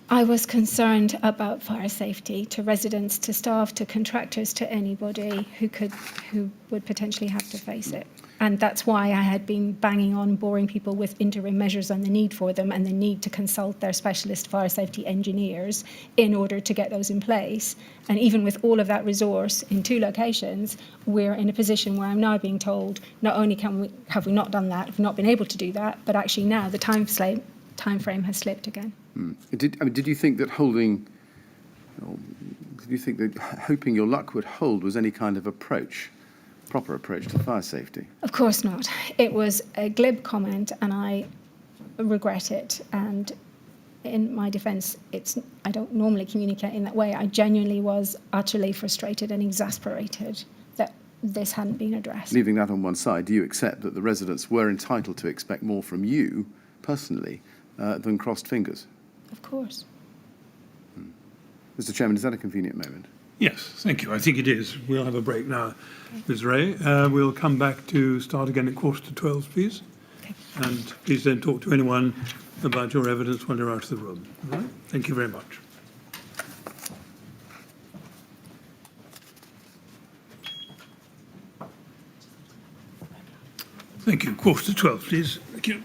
I was concerned about fire safety to residents, to staff, to contractors, to anybody who would potentially have to face it. And that's why I had been banging on, boring people with interim measures and the need for them and the need to consult their specialist fire safety engineers in order to get those in place. And even with all of that resource in 2 locations, we're in a position where I'm now being told not only have we not done that, we've not been able to do that, but actually now the time frame has slipped again. Did you think that hoping your luck would hold was any kind of proper approach to fire safety? Of course not. It was a glib comment, and I regret it. And in my defence, I don't normally communicate in that way. I genuinely was utterly frustrated and exasperated that this hadn't been addressed. Leaving that on one side, do you accept that the residents were entitled to expect more from you, personally, than crossed fingers? Of course. Mr. Chairman, is that a convenient moment? Yes, thank you. I think it is. We'll have a break now, Ms. Wray. We'll come back to start again at 11:45, please. Okay. And please don't talk to anyone about your evidence when you're out of the room. All right? Thank you very much. Thank you. 11:45, please. Thank you.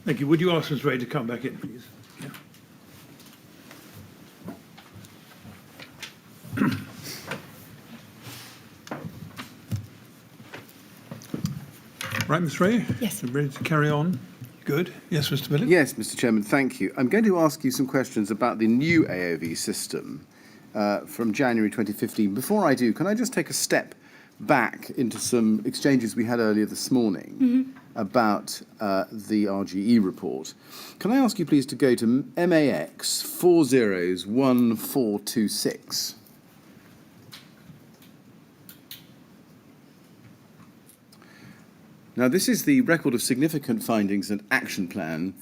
Thank you. Would you ask Ms. Wray to come back in, please? Yeah. Right, Ms. Wray? Yes. Ready to carry on? Good. Yes, Mr. Billett? Yes, Mr. Chairman, thank you. I'm going to ask you some questions about the new AOV system from January 2015. Before I do, can I just take a step back into some exchanges we had earlier this morning about the RGE report? Can I ask you please to go to MAX 401426? Now, this is the record of significant findings and action plan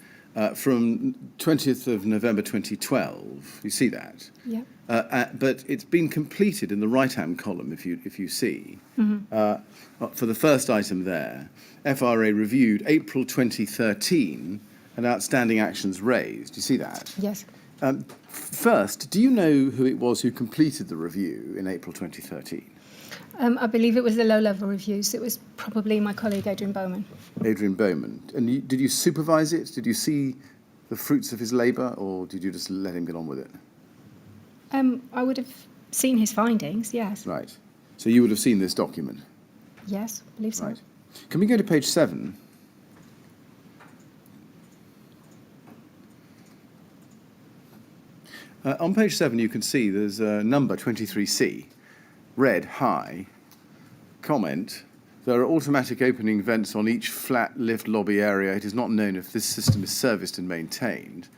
from 20th of November 2012. You see that? Yeah. But it's been completed in the right-hand column, if you see. For the first item there, FRA reviewed April 2013 and outstanding actions raised. You see that? Yes. First, do you know who it was who completed the review in April 2013? I believe it was the low-level reviews. It was probably my colleague Adrian Bowman. Adrian Bowman. And did you supervise it? Did you see the fruits of his labour, or did you just let him get on with it? I would have seen his findings, yes. Right. So you would have seen this document? Yes, I believe so. Right. Can we go to page 7? On page 7, you can see there's a number 23C, red, high, comment. There are automatic opening vents on each flat lift lobby area. It is not known if this system is serviced and maintained.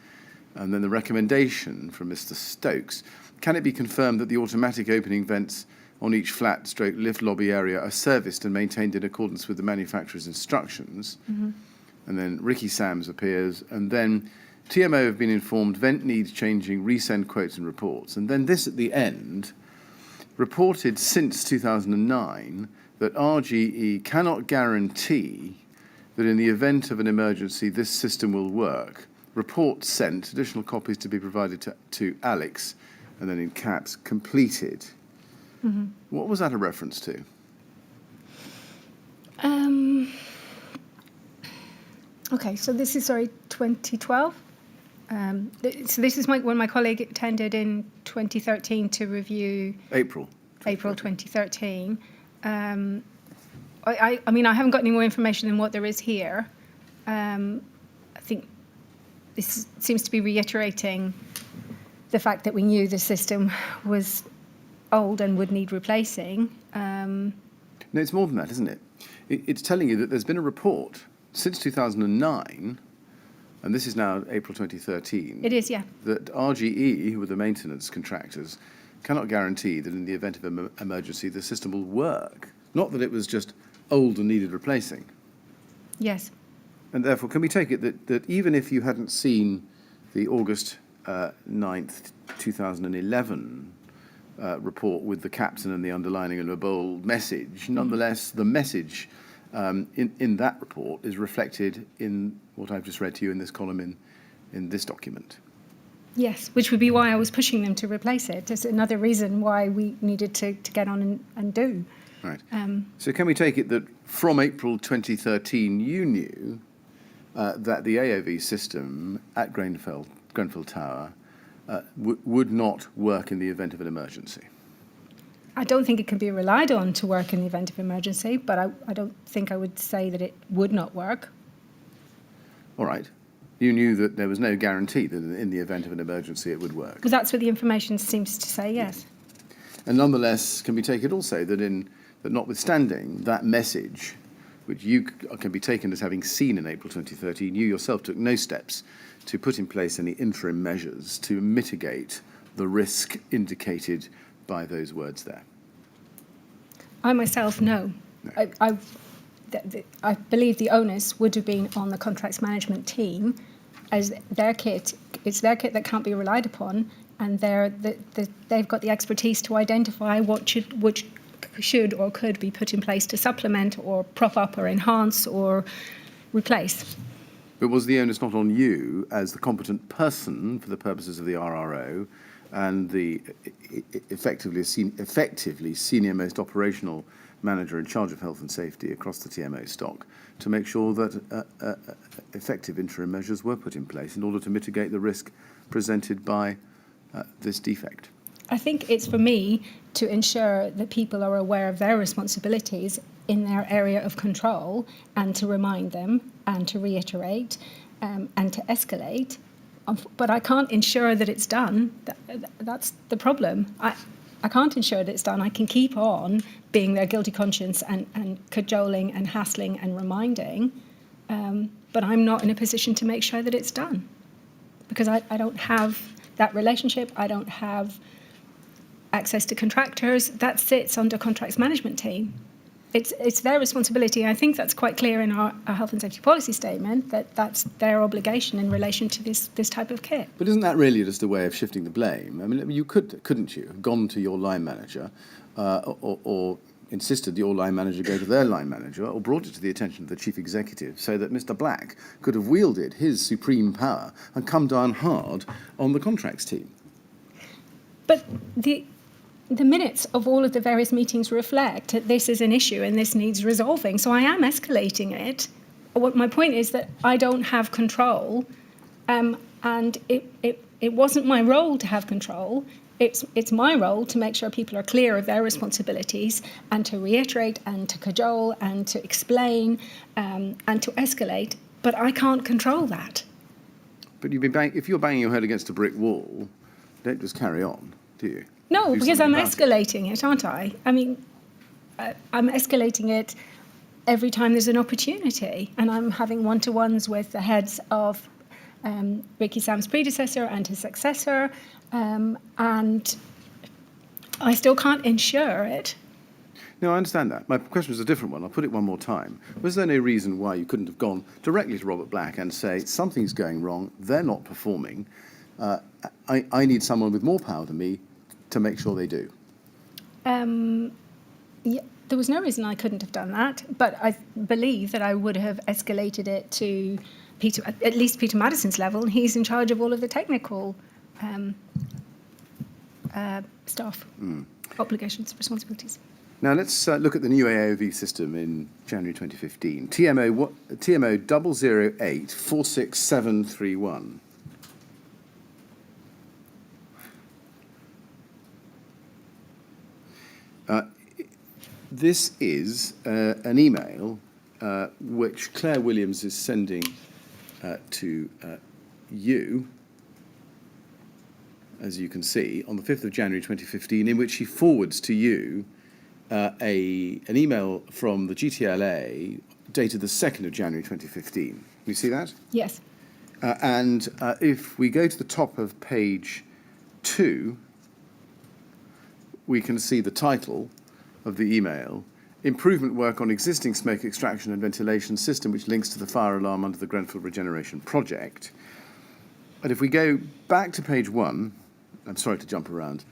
And then the recommendation from Mr. Stokes. Can it be confirmed that the automatic opening vents on each flat stroke lift lobby area are serviced and maintained in accordance with the manufacturer's instructions? And then Ricky Sams appears. And then TMO have been informed vent needs changing, resend quotes and reports. And then this at the end, reported since 2009 that RGE cannot guarantee that in the event of an emergency this system will work. Report sent, additional copies to be provided to Alex, and then in caps, completed. What was that a reference to? Okay, so this is, 2012. So this is when my colleague attended in 2013 to review... April 2013. I mean, I haven't got any more information than what there is here. I think this seems to be reiterating the fact that we knew the system was old and would need replacing. No, it's more than that, isn't it? It's telling you that there's been a report since 2009, and this is now April 2013. It is, yeah. That RGE, who were the maintenance contractors, cannot guarantee that in the event of an emergency the system will work. Not that it was just old and needed replacing. Yes. And therefore, can we take it that even if you hadn't seen the August 9th, 2011 report with the captain and the underlining and a bold message, nonetheless, the message in that report is reflected in what I've just read to you in this column in this document? Yes, which would be why I was pushing them to replace it. It's another reason why we needed to get on and do. Right. So can we take it that from April 2013 you knew that the AOV system at Grenfell Tower would not work in the event of an emergency? I don't think it can be relied on to work in the event of emergency, but I don't think I would say that it would not work. All right. You knew that there was no guarantee that in the event of an emergency it would work? Because that's what the information seems to say, yes. And nonetheless, can we take it also that notwithstanding that message, which you can be taken as having seen in April 2013, you yourself took no steps to put in place any interim measures to mitigate the risk indicated by those words there? I myself, no. I believe the onus would have been on the contracts management team, as their kit. It's their kit that can't be relied upon, and they've got the expertise to identify which should or could be put in place to supplement or prop up or enhance or replace. But was the onus not on you as the competent person for the purposes of the RRO and the effectively senior most operational manager in charge of health and safety across the TMO stock to make sure that effective interim measures were put in place in order to mitigate the risk presented by this defect? I think it's for me to ensure that people are aware of their responsibilities in their area of control and to remind them and to reiterate and to escalate. But I can't ensure that it's done. That's the problem. I can't ensure that it's done. I can keep on being their guilty conscience and cajoling and hassling and reminding, but I'm not in a position to make sure that it's done because I don't have that relationship. I don't have access to contractors. That sits under contracts management team. It's their responsibility. I think that's quite clear in our health and safety policy statement that that's their obligation in relation to this type of kit. But isn't that really just a way of shifting the blame? I mean, you couldn't you have gone to your line manager or insisted your line manager go to their line manager or brought it to the attention of the chief executive so that Mr. Black could have wielded his supreme power and come down hard on the contracts team? But the minutes of all of the various meetings reflect that this is an issue and this needs resolving. So I am escalating it. What my point is that I don't have control, and it wasn't my role to have control. It's my role to make sure people are clear of their responsibilities and to reiterate and to cajole and to explain and to escalate. But I can't control that. But if you're banging your head against a brick wall, don't just carry on, do you? No, because I'm escalating it, aren't I? I mean, I'm escalating it every time there's an opportunity, and I'm having one-to-ones with the heads of Ricky Sam's predecessor and his successor, and I still can't ensure it. No, I understand that. My question was a different one. I'll put it one more time. Was there no reason why you couldn't have gone directly to Robert Black and say, something's going wrong, they're not performing, I need someone with more power than me to make sure they do? Yeah, there was no reason I couldn't have done that, but I believe that I would have escalated it to Peter, at least Peter Madison's level, and he's in charge of all of the technical staff, obligations, responsibilities. Now let's look at the new AOV system in January 2015. TMO 008 46731. This is an email which Claire Williams is sending to you, as you can see, on the 5th of January 2015, in which she forwards to you an email from the GTLA dated the 2nd of January 2015. You see that? Yes. And if we go to the top of page 2, we can see the title of the email, Improvement Work on Existing Smoke Extraction and Ventilation System, which links to the fire alarm under the Grenfell Regeneration Project. But if we go back to page 1, I'm sorry to jump around,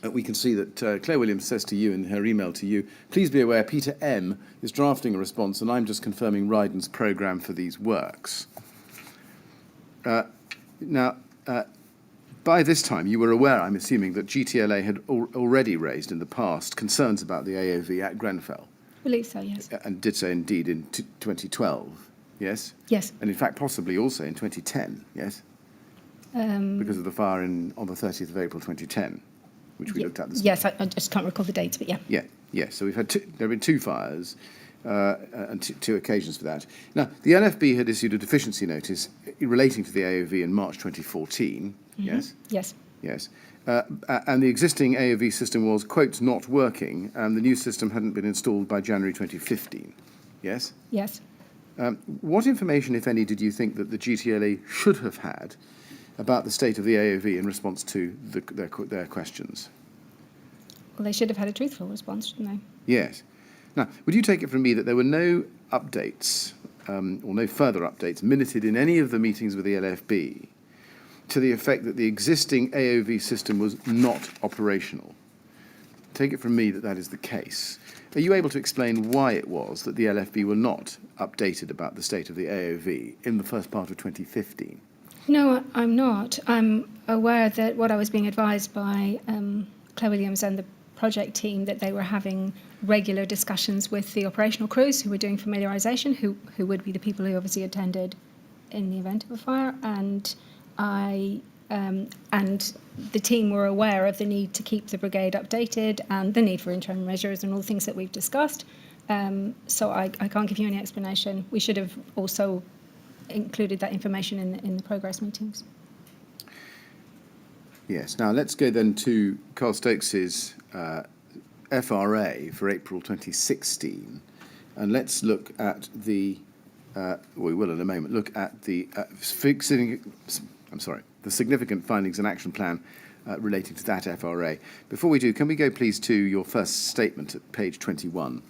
we can see that Claire Williams says to you in her email to you, please be aware Peter M is drafting a response and I'm just confirming Ryden's programme for these works. By this time, you were aware, I'm assuming, that GTLA had already raised in the past concerns about the AOV at Grenfell. I believe so, yes. And did so indeed in 2012, yes? Yes. And in fact, possibly also in 2010, yes? Because of the fire on the 30th of April 2010, which we looked at this morning. Yes, I just can't recall the dates, but yeah. Yeah, yeah. So we've had there have been 2 fires and 2 occasions for that. Now, the LFB had issued a deficiency notice relating to the AOV in March 2014. Yes? Yes. Yes. And the existing AOV system was, quote, not working, and the new system hadn't been installed by January 2015. Yes? Yes. What information, if any, did you think that the GTLA should have had about the state of the AOV in response to their questions? Well, they should have had a truthful response, shouldn't they? Yes. Now, would you take it from me that there were no updates, or no further updates, minuted in any of the meetings with the LFB to the effect that the existing AOV system was not operational? Take it from me that that is the case. Are you able to explain why it was that the LFB were not updated about the state of the AOV in the first part of 2015? No, I'm not. I'm aware that what I was being advised by Claire Williams and the project team that they were having regular discussions with the operational crews who were doing familiarisation, who would be the people who obviously attended in the event of a fire, and and the team were aware of the need to keep the brigade updated and the need for interim measures and all the things that we've discussed. So I can't give you any explanation. We should have also included that information in the progress meetings. Yes. Now let's go then to Carl Stokes's FRA for April 2016, and let's look at the. We will in a moment look at the the significant findings and action plan relating to that FRA. Before we do, can we go please to your first statement at page 21?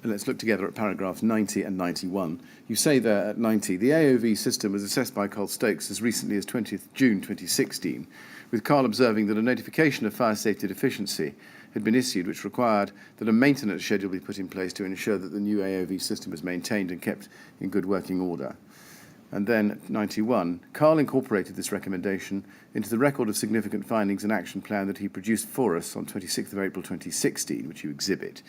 And let's look together at paragraphs 90 and 91. You say there at 90, the AOV system was assessed by Carl Stokes as recently as 20th June 2016, with Carl observing that a notification of fire safety deficiency had been issued, which required that a maintenance schedule be put in place to ensure that the new AOV system was maintained and kept in good working order. And then at 91, Carl incorporated this recommendation into the record of significant findings and action plan that he produced for us on 26th of April 2016, which you exhibit.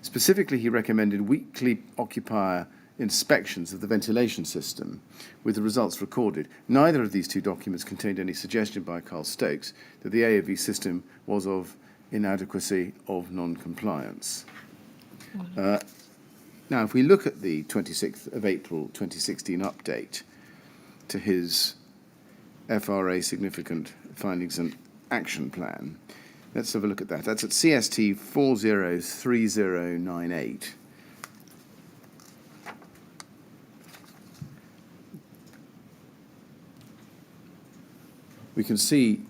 Specifically, he recommended weekly occupier inspections of the ventilation system, with the results recorded. Neither of these two documents contained any suggestion by Carl Stokes that the AOV system was of inadequacy of non-compliance. Now, if we look at the 26th of April 2016 update to his FRA significant findings and action plan, let's have a look at that. That's at CST 403098. We can see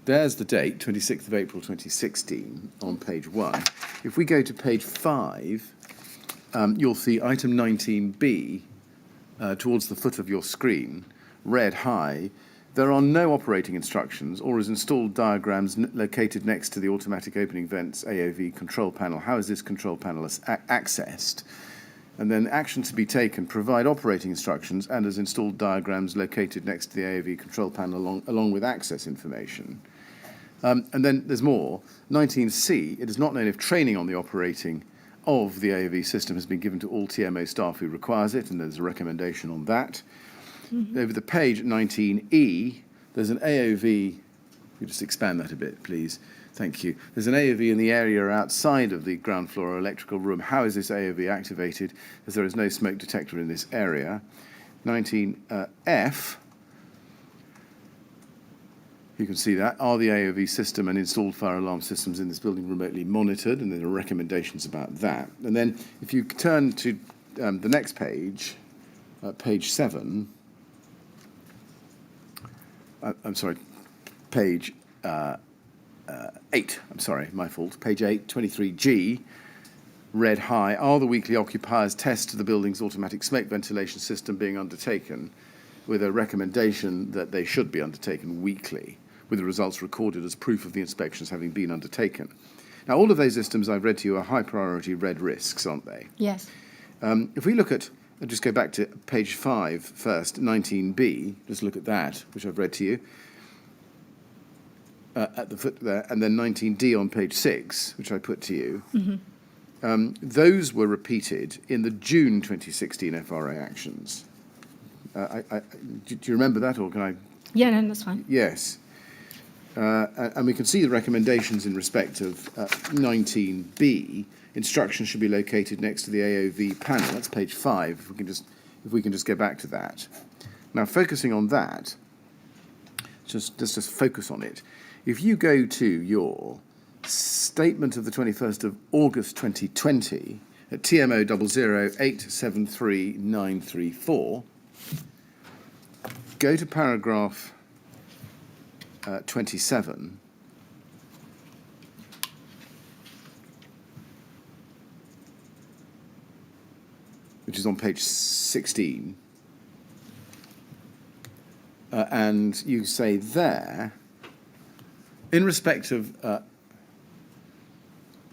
there's the date, 26th of April 2016, on page 1. If we go to page 5, you'll see item 19B towards the foot of your screen, red high. There are no operating instructions or is installed diagrams located next to the automatic opening vents AOV control panel. How is this control panel accessed? And then action to be taken, provide operating instructions and as installed diagrams located next to the AOV control panel along with access information. And then there's more. 19C, it is not known if training on the operating of the AOV system has been given to all TMO staff who requires it, and there's a recommendation on that. Mm-hmm. Over the page, 19E, there's an AOV. You just expand that a bit, please. Thank you. There's an AOV in the area outside of the ground floor electrical room. How is this AOV activated, as there is no smoke detector in this area? 19F, you can see that. Are the AOV system and installed fire alarm systems in this building remotely monitored? And there are recommendations about that. And then if you turn to the next page, page 7, page 8, my fault, page 8, 23G, red high, are the weekly occupiers tests to the building's automatic smoke ventilation system being undertaken, with a recommendation that they should be undertaken weekly, with the results recorded as proof of the inspections having been undertaken. Now, all of those systems I've read to you are high priority red risks, aren't they? Yes. If we look at, I'll just go back to page 5 first, 19B, just look at that, which I've read to you, at the foot there, and then 19D on page 6, which I put to you. Mm-hmm. Those were repeated in the June 2016 FRA actions. Do you remember that, or can I? Yeah, no, that's fine. Yes. And we can see the recommendations in respect of 19B. Instructions should be located next to the AOV panel. That's page 5. If we can just go back to that. Now, focusing on that, let's just focus on it. If you go to your statement of the 21st of August 2020 at TMO 008733934, go to paragraph 27. Which is on page 16. And you say there, in respect of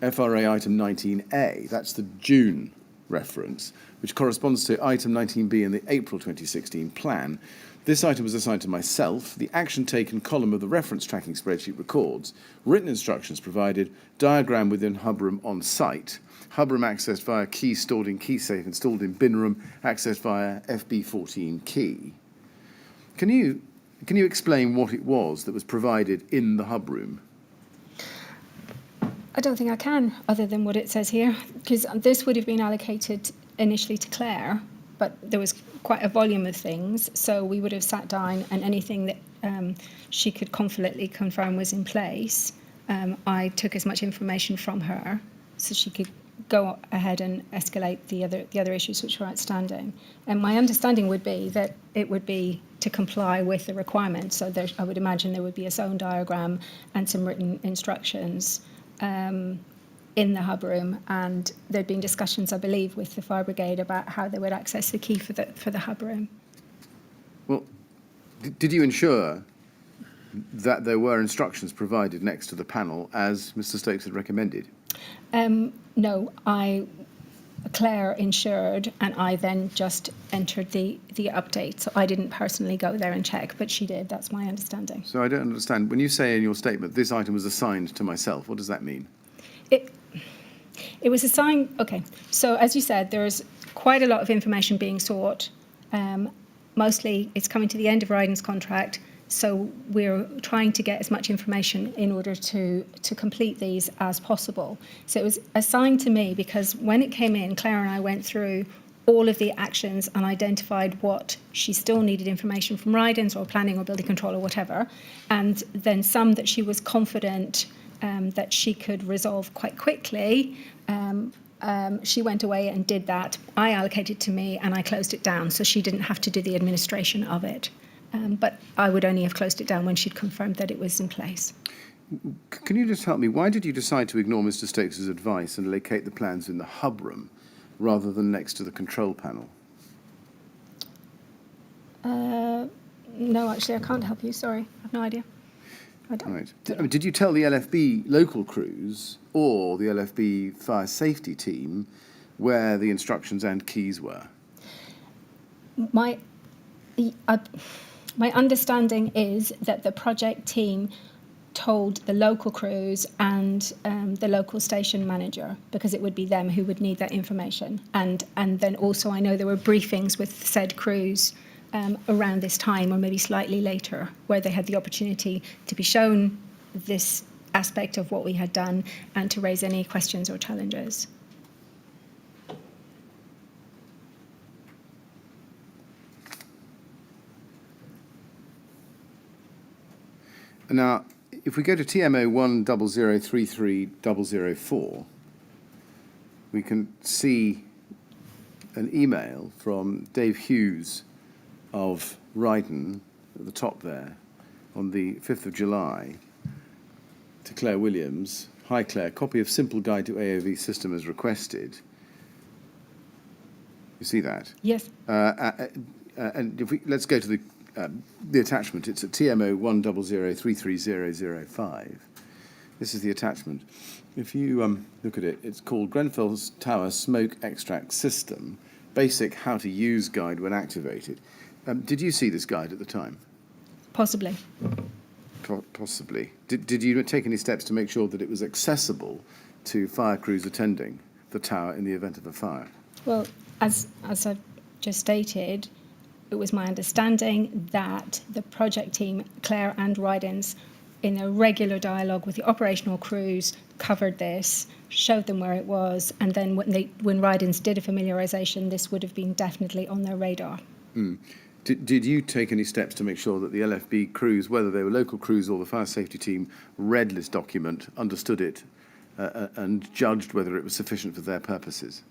FRA item 19A, that's the June reference, which corresponds to item 19B in the April 2016 plan. This item was assigned to myself. The action taken column of the reference tracking spreadsheet records written instructions provided, diagram within hub room on site, hub room accessed via key stored in key safe installed in bin room, accessed via FB14 key. Can you explain what it was that was provided in the hub room? I don't think I can, other than what it says here, because this would have been allocated initially to Claire, but there was quite a volume of things, so we would have sat down and anything that she could confidently confirm was in place, I took as much information from her so she could go ahead and escalate the other issues which were outstanding. And my understanding would be that it would be to comply with the requirements, so I would imagine there would be a zone diagram and some written instructions in the hub room, and there'd been discussions, I believe, with the fire brigade about how they would access the key for the hub room. Well, did you ensure that there were instructions provided next to the panel as Mr. Stokes had recommended? No, Claire ensured, and I then just entered the update. So I didn't personally go there and check, but she did. That's my understanding. So I don't understand. When you say in your statement, this item was assigned to myself, what does that mean? It was assigned, okay. So as you said, there's quite a lot of information being sought. Mostly it's coming to the end of Ryden's contract. So we're trying to get as much information in order to complete these as possible. So it was assigned to me because when it came in, Claire and I went through all of the actions and identified what she still needed information from Ryden's or planning or building control or whatever, and then some that she was confident that she could resolve quite quickly. She went away and did that. I allocated to me and I closed it down, so she didn't have to do the administration of it. But I would only have closed it down when she'd confirmed that it was in place. Can you just help me? Why did you decide to ignore Mr. Stokes' advice and locate the plans in the hub room rather than next to the control panel? No, actually, I can't help you. Sorry, I have no idea. I don't. Right. Did you tell the LFB local crews or the LFB fire safety team where the instructions and keys were? My understanding is that the project team told the local crews and the local station manager, because it would be them who would need that information. And then also I know there were briefings with said crews around this time or maybe slightly later, where they had the opportunity to be shown this aspect of what we had done and to raise any questions or challenges. Now, if we go to TMO 100330004, we can see an email from Dave Hughes of Ryden at the top there on the 5th of July to Claire Williams. Hi Claire, copy of Simple Guide to AOV System as requested. You see that? Yes. And if let's go to the attachment. It's at TMO 100330005. This is the attachment. If you look at it, it's called Grenfell Tower Smoke Extract System, Basic How to Use Guide when activated. Did you see this guide at the time? Possibly. Possibly. Did you take any steps to make sure that it was accessible to fire crews attending the tower in the event of a fire? Well, as I've just stated, it was my understanding that the project team, Claire and Ryden's, in a regular dialogue with the operational crews, covered this, showed them where it was, and then when Ryden's did a familiarisation, this would have been definitely on their radar. Mm. Did you take any steps to make sure that the LFB crews, whether they were local crews or the fire safety team, read this document, understood it, and judged whether it was sufficient for their purposes?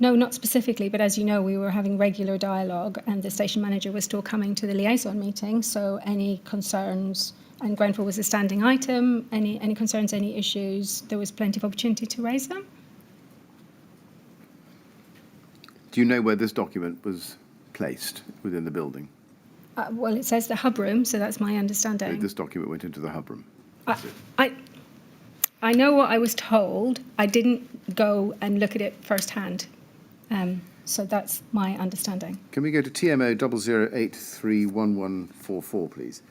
No, not specifically, but as you know, we were having regular dialogue and the station manager was still coming to the liaison meeting, so any concerns, and Grenfell was a standing item, any concerns, any issues, there was plenty of opportunity to raise them. Do you know where this document was placed within the building? Well, it says the hub room, so that's my understanding. So this document went into the hub room? I know what I was told. I didn't go and look at it firsthand. So that's my understanding. Can we go to TMO 00831144, please?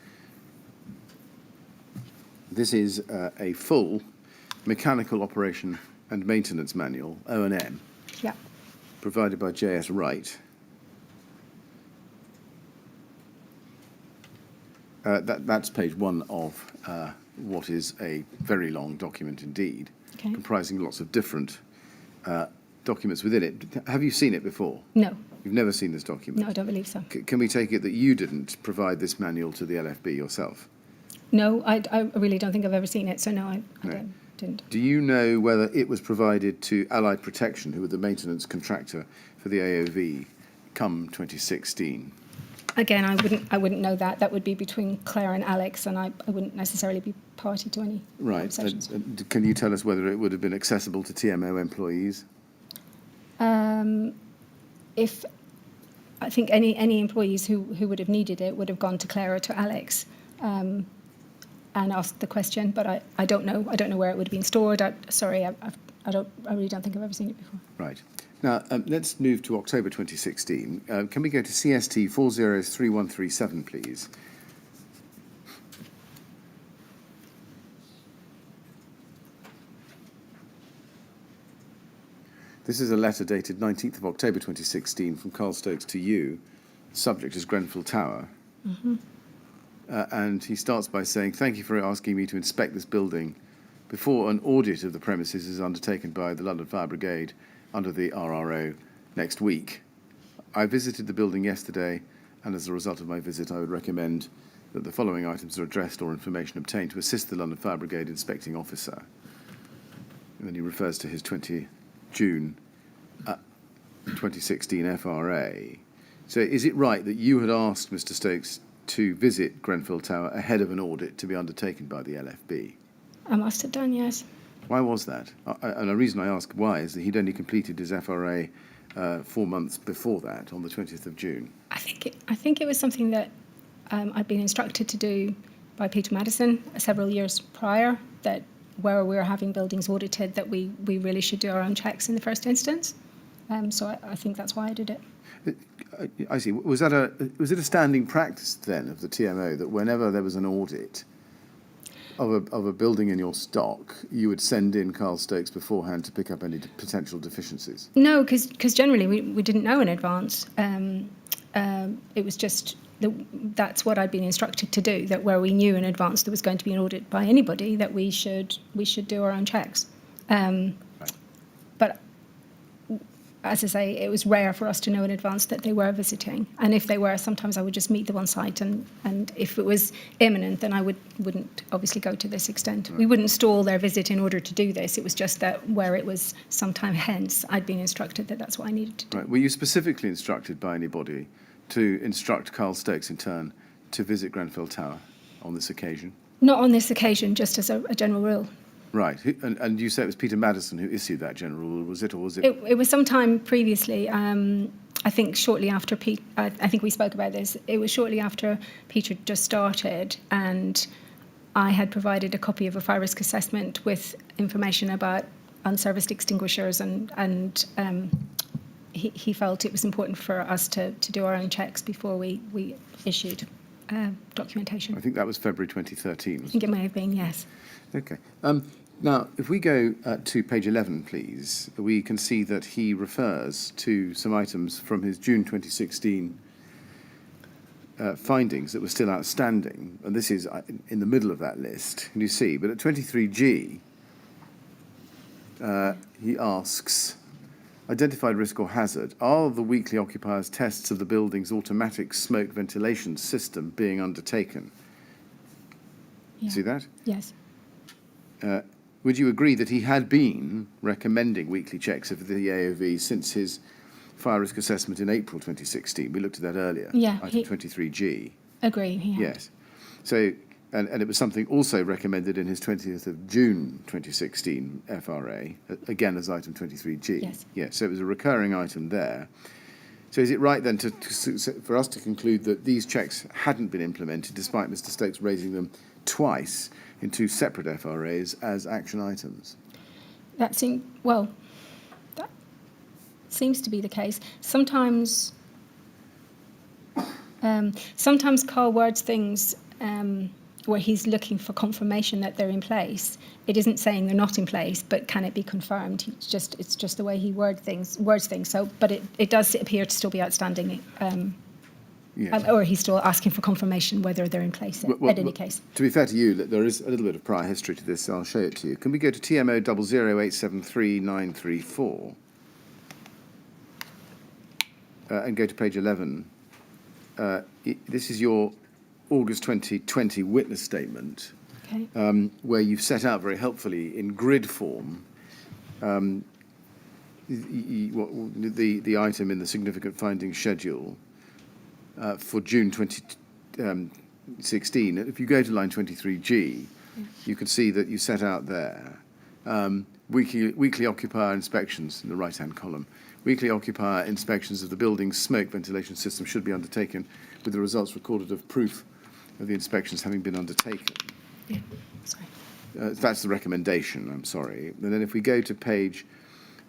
This is a full mechanical operation and maintenance manual, O&M, Yeah. provided by J.S. Wright. That's page 1 of what is a very long document indeed, Okay. comprising lots of different documents within it. Have you seen it before? No. You've never seen this document? No, I don't believe so. Can we take it that you didn't provide this manual to the LFB yourself? No, I really don't think I've ever seen it. So no, I didn't. Do you know whether it was provided to Allied Protection, who were the maintenance contractor for the AOV, come 2016? Again, I wouldn't know that. That would be between Claire and Alex, and I wouldn't necessarily be party to any Right. conversations. Can you tell us whether it would have been accessible to TMO employees? If I think any employees who would have needed it would have gone to Claire or to Alex and asked the question, but I don't know. I don't know where it would have been stored. I really don't think I've ever seen it before. Right. Now, let's move to October 2016. Can we go to CST 403137, please? This is a letter dated 19th of October 2016 from Carl Stokes to you. The subject is Grenfell Tower. Mm-hmm. And he starts by saying, "Thank you for asking me to inspect this building before an audit of the premises is undertaken by the London Fire Brigade under the RRO next week. I visited the building yesterday, and as a result of my visit, I would recommend that the following items are addressed or information obtained to assist the London Fire Brigade inspecting officer." And then he refers to his June 2016 FRA. So is it right that you had asked Mr. Stokes to visit Grenfell Tower ahead of an audit to be undertaken by the LFB? I must have done, yes. Why was that? And the reason I ask why is that he'd only completed his FRA 4 months before that, on the 20th of June. I think it was something that I'd been instructed to do by Peter Madison several years prior, that where we were having buildings audited, that we really should do our own checks in the first instance. So I think that's why I did it. I see. Was it a standing practice then of the TMO that whenever there was an audit of a building in your stock, you would send in Carl Stokes beforehand to pick up any potential deficiencies? No, because generally we didn't know in advance. It was just that's what I'd been instructed to do. That where we knew in advance there was going to be an audit by anybody, that we should do our own checks. But as I say, it was rare for us to know in advance that they were visiting. And if they were, sometimes I would just meet them on site. And if it was imminent, then I wouldn't obviously go to this extent. Right. We wouldn't stall their visit in order to do this. It was just that where it was sometime hence, I'd been instructed that that's what I needed to do. Right. Were you specifically instructed by anybody to instruct Carl Stokes in turn to visit Grenfell Tower on this occasion? Not on this occasion, just as a general rule. Right, and you say it was Peter Madison who issued that general rule, was it, or was it? It was some time previously. I think shortly after Pete. I think we spoke about this. It was shortly after Peter just started, and I had provided a copy of a fire risk assessment with information about unserviced extinguishers, and he felt it was important for us to do our own checks before we issued documentation. I think that was February 2013. I think it may have been, yes. Okay. Now, if we go to page 11, please, we can see that he refers to some items from his June 2016 findings that were still outstanding. And this is in the middle of that list, can you see? But at 23G, he asks, identified risk or hazard, are the weekly occupiers' tests of the building's automatic smoke ventilation system being undertaken? Yeah. See that? Yes. Would you agree that he had been recommending weekly checks of the AOV since his fire risk assessment in April 2016? We looked at that earlier. Yeah. Item 23G. Agree. Yeah. Yes. So, and it was something also recommended in his 20th of June 2016 FRA, again as item 23G. Yes. Yes. So it was a recurring item there. So is it right then for us to conclude that these checks hadn't been implemented despite Mr. Stokes raising them twice in two separate FRAs as action items? That seemed, well, seems to be the case. Sometimes Carl words things where he's looking for confirmation that they're in place. It isn't saying they're not in place, but can it be confirmed? It's just the way he words things. So, but it does appear to still be outstanding. Yes. Or he's still asking for confirmation whether they're in place at any case. To be fair to you, there is a little bit of prior history to this, so I'll show it to you. Can we go to TMO 00873 and go to page 11? This is your August 2020 witness statement, Okay. where you've set out very helpfully in grid form the item in the significant findings schedule for June 2016. If you go to line 23G, you can see that you set out there weekly occupier inspections in the right-hand column. Weekly occupier inspections of the building's smoke ventilation system should be undertaken with the results recorded of proof of the inspections having been undertaken. Yeah. Sorry. That's the recommendation, I'm sorry. And then if we go to page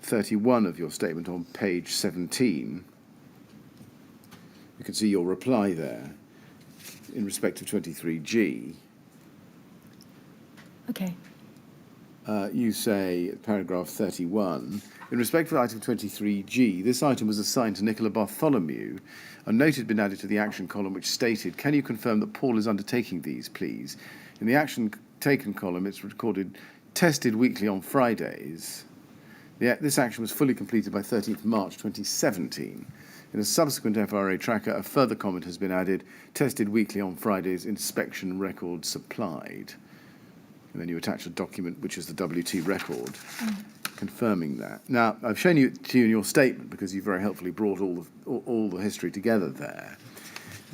31 of your statement on page 17, you can see your reply there in respect of 23G. Okay. You say, paragraph 31, in respect of item 23G, this item was assigned to Nicola Bartholomew. A note had been added to the action column which stated, can you confirm that Paul is undertaking these, please? In the action taken column, it's recorded, tested weekly on Fridays. This action was fully completed by 13th March 2017. In a subsequent FRA tracker, a further comment has been added, tested weekly on Fridays, inspection record supplied. And then you attach a document, which is the WT record, confirming that. Now, I've shown you to you in your statement because you very helpfully brought all the history together there.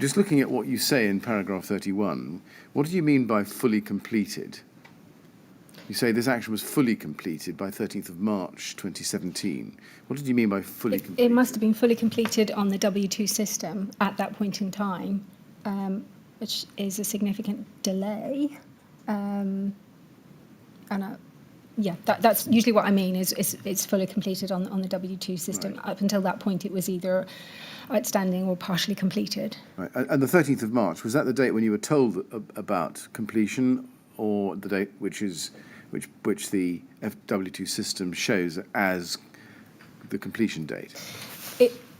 Just looking at what you say in paragraph 31, what do you mean by fully completed? You say this action was fully completed by 13th of March 2017. What did you mean by fully completed? It must have been fully completed on the W2 system at that point in time, which is a significant delay. That's usually what I mean is it's fully completed on the W2 system. Right. Up until that point, it was either outstanding or partially completed. Right. And the 13th of March, was that the date when you were told about completion, or the date which the FW2 system shows as the completion date?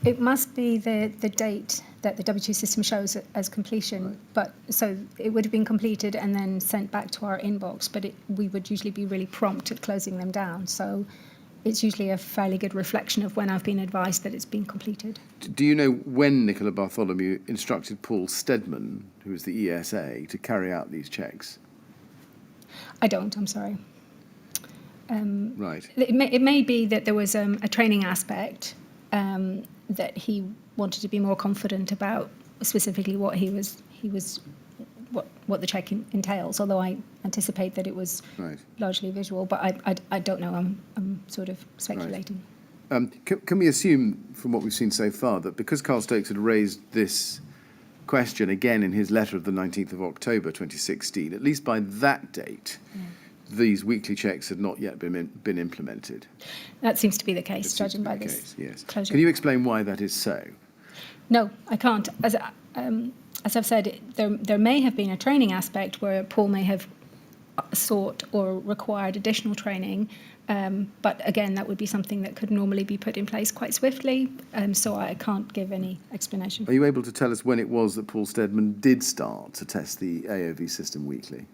It must be the date that the W2 system shows as completion, right. But so it would have been completed and then sent back to our inbox, but we would usually be really prompt at closing them down. So it's usually a fairly good reflection of when I've been advised that it's been completed. Do you know when Nicola Bartholomew instructed Paul Stedman, who is the ESA, to carry out these checks? I don't, I'm sorry. Right. It may be that there was a training aspect that he wanted to be more confident about specifically what what the check entails, although I anticipate that it was right. Largely visual, but I don't know, I'm sort of speculating. Right. Can we assume from what we've seen so far that because Carl Stokes had raised this question again in his letter of the 19th of October 2016, at least by that date, these weekly checks had not yet been implemented? That seems to be the case, judging by this yes. closure. Can you explain why that is so? No, I can't. As I've said, there may have been a training aspect where Paul may have sought or required additional training, but again, that would be something that could normally be put in place quite swiftly, so I can't give any explanation. Are you able to tell us when it was that Paul Stedman did start to test the AOV system weekly?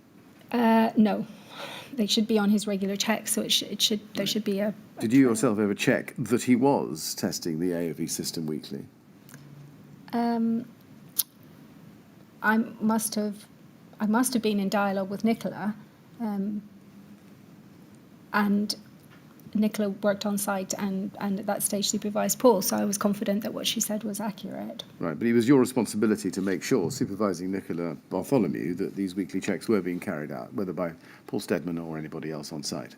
No. They should be on his regular checks, so there should be a... Did you yourself ever check that he was testing the AOV system weekly? I must have been in dialogue with Nicola, and Nicola worked on site and at that stage supervised Paul, so I was confident that what she said was accurate. Right, but it was your responsibility to make sure, supervising Nicola Bartholomew, that these weekly checks were being carried out, whether by Paul Stedman or anybody else on site.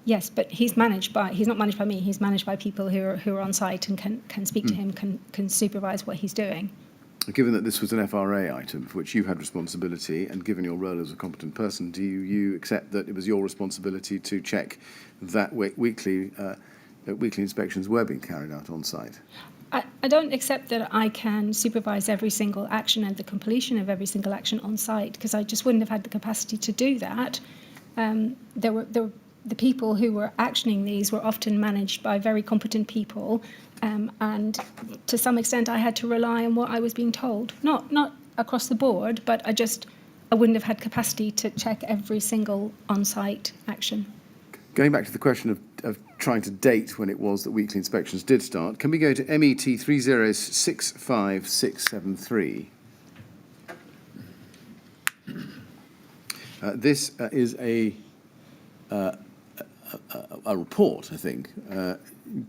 Yes, but he's not managed by me, he's managed by people who are on site and can speak to him, can supervise what he's doing. Given that this was an FRA item for which you had responsibility, and given your role as a competent person, do you accept that it was your responsibility to check that weekly weekly inspections were being carried out on site? I don't accept that I can supervise every single action and the completion of every single action on site, because I just wouldn't have had the capacity to do that. The people who were actioning these were often managed by very competent people, and to some extent I had to rely on what I was being told. Not across the board, but I wouldn't have had capacity to check every single on-site action. Going back to the question of trying to date when it was that weekly inspections did start, can we go to MET 3065673? This is a report, I think,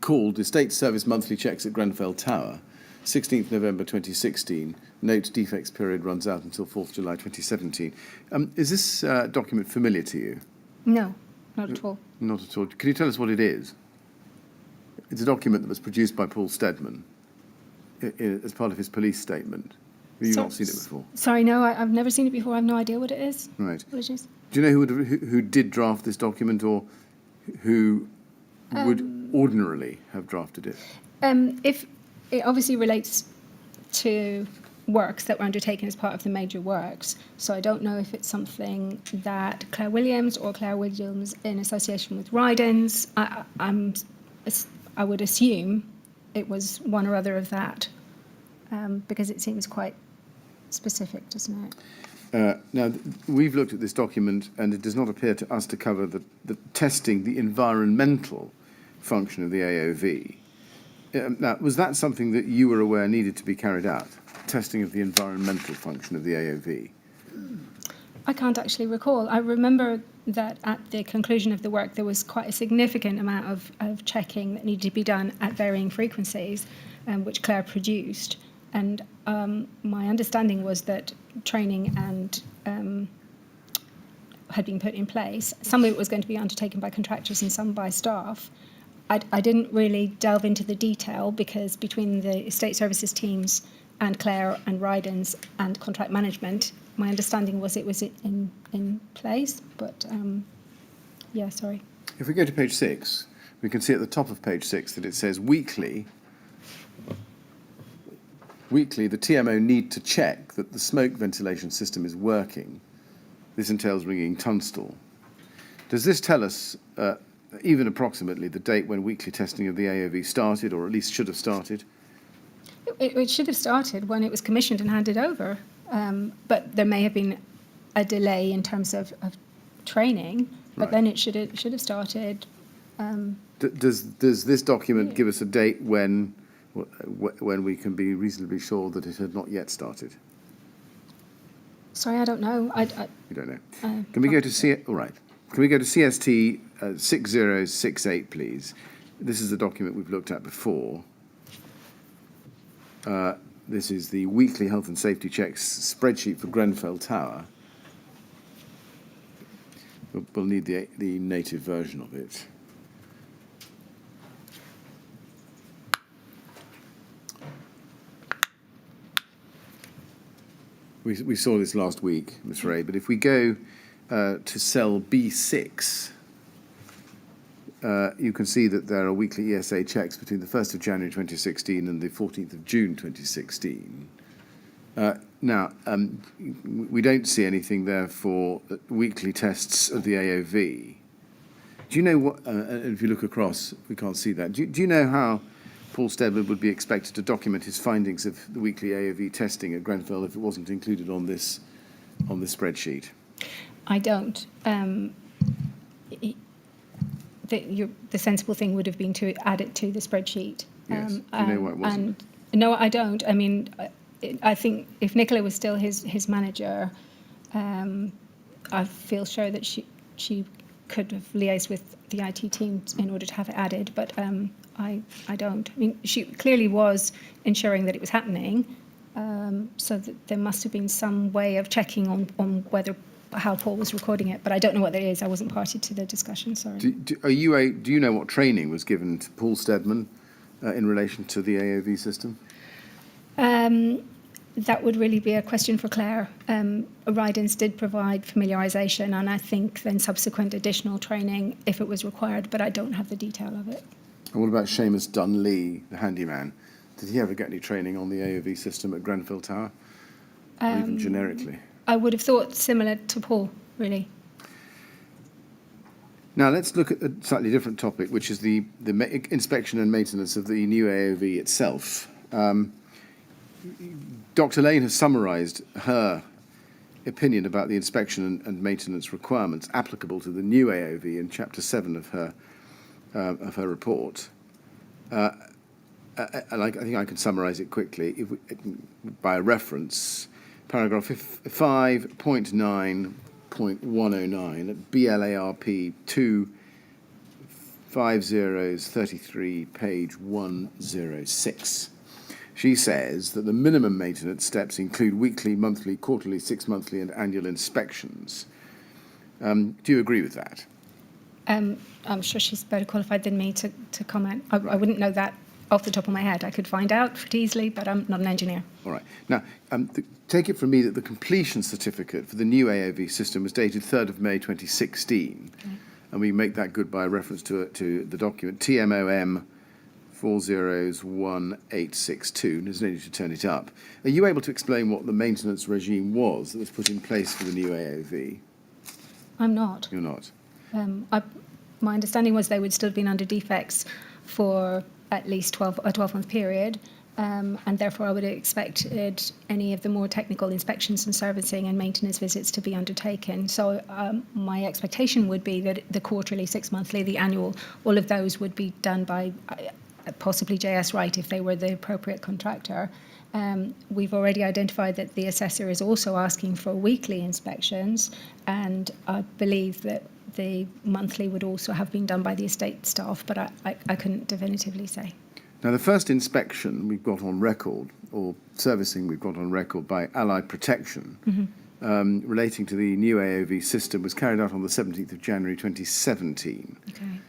called Estate Service Monthly Checks at Grenfell Tower, 16th November 2016. Note defects period runs out until 4th July 2017. Is this document familiar to you? No, not at all. Not at all. Can you tell us what it is? It's a document that was produced by Paul Steadman as part of his police statement. Have you not seen it before? Sorry, no, I've never seen it before. I have no idea what it is. Right. Apologies. Do you know who did draft this document, or who would ordinarily have drafted it? If it obviously relates to works that were undertaken as part of the major works, so I don't know if it's something that Claire Williams in association with Rydens, I would assume it was one or other of that, because it seems quite specific, doesn't it? Now, we've looked at this document, and it does not appear to us to cover the testing the environmental function of the AOV. Now, was that something that you were aware needed to be carried out, testing of the environmental function of the AOV? I can't actually recall. I remember that at the conclusion of the work there was quite a significant amount of checking that needed to be done at varying frequencies, which Claire produced. And my understanding was that training and had been put in place. Some of it was going to be undertaken by contractors and some by staff. I didn't really delve into the detail, because between the estate services teams and Claire and Rydens and contract management, my understanding was it was in place. But yeah, sorry. If we go to page 6, we can see at the top of page 6 that it says weekly, the TMO need to check that the smoke ventilation system is working. This entails ringing Tunstall. Does this tell us, even approximately, the date when weekly testing of the AOV started, or at least should have started? It should have started when it was commissioned and handed over, but there may have been a delay in terms of training, but then it should have started. Does this document give us a date when we can be reasonably sure that it had not yet started? Sorry, I don't know. You don't know. Can we go to all right. Can we go to CST 6068, please? This is the document we've looked at before. This is the weekly health and safety checks spreadsheet for Grenfell Tower. We'll need the native version of it. We saw this last week, Ms. Wray, but if we go to cell B6, you can see that there are weekly ESA checks between the 1st of January 2016 and the 14th of June 2016. Now, we don't see anything there for weekly tests of the AOV. Do you know what, if you look across, we can't see that. Do you know how Paul Steadman would be expected to document his findings of the weekly AOV testing at Grenfell if it wasn't included on this spreadsheet? I don't. The sensible thing would have been to add it to the spreadsheet. Yes. Do you know why it wasn't? No, I don't. I mean, I think if Nicola was still his manager, I feel sure that she could have liaised with the IT team in order to have it added, but I don't. I mean, she clearly was ensuring that it was happening, so that there must have been some way of checking on how Paul was recording it, but I don't know what that is. I wasn't party to the discussion, sorry. Do you know what training was given to Paul Steadman in relation to the AOV system? That would really be a question for Claire. Rydens did provide familiarisation, and I think then subsequent additional training if it was required, but I don't have the detail of it. And what about Seamus Dunley, the handyman? Did he ever get any training on the AOV system at Grenfell Tower, or even generically? I would have thought similar to Paul, really. Now let's look at a slightly different topic, which is the inspection and maintenance of the new AOV itself. Dr. Lane has summarised her opinion about the inspection and maintenance requirements applicable to the new AOV in Chapter 7 of her report. And I think I can summarise it quickly by a reference. Paragraph 5.9.109 at BLARP 25033, page 106. She says that the minimum maintenance steps include weekly, monthly, quarterly, 6-monthly and annual inspections. Do you agree with that? I'm sure she's better qualified than me to comment. I wouldn't know that off the top of my head. I could find out pretty easily, but I'm not an engineer. All right. Now, take it from me that the completion certificate for the new AOV system was dated 3rd of May 2016, okay. And we make that good by a reference to the document TMOM 401862. There's no need to turn it up. Are you able to explain what the maintenance regime was that was put in place for the new AOV? I'm not. You're not? My understanding was they would still have been under defects for at least a 12-month period, and therefore I would have expected any of the more technical inspections and servicing and maintenance visits to be undertaken. So my expectation would be that the quarterly, 6-monthly, the annual, all of those would be done by possibly JS Wright if they were the appropriate contractor. We've already identified that the assessor is also asking for weekly inspections, and I believe that the monthly would also have been done by the estate staff, but I couldn't definitively say. Now, the first inspection we've got on record, or servicing we've got on record by Allied Protection, relating to the new AOV system was carried out on the 17th of January 2017. Okay.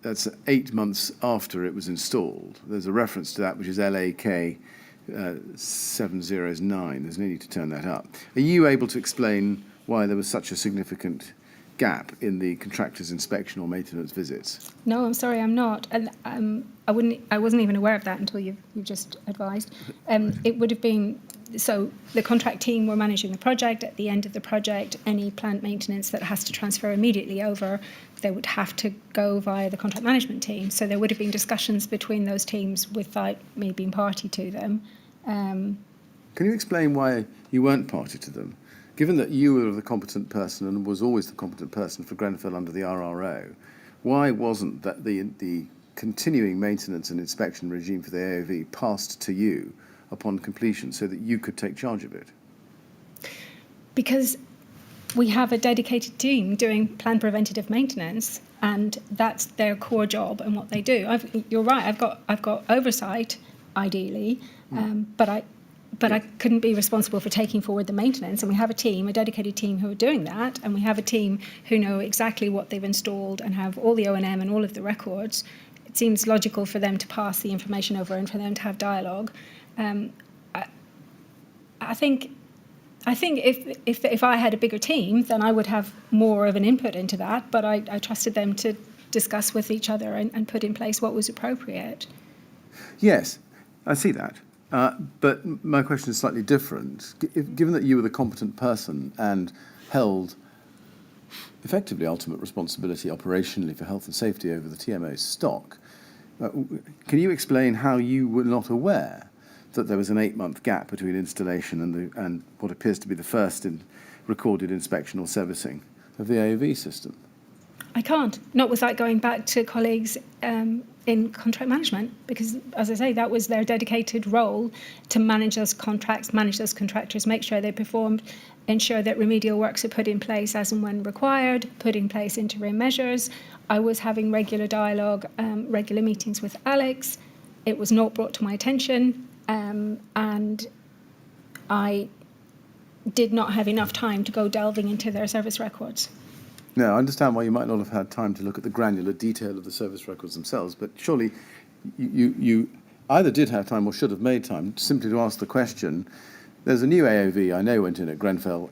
That's 8 months after it was installed. There's a reference to that, which is LAK 709. There's no need to turn that up. Are you able to explain why there was such a significant gap in the contractor's inspection or maintenance visits? No, I'm sorry, I'm not. And I wasn't even aware of that until you've just advised. It would have been, so the contract team were managing the project. At the end of the project, any plant maintenance that has to transfer immediately over, they would have to go via the contract management team. So there would have been discussions between those teams without me being party to them. Can you explain why you weren't party to them? Given that you were the competent person and was always the competent person for Grenfell under the RRO, why wasn't that the continuing maintenance and inspection regime for the AOV passed to you upon completion so that you could take charge of it? Because we have a dedicated team doing planned preventative maintenance, and that's their core job and what they do. You're right. I've got oversight, ideally, but I couldn't be responsible for taking forward the maintenance. And we have a team, a dedicated team, who are doing that, and we have a team who know exactly what they've installed and have all the O&M and all of the records. It seems logical for them to pass the information over and for them to have dialogue. I think if I had a bigger team, then I would have more of an input into that, but I trusted them to discuss with each other and put in place what was appropriate. Yes, I see that. But my question is slightly different. Given that you were the competent person and held effectively ultimate responsibility operationally for health and safety over the TMO's stock, can you explain how you were not aware that there was an 8-month gap between installation and what appears to be the first recorded inspection or servicing of the AOV system? I can't, not without going back to colleagues in contract management, because, as I say, that was their dedicated role, to manage those contracts, manage those contractors, make sure they performed, ensure that remedial works are put in place as and when required, put in place interim measures. I was having regular dialogue, regular meetings with Alex. It was not brought to my attention, and I did not have enough time to go delving into their service records. No, I understand why you might not have had time to look at the granular detail of the service records themselves, but surely you either did have time or should have made time simply to ask the question. There's a new AOV I know went in at Grenfell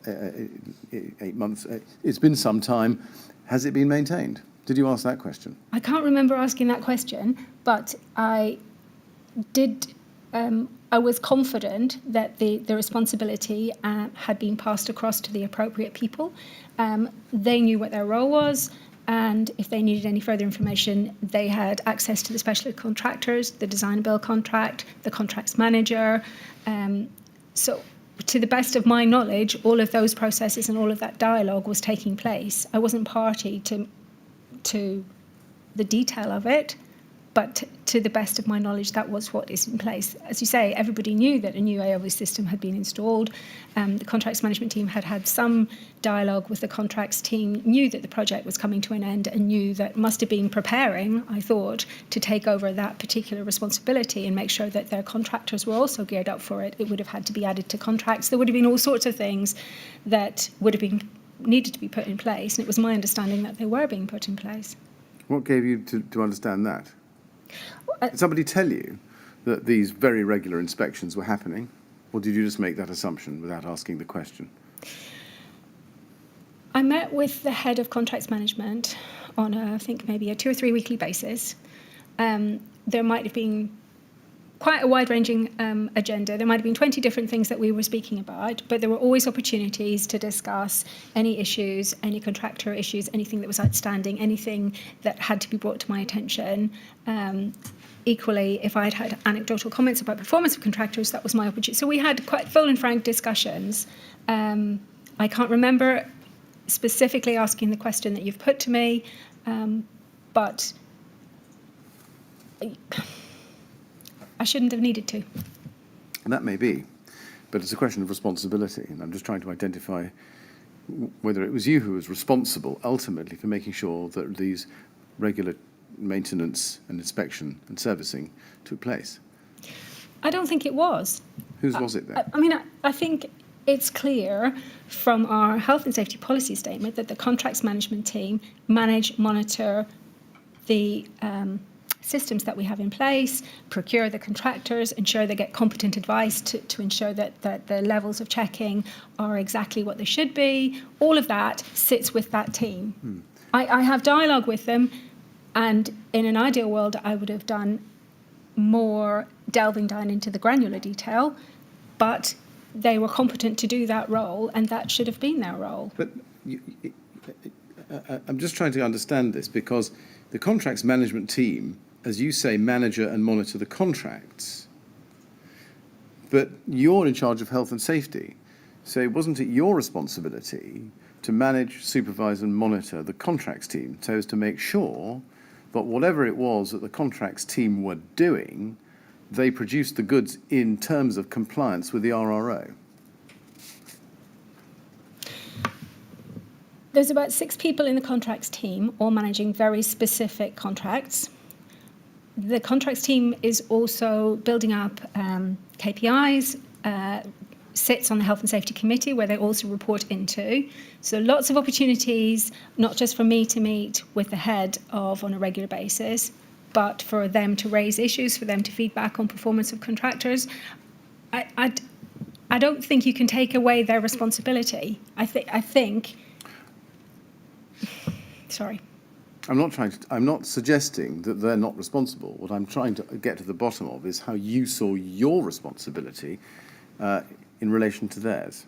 8 months. It's been some time. Has it been maintained? Did you ask that question? I can't remember asking that question, but I did. I was confident that the responsibility had been passed across to the appropriate people. They knew what their role was, and if they needed any further information, they had access to the specialist contractors, the design and build contract, the contracts manager. So, to the best of my knowledge, all of those processes and all of that dialogue was taking place. I wasn't party to the detail of it, but to the best of my knowledge, that was what is in place. As you say, everybody knew that a new AOV system had been installed. The contracts management team had had some dialogue with the contracts team, knew that the project was coming to an end, and knew that must have been preparing, I thought, to take over that particular responsibility and make sure that their contractors were also geared up for it. It would have had to be added to contracts. There would have been all sorts of things that would have been needed to be put in place, and it was my understanding that they were being put in place. What gave you to understand that? Did somebody tell you that these very regular inspections were happening, or did you just make that assumption without asking the question? I met with the head of contracts management on I think maybe a 2 or 3 weekly basis. There might have been quite a wide-ranging agenda. There might have been 20 different things that we were speaking about, but there were always opportunities to discuss any issues, any contractor issues, anything that was outstanding, anything that had to be brought to my attention. Equally, if I'd had anecdotal comments about performance of contractors, that was my opportunity. So we had quite full and frank discussions. I can't remember specifically asking the question that you've put to me, but I shouldn't have needed to. And that may be, but it's a question of responsibility, and I'm just trying to identify whether it was you who was responsible ultimately for making sure that these regular maintenance and inspection and servicing took place. I don't think it was. Whose was it then? I think it's clear from our health and safety policy statement that the contracts management team monitor the systems that we have in place, procure the contractors, ensure they get competent advice to ensure that the levels of checking are exactly what they should be. All of that sits with that team. I have dialogue with them, and in an ideal world, I would have done more delving down into the granular detail, but they were competent to do that role, and that should have been their role. But I'm just trying to understand this, because the contracts management team, as you say, manager and monitor the contracts, but you're in charge of health and safety. So wasn't it your responsibility to manage, supervise and monitor the contracts team so as to make sure that whatever it was that the contracts team were doing, they produced the goods in terms of compliance with the RRO? There's about 6 people in the contracts team, all managing very specific contracts. The contracts team is also building up KPIs, sits on the Health and Safety Committee where they also report into. So lots of opportunities, not just for me to meet with the head of on a regular basis, but for them to raise issues, for them to feedback on performance of contractors. I don't think you can take away their responsibility. I think. Sorry. I'm not suggesting that they're not responsible. What I'm trying to get to the bottom of is how you saw your responsibility in relation to theirs.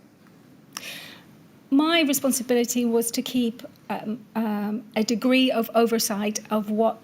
My responsibility was to keep a degree of oversight of what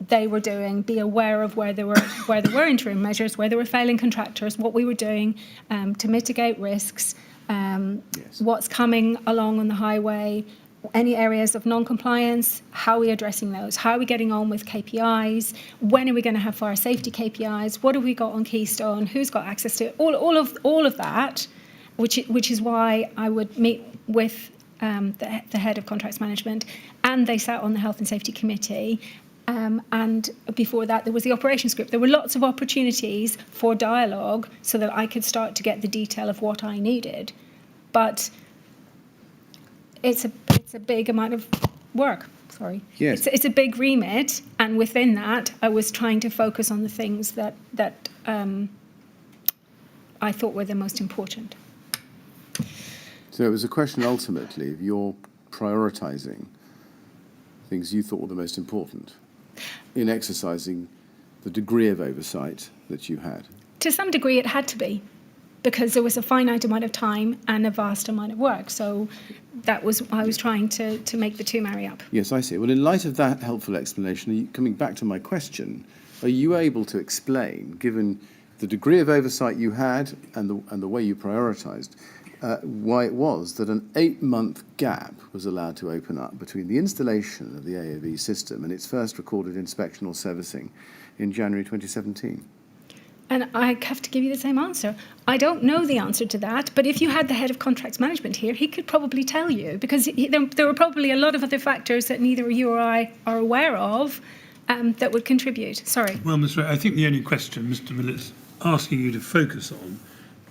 they were doing, be aware of where there were interim measures, where there were failing contractors, what we were doing to mitigate risks, Yes. what's coming along on the highway, any areas of non-compliance, how are we addressing those? How are we getting on with KPIs? When are we going to have fire safety KPIs? What have we got on Keystone? Who's got access to it? All of that, which is why I would meet with the head of contracts management, and they sat on the Health and Safety Committee. And before that, there was the operations group. There were lots of opportunities for dialogue so that I could start to get the detail of what I needed. But it's a big amount of work. Sorry. Yes. It's a big remit, and within that, I was trying to focus on the things that I thought were the most important. So it was a question ultimately of your prioritising things you thought were the most important in exercising the degree of oversight that you had? To some degree, it had to be, because there was a finite amount of time and a vast amount of work. So that was I was trying to make the two marry up. Yes, I see. Well, in light of that helpful explanation, coming back to my question, are you able to explain, given the degree of oversight you had and the way you prioritised, why it was that an 8-month gap was allowed to open up between the installation of the AOV system and its first recorded inspection or servicing in January 2017? And I have to give you the same answer. I don't know the answer to that, but if you had the head of contracts management here, he could probably tell you, because there were probably a lot of other factors that neither you or I are aware of that would contribute. Sorry. Well, Ms. Wray, I think the only question Mr. Millett's asking you to focus on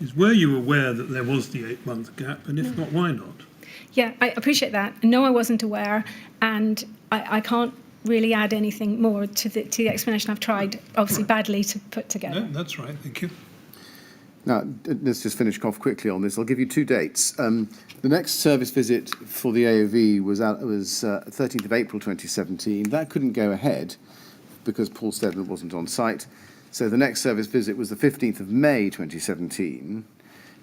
is, were you aware that there was the 8-month gap, and if not, why not? Yeah, I appreciate that. No, I wasn't aware, and I can't really add anything more to the explanation I've tried, obviously badly, to put together. No, that's right, thank you. Now, let's just finish off quickly on this. I'll give you 2 dates. The next service visit for the AOV was 13th of April 2017. That couldn't go ahead because Paul Stedman wasn't on site. So the next service visit was the 15th of May 2017.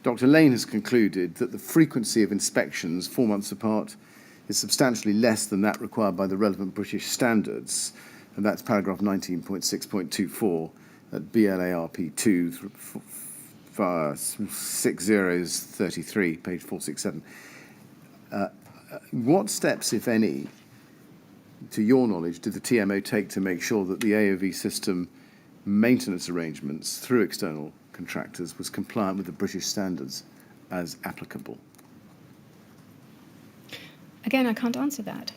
Dr. Lane has concluded that the frequency of inspections 4 months apart is substantially less than that required by the relevant British standards, and that's paragraph 19.6.24 at BLARP 2 6033, page 467. What steps, if any, to your knowledge, did the TMO take to make sure that the AOV system maintenance arrangements through external contractors was compliant with the British standards as applicable? Again, I can't answer that.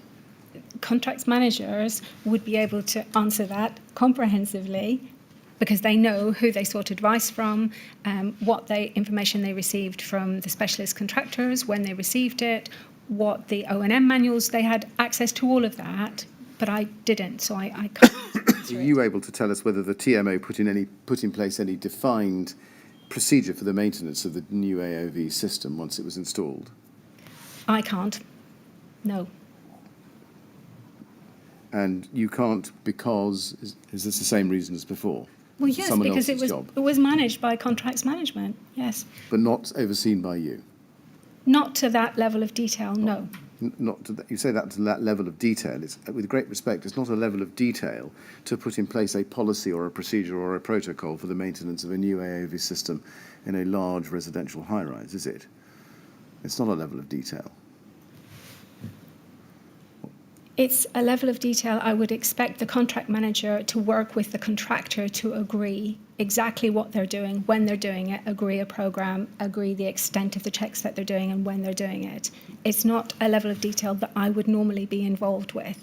Contracts managers would be able to answer that comprehensively, because they know who they sought advice from, what information they received from the specialist contractors, when they received it, what the O&M manuals, they had access to all of that, but I didn't, so I can't answer Are it. you able to tell us whether the TMO put in place any defined procedure for the maintenance of the new AOV system once it was installed? I can't. No. And you can't because, is this the same reason as before? Well, yes, Someone because else's job, it was managed by contracts management, yes. but not overseen by you? Not to that level of detail, no. Not to you say that to that level of detail. It's, with great respect, it's not a level of detail to put in place a policy or a procedure or a protocol for the maintenance of a new AOV system in a large residential high-rise, is it? It's not a level of detail. It's a level of detail I would expect the contract manager to work with the contractor to agree exactly what they're doing, when they're doing it, agree a program, agree the extent of the checks that they're doing and when they're doing it. It's not a level of detail that I would normally be involved with.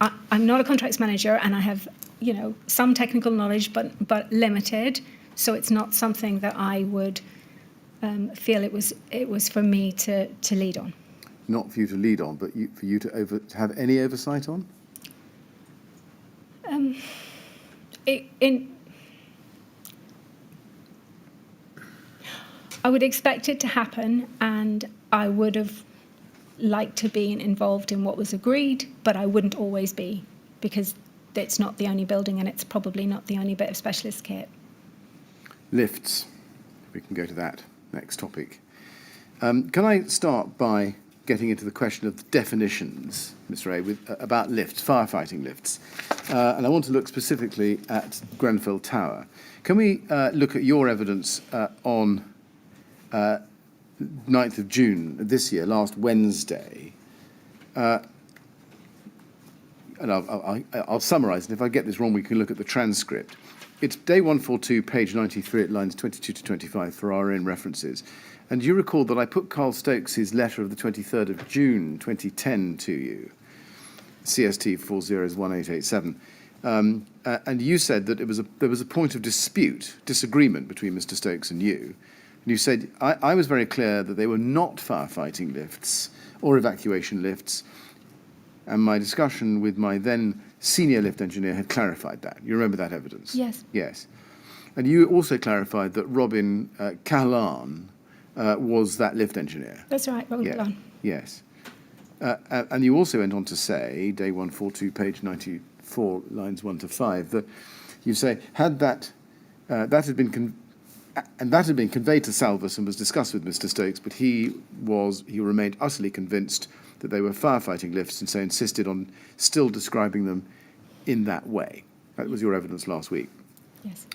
I'm not a contracts manager, and I have, some technical knowledge, but limited. So it's not something that I would feel it was for me to lead on. Not for you to lead on, but for you to have any oversight on? I would expect it to happen, and I would have liked to be involved in what was agreed, but I wouldn't always be, because it's not the only building and it's probably not the only bit of specialist kit. Lifts. We can go to that next topic. Can I start by getting into the question of the definitions, Ms. Wray, about lifts, firefighting lifts? And I want to look specifically at Grenfell Tower. Can we look at your evidence on 9th of June this year, last Wednesday? And I'll summarise, and if I get this wrong, we can look at the transcript. It's day 142, page 93, at lines 22 to 25 for our own references. And you recall that I put Carl Stokes' letter of the 23rd of June 2010 to you, CST 401887. And you said that there was a point of disagreement between Mr. Stokes and you. And you said, I was very clear that they were not firefighting lifts or evacuation lifts, and my discussion with my then senior lift engineer had clarified that. You remember that evidence? Yes. Yes. And you also clarified that Robin Callan was that lift engineer. That's right, Robin Callan. Yes. And you also went on to say, day 142, page 94, lines 1 to 5, that you say, had that had been conveyed to Salvus and was discussed with Mr. Stokes, but he remained utterly convinced that they were firefighting lifts, and so insisted on still describing them in that way. That was your evidence last week. Yes.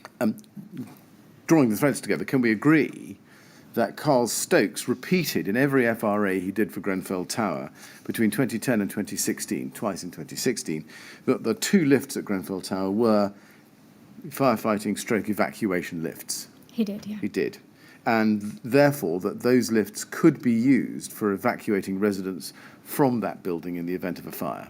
Drawing the threads together, can we agree that Carl Stokes repeated in every FRA he did for Grenfell Tower between 2010 and 2016, twice in 2016, that the 2 lifts at Grenfell Tower were firefighting stroke evacuation lifts? He did, yeah. He did. And therefore that those lifts could be used for evacuating residents from that building in the event of a fire?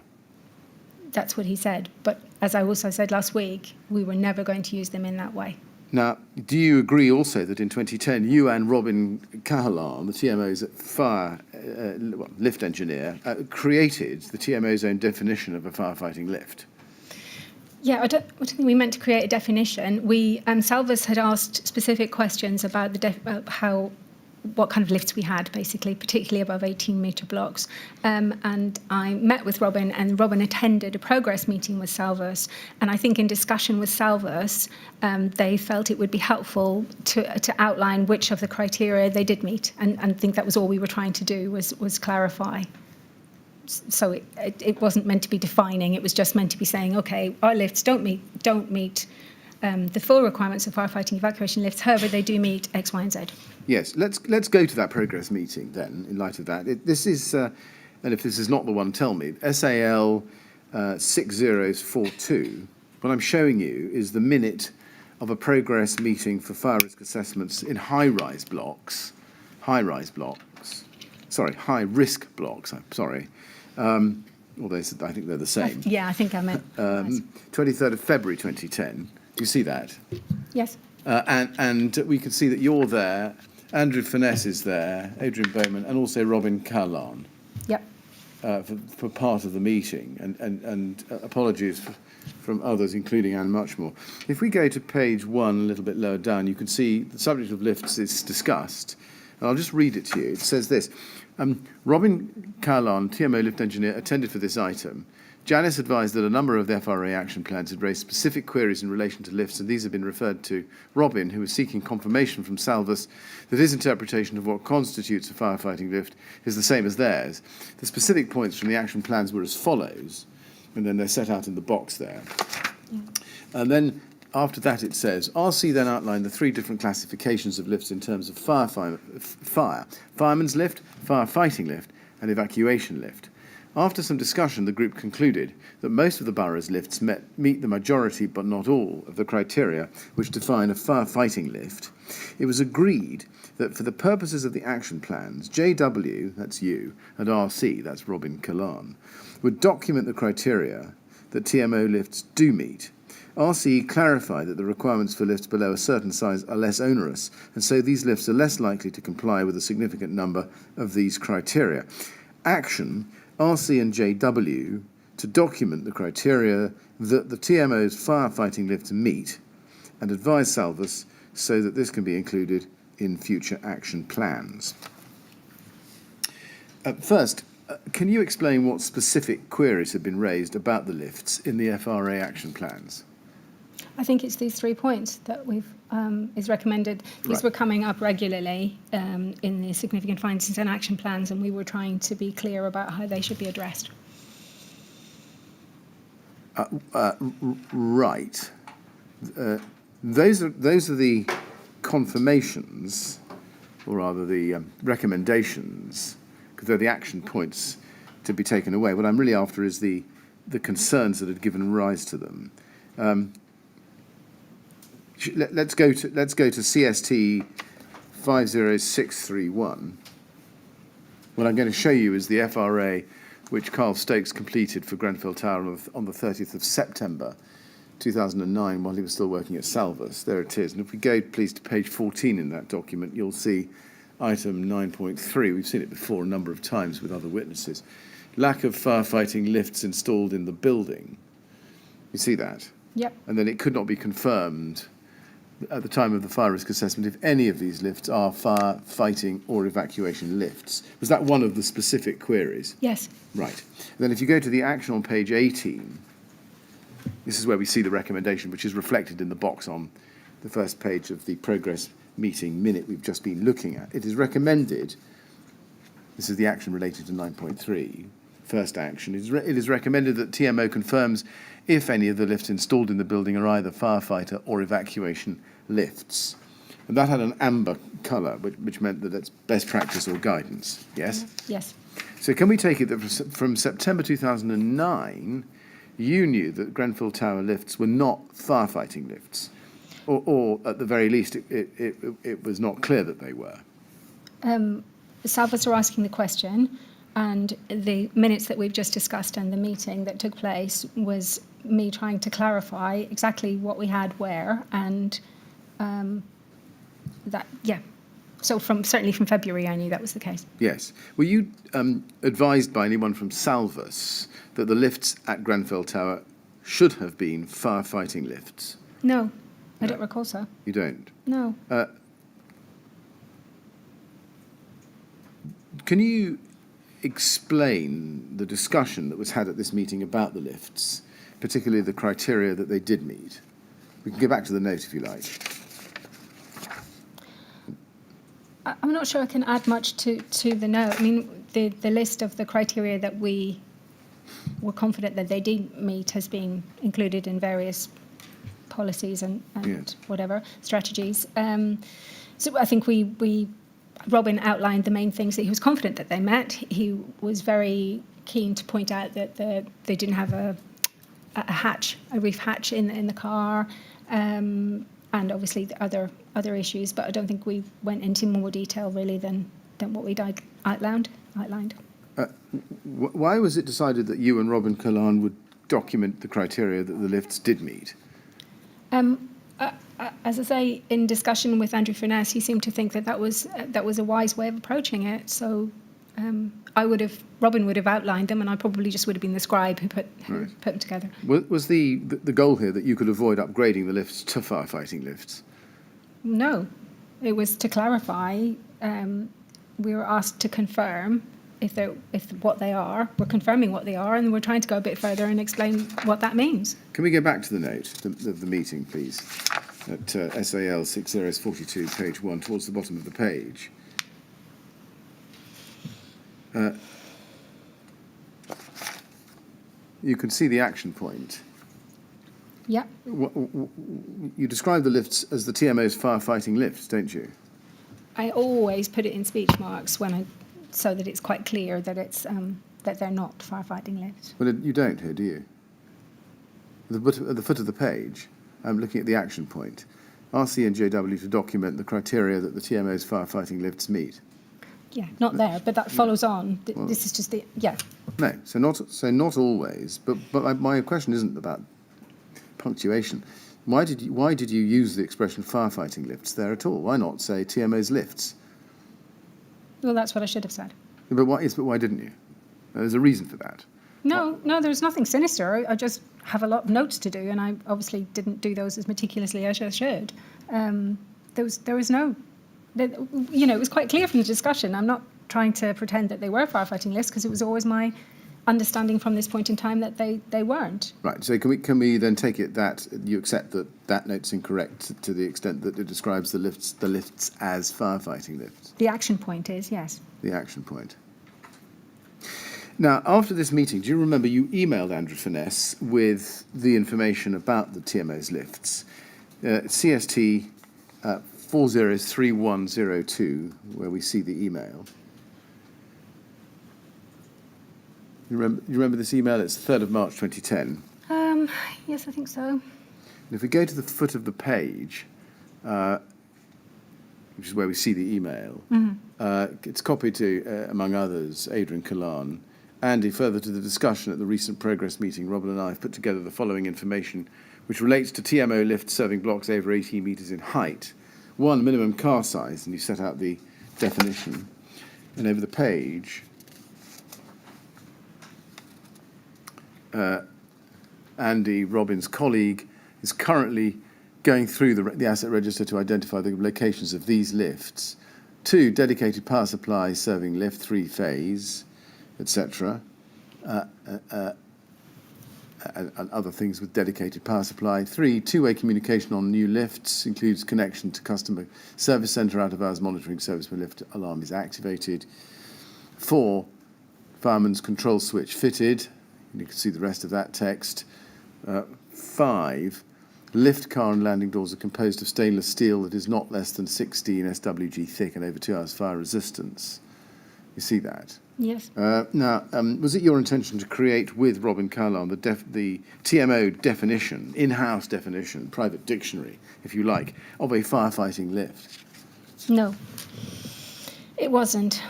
That's what he said. But as I also said last week, we were never going to use them in that way. Now, do you agree also that in 2010, you and Robin Cahalan, the TMO's lift engineer, created the TMO's own definition of a firefighting lift? Yeah, I don't think we meant to create a definition. Salvus had asked specific questions about what kind of lifts we had, basically, particularly above 18-metre blocks. And I met with Robin, and Robin attended a progress meeting with Salvus. And I think in discussion with Salvus, they felt it would be helpful to outline which of the criteria they did meet. And I think that was all we were trying to do, was clarify. So it wasn't meant to be defining. It was just meant to be saying, OK, our lifts don't meet the full requirements of firefighting evacuation lifts. However, they do meet X, Y, and Z. Yes, let's go to that progress meeting then. In light of that, this is, and if this is not the one, tell me. SAL 6042. What I'm showing you is the minute of a progress meeting for fire risk assessments in high-rise blocks. High-risk blocks. Although I think they're the same. Yeah, I think I meant. 23rd of February 2010. Do you see that? Yes. And we can see that you're there, Andrew Finesse is there, Adrian Bowman, and also Robin Cahalan. Yep. For part of the meeting, and apologies from others, including Anne Muchmore. If we go to page 1, a little bit lower down, you can see the subject of lifts is discussed. And I'll just read it to you. It says this. Robin Cahalan, TMO lift engineer, attended for this item. Janice advised that a number of the FRA action plans had raised specific queries in relation to lifts, and these have been referred to Robin, who was seeking confirmation from Salvus that his interpretation of what constitutes a firefighting lift is the same as theirs. The specific points from the action plans were as follows, and then they're set out in the box there. Yeah. And then after that it says, RC then outlined the 3 different classifications of lifts in terms of fireman's lift, firefighting lift, and evacuation lift. After some discussion, the group concluded that most of the borough's lifts meet the majority, but not all, of the criteria which define a firefighting lift. It was agreed that for the purposes of the action plans, JW, that's you, and RC, that's Robin Cahalan, would document the criteria that TMO lifts do meet. RC clarified that the requirements for lifts below a certain size are less onerous, and so these lifts are less likely to comply with a significant number of these criteria. Action, RC and JW, to document the criteria that the TMO's firefighting lifts meet and advise Salvus so that this can be included in future action plans. First, can you explain what specific queries have been raised about the lifts in the FRA action plans? I think it's these 3 points that is recommended. These were coming up regularly in the significant findings and action plans, and we were trying to be clear about how they should be addressed. Right. Those are the confirmations, or rather the recommendations, because they're the action points to be taken away. What I'm really after is the concerns that had given rise to them. Let's go to CST 50631. What I'm going to show you is the FRA which Carl Stokes completed for Grenfell Tower on the 30th of September 2009 while he was still working at Salvus. There it is. And if we go, please, to page 14 in that document, you'll see item 9.3. We've seen it before a number of times with other witnesses. Lack of firefighting lifts installed in the building. You see that? Yep. And then it could not be confirmed at the time of the fire risk assessment if any of these lifts are fire, fighting or evacuation lifts. Was that one of the specific queries? Yes. Right. Then if you go to the action on page 18, this is where we see the recommendation, which is reflected in the box on the first page of the progress meeting minute we've just been looking at. It is recommended, this is the action related to 9.3, first action, it is recommended that TMO confirms if any of the lifts installed in the building are either firefighter or evacuation lifts. And that had an amber colour, which meant that it's best practice or guidance, yes? Yes. So can we take it that from September 2009, you knew that Grenfell Tower lifts were not firefighting lifts, or at the very least, it was not clear that they were? Salvas are asking the question, and the minutes that we've just discussed and the meeting that took place was me trying to clarify exactly what we had where, and that, yeah. So certainly from February, I knew that was the case. Yes. Were you advised by anyone from Salvas that the lifts at Grenfell Tower should have been firefighting lifts? No, I don't recall so. You don't? No. Can you explain the discussion that was had at this meeting about the lifts, particularly the criteria that they did meet? We can go back to the note if you like. I'm not sure I can add much to the note. I mean, the list of the criteria that we were confident that they did meet has been included in various policies and Yes. whatever strategies. So I think Robin outlined the main things that he was confident that they met. He was very keen to point out that they didn't have a reef hatch in the car, and obviously the other issues. But I don't think we went into more detail really than what we'd outlined. Why was it decided that you and Robin Callan would document the criteria that the lifts did meet? As I say, in discussion with Andrew Finesse, he seemed to think that was a wise way of approaching it. So Robin would have outlined them, and I probably just would have been the scribe who put them together. Was the goal here that you could avoid upgrading the lifts to firefighting lifts? No, it was to clarify. We were asked to confirm if what they are. We're confirming what they are, and we're trying to go a bit further and explain what that means. Can we go back to the note of the meeting, please? At SAL 6042, page 1, towards the bottom of the page. You can see the action point. Yeah. You describe the lifts as the TMO's firefighting lifts, don't you? I always put it in speech marks so that it's quite clear that it's that they're not firefighting lifts. Well, you don't here, do you? At the foot of the page, I'm looking at the action point. RC and JW to document the criteria that the TMO's firefighting lifts meet. Yeah, not there, but that follows on. This is just No, so not always. But my question isn't about punctuation. Why did you use the expression firefighting lifts there at all? Why not say TMO's lifts? Well, that's what I should have said. But why didn't you? There's a reason for that. No, there's nothing sinister. I just have a lot of notes to do, and I obviously didn't do those as meticulously as I should. There was no, it was quite clear from the discussion. I'm not trying to pretend that they were firefighting lists, because it was always my understanding from this point in time that they weren't. Right. So can we then take it that you accept that note's incorrect to the extent that it describes the lifts as firefighting lifts? The action point is yes. The action point. Now, after this meeting, do you remember you emailed Andrew Finesse with the information about the TMO's lifts? CST 403102, where we see the email. You remember this email? It's the 3rd of March 2010. Yes, I think so. And if we go to the foot of the page, which is where we see the email, it's copied to, among others, Adrian Callan. Andy, further to the discussion at the recent progress meeting, Robin and I have put together the following information, which relates to TMO lifts serving blocks over 18 metres in height. 1, minimum car size, and you set out the definition. And over the page, Andy, Robin's colleague, is currently going through the asset register to identify the locations of these lifts. 2, dedicated power supply serving lift, 3-phase, etc. And other things with dedicated power supply. 3, two-way communication on new lifts, includes connection to customer service centre out-of-hours monitoring service when lift alarm is activated. 4, fireman's control switch fitted. You can see the rest of that text. 5, lift, car and landing doors are composed of stainless steel that is not less than 16 SWG thick and over 2 hours fire resistance. You see that? Yes. Now, was it your intention to create with Robin Carlyle the TMO definition, in-house definition, private dictionary, if you like, of a firefighting lift? No, it wasn't.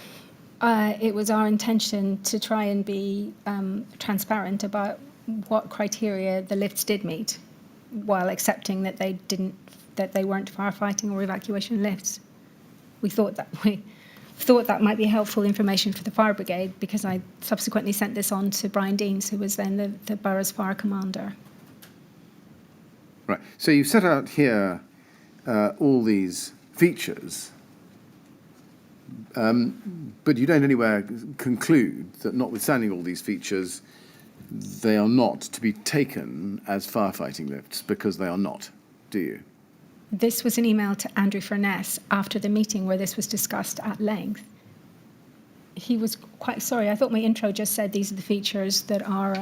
It was our intention to try and be transparent about what criteria the lifts did meet, while accepting that they weren't firefighting or evacuation lifts. We thought that might be helpful information for the fire brigade, because I subsequently sent this on to Brian Deans, who was then the borough's fire commander. Right. So you set out here all these features, but you don't anywhere conclude that, notwithstanding all these features, they are not to be taken as firefighting lifts, because they are not, do you? This was an email to Andrew Furness after the meeting where this was discussed at length. He was quite sorry. I thought my intro just said these are the features that our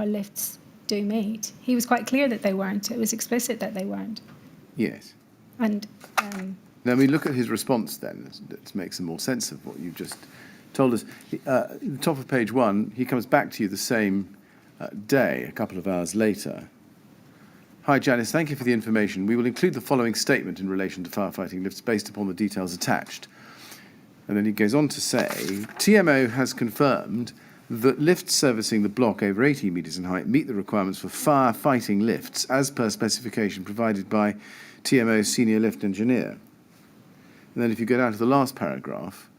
lifts do meet. He was quite clear that they weren't. It was explicit that they weren't. Yes. And now, I mean, look at his response then, to make some more sense of what you've just told us. At the top of page 1, he comes back to you the same day, a couple of hours later. Hi, Janice, thank you for the information. We will include the following statement in relation to firefighting lifts based upon the details attached. And then he goes on to say, TMO has confirmed that lifts servicing the block over 18 metres in height meet the requirements for firefighting lifts as per specification provided by TMO's senior lift engineer. And then if you go down to the last paragraph,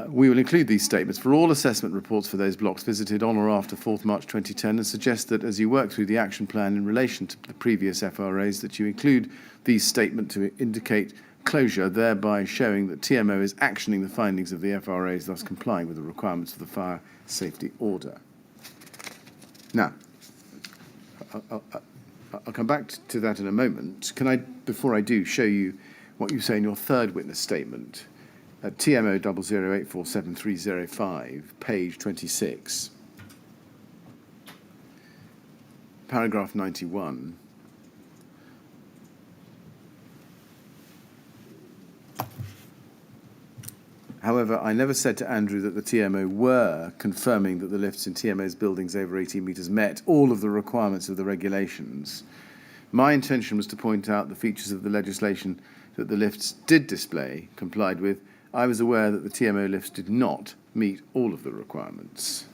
we will include these statements for all assessment reports for those blocks visited on or after 4th March 2010, and suggest that as you work through the action plan in relation to the previous FRAs, that you include these statements to indicate closure, thereby showing that TMO is actioning the findings of the FRAs, thus complying with the requirements of the fire safety order. Now, I'll come back to that in a moment. Can I, before I do, show you what you say in your third witness statement? At TMO 00847305, page 26, paragraph 91. However, I never said to Andrew that the TMO were confirming that the lifts in TMO's buildings over 18 metres met all of the requirements of the regulations. My intention was to point out the features of the legislation that the lifts did display complied with. I was aware that the TMO lifts did not meet all of the requirements.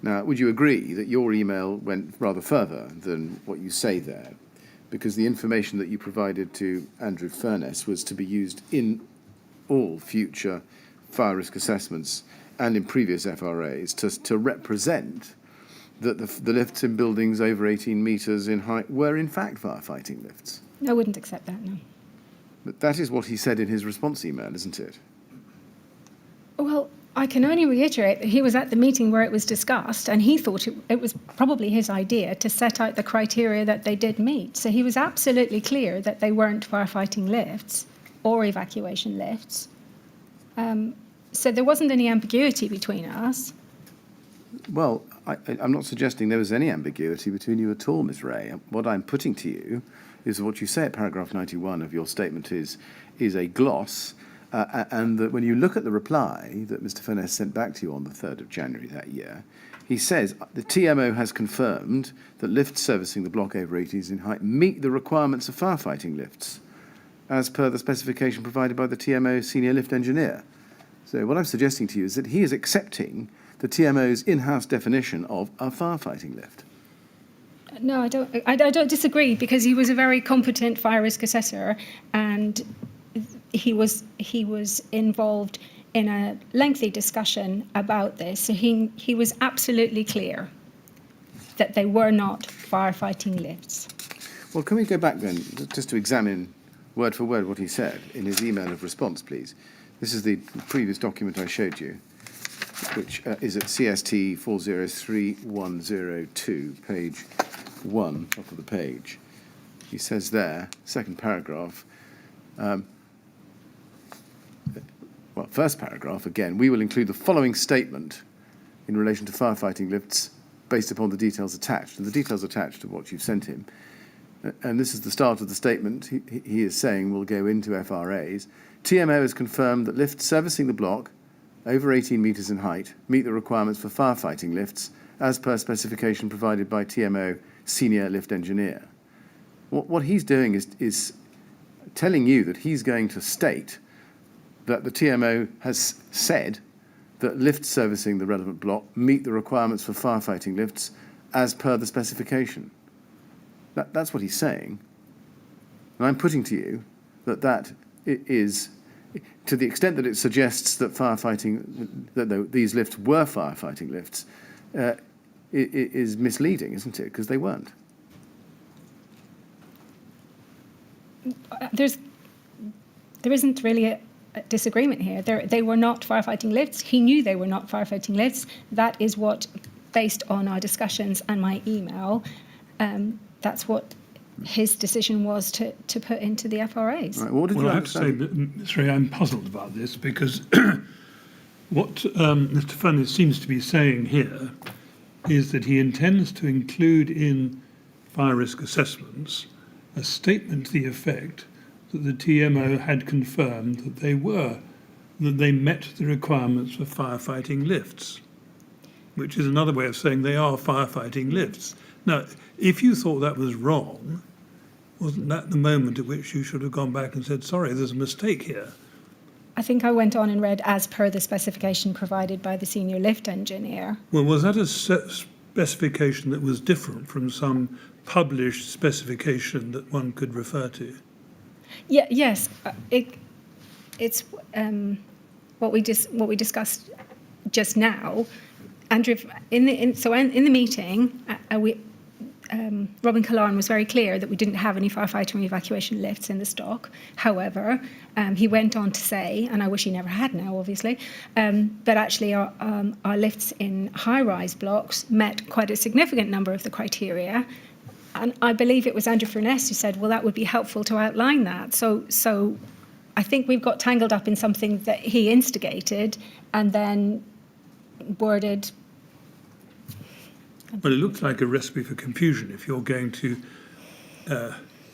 Now, would you agree that your email went rather further than what you say there? Because the information that you provided to Andrew Furness was to be used in all future fire risk assessments and in previous FRAs to represent that the lifts in buildings over 18 metres in height were in fact firefighting lifts. I wouldn't accept that, no. But that is what he said in his response email, isn't it? Well, I can only reiterate that he was at the meeting where it was discussed, and he thought it was probably his idea to set out the criteria that they did meet. So he was absolutely clear that they weren't firefighting lifts or evacuation lifts. So there wasn't any ambiguity between us. Well, I'm not suggesting there was any ambiguity between you at all, Ms. Wray. What I'm putting to you is what you say at paragraph 91 of your statement is a gloss, and that when you look at the reply that Mr. Furness sent back to you on the 3rd of January that year, he says, the TMO has confirmed that lifts servicing the block over 18s in height meet the requirements of firefighting lifts, as per the specification provided by the TMO senior lift engineer. So what I'm suggesting to you is that he is accepting the TMO's in-house definition of a firefighting lift. No, I don't disagree, because he was a very competent fire risk assessor, and he was involved in a lengthy discussion about this. So he was absolutely clear that they were not firefighting lifts. Well, can we go back then, just to examine word for word what he said in his email of response, please? This is the previous document I showed you, which is at CST 403102, page 1, top of the page. He says there, second paragraph, first paragraph, again, we will include the following statement in relation to firefighting lifts based upon the details attached. And the details attached to what you've sent him. And this is the start of the statement. He is saying we'll go into FRAs. TMO has confirmed that lifts servicing the block over 18 metres in height meet the requirements for firefighting lifts as per specification provided by TMO Senior Lift Engineer. What he's doing is telling you that he's going to state that the TMO has said that lifts servicing the relevant block meet the requirements for firefighting lifts as per the specification. That's what he's saying. And I'm putting to you that it is, to the extent that it suggests that these lifts were firefighting lifts, it is misleading, isn't it? Because they weren't. There isn't really a disagreement here. They were not firefighting lifts. He knew they were not firefighting lifts. That is what, based on our discussions and my email, that's what his decision was to put into the FRAs. Right, what did you I have to say, Ms. Wray, I'm puzzled about this because what Mr. Furness seems to be saying here is that he intends to include in fire risk assessments a statement to the effect that the TMO had confirmed that they met the requirements for firefighting lifts, which is another way of saying they are firefighting lifts. Now, if you thought that was wrong, wasn't that the moment at which you should have gone back and said, sorry, there's a mistake here? I think I went on and read as per the specification provided by the senior lift engineer. Well, was that a specification that was different from some published specification that one could refer to? Yeah, yes, it's what we discussed just now. Andrew, in the meeting, Robin Killarn was very clear that we didn't have any firefighting and evacuation lifts in the stock. However, he went on to say, and I wish he never had now, obviously, that actually our lifts in high-rise blocks met quite a significant number of the criteria. And I believe it was Andrew Furness who said, well, that would be helpful to outline that. So I think we've got tangled up in something that he instigated and then worded. Well, it looks like a recipe for confusion if you're going to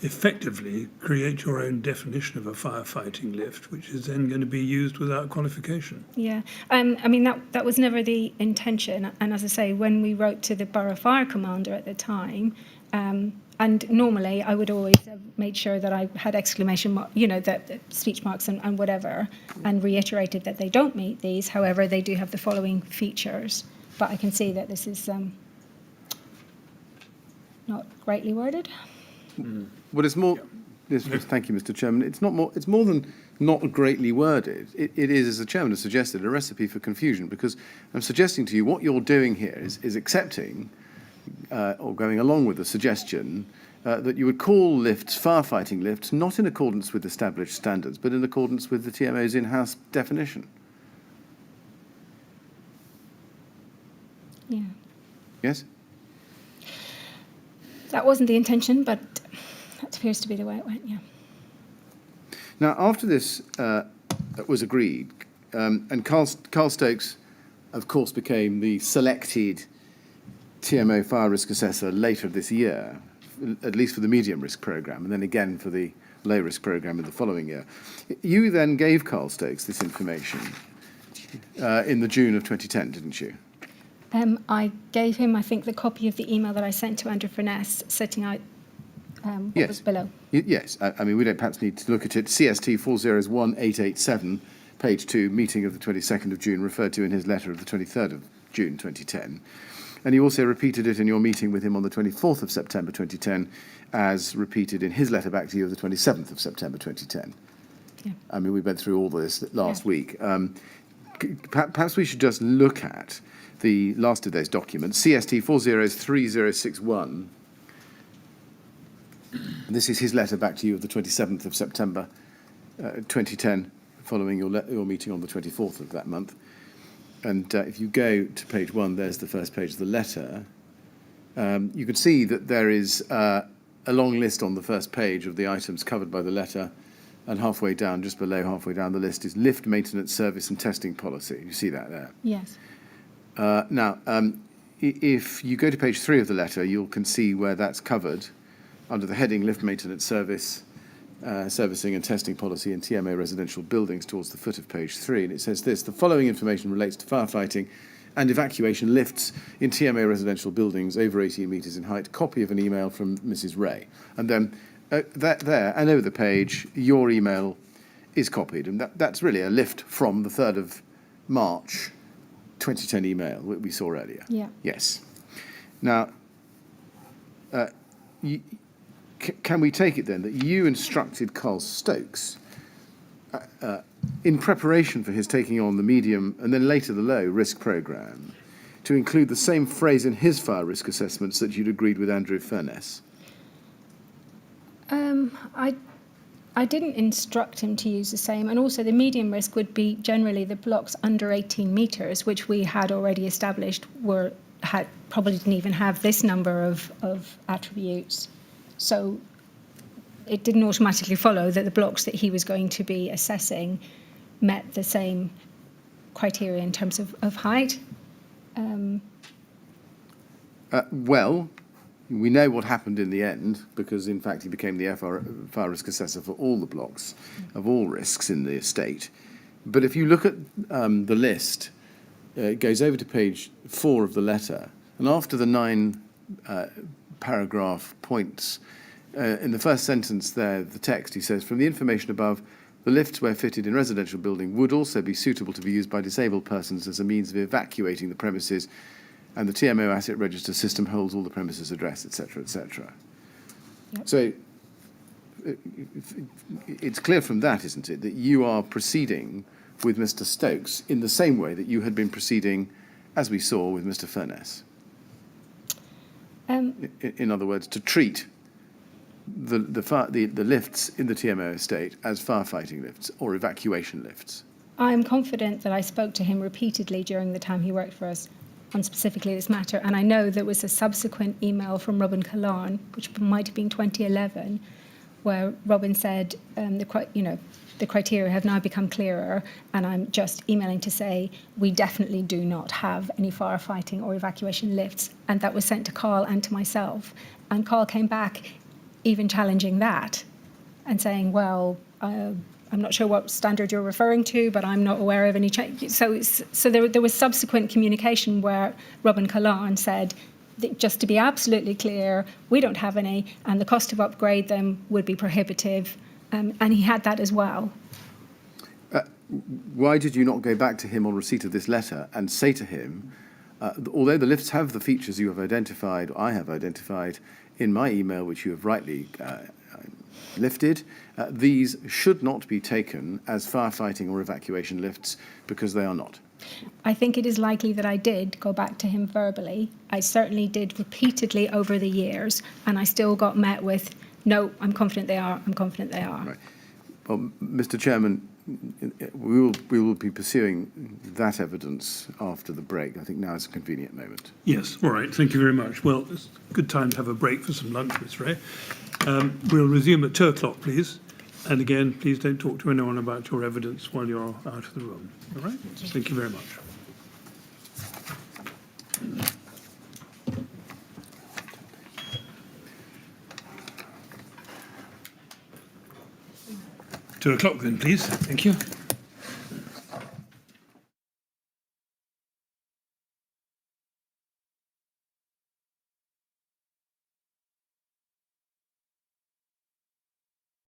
effectively create your own definition of a firefighting lift, which is then going to be used without qualification. Yeah, I mean, that was never the intention. And as I say, when we wrote to the Borough Fire Commander at the time, and normally I would always have made sure that I had exclamation mark, that speech marks and whatever, and reiterated that they don't meet these. However, they do have the following features. But I can see that this is not greatly worded. Well, it's more. Yes, thank you, Mr. Chairman. It's not more. It's more than not greatly worded. It is, as the chairman has suggested, a recipe for confusion. Because I'm suggesting to you what you're doing here is accepting or going along with the suggestion that you would call lifts firefighting lifts, not in accordance with established standards, but in accordance with the TMO's in-house definition. Yeah. Yes. That wasn't the intention, but that appears to be the way it went, yeah. Now, after this was agreed, and Carl Stokes, of course, became the selected TMO fire risk assessor later this year, at least for the medium risk programme, and then again for the low risk programme in the following year. You then gave Carl Stokes this information in the June of 2010, didn't you? I gave him, I think, the copy of the email that I sent to Andrew Furness, setting out what was below. Yes, I mean, we don't perhaps need to look at it. CST 401887, page 2, meeting of the 22nd of June, referred to in his letter of the 23rd of June 2010. And you also repeated it in your meeting with him on the 24th of September 2010, as repeated in his letter back to you of the 27th of September 2010. Yeah. I mean, we went through all this last week. Perhaps we should just look at the last of those documents, CST 403061. This is his letter back to you of the 27th of September 2010, following your meeting on the 24th of that month. And if you go to page 1, there's the first page of the letter. You can see that there is a long list on the first page of the items covered by the letter, and halfway down, just below halfway down the list, is lift maintenance service and testing policy. You see that there? Yes. Now, if you go to page 3 of the letter, you can see where that's covered under the heading lift maintenance service, servicing and testing policy in TMA residential buildings towards the foot of page 3. And it says this: the following information relates to firefighting and evacuation lifts in TMA residential buildings over 18 metres in height. Copy of an email from Mrs. Wray. And then there, and over the page, your email is copied. And that's really a lift from the 3rd of March 2010 email that we saw earlier. Yeah. Yes. Now, can we take it then that you instructed Carl Stokes, in preparation for his taking on the medium and then later the low risk programme, to include the same phrase in his fire risk assessments that you'd agreed with Andrew Furness? I didn't instruct him to use the same, and also the medium risk would be generally the blocks under 18 metres, which we had already established probably didn't even have this number of attributes. So it didn't automatically follow that the blocks that he was going to be assessing met the same criteria in terms of height. Well, we know what happened in the end, because in fact he became the fire risk assessor for all the blocks of all risks in the estate. But if you look at the list, it goes over to page 4 of the letter, and after the 9 paragraph points, in the first sentence there, the text, he says, from the information above, the lifts where fitted in residential building would also be suitable to be used by disabled persons as a means of evacuating the premises, and the TMO asset register system holds all the premises address, etc., etc. Yep. So it's clear from that, isn't it, that you are proceeding with Mr. Stokes in the same way that you had been proceeding, as we saw, with Mr. Furness. In other words, to treat the lifts in the TMO estate as firefighting lifts or evacuation lifts. I'm confident that I spoke to him repeatedly during the time he worked for us on specifically this matter, and I know there was a subsequent email from Robin Callan, which might have been 2011, where Robin said, the criteria have now become clearer, and I'm just emailing to say we definitely do not have any firefighting or evacuation lifts, and that was sent to Carl and to myself, and Carl came back even challenging that and saying, well, I'm not sure what standard you're referring to, but I'm not aware of any change. So there was subsequent communication where Robin Callan said, that just to be absolutely clear, we don't have any, and the cost to upgrade them would be prohibitive, and he had that as well. Why did you not go back to him on receipt of this letter and say to him, although the lifts have the features you have identified, I have identified in my email, which you have rightly lifted, these should not be taken as firefighting or evacuation lifts because they are not? I think it is likely that I did go back to him verbally. I certainly did repeatedly over the years, and I still got met with, no, I'm confident they are, I'm confident they are. Right. Well, Mr. Chairman, we will be pursuing that evidence after the break. I think now is a convenient moment. Yes, all right, thank you very much. Well, it's a good time to have a break for some lunch, Miss Wray. We'll resume at 2 o'clock, please. And again, please don't talk to anyone about your evidence while you're out of the room. All right? Thank you very much. Two o'clock then, please. Thank you.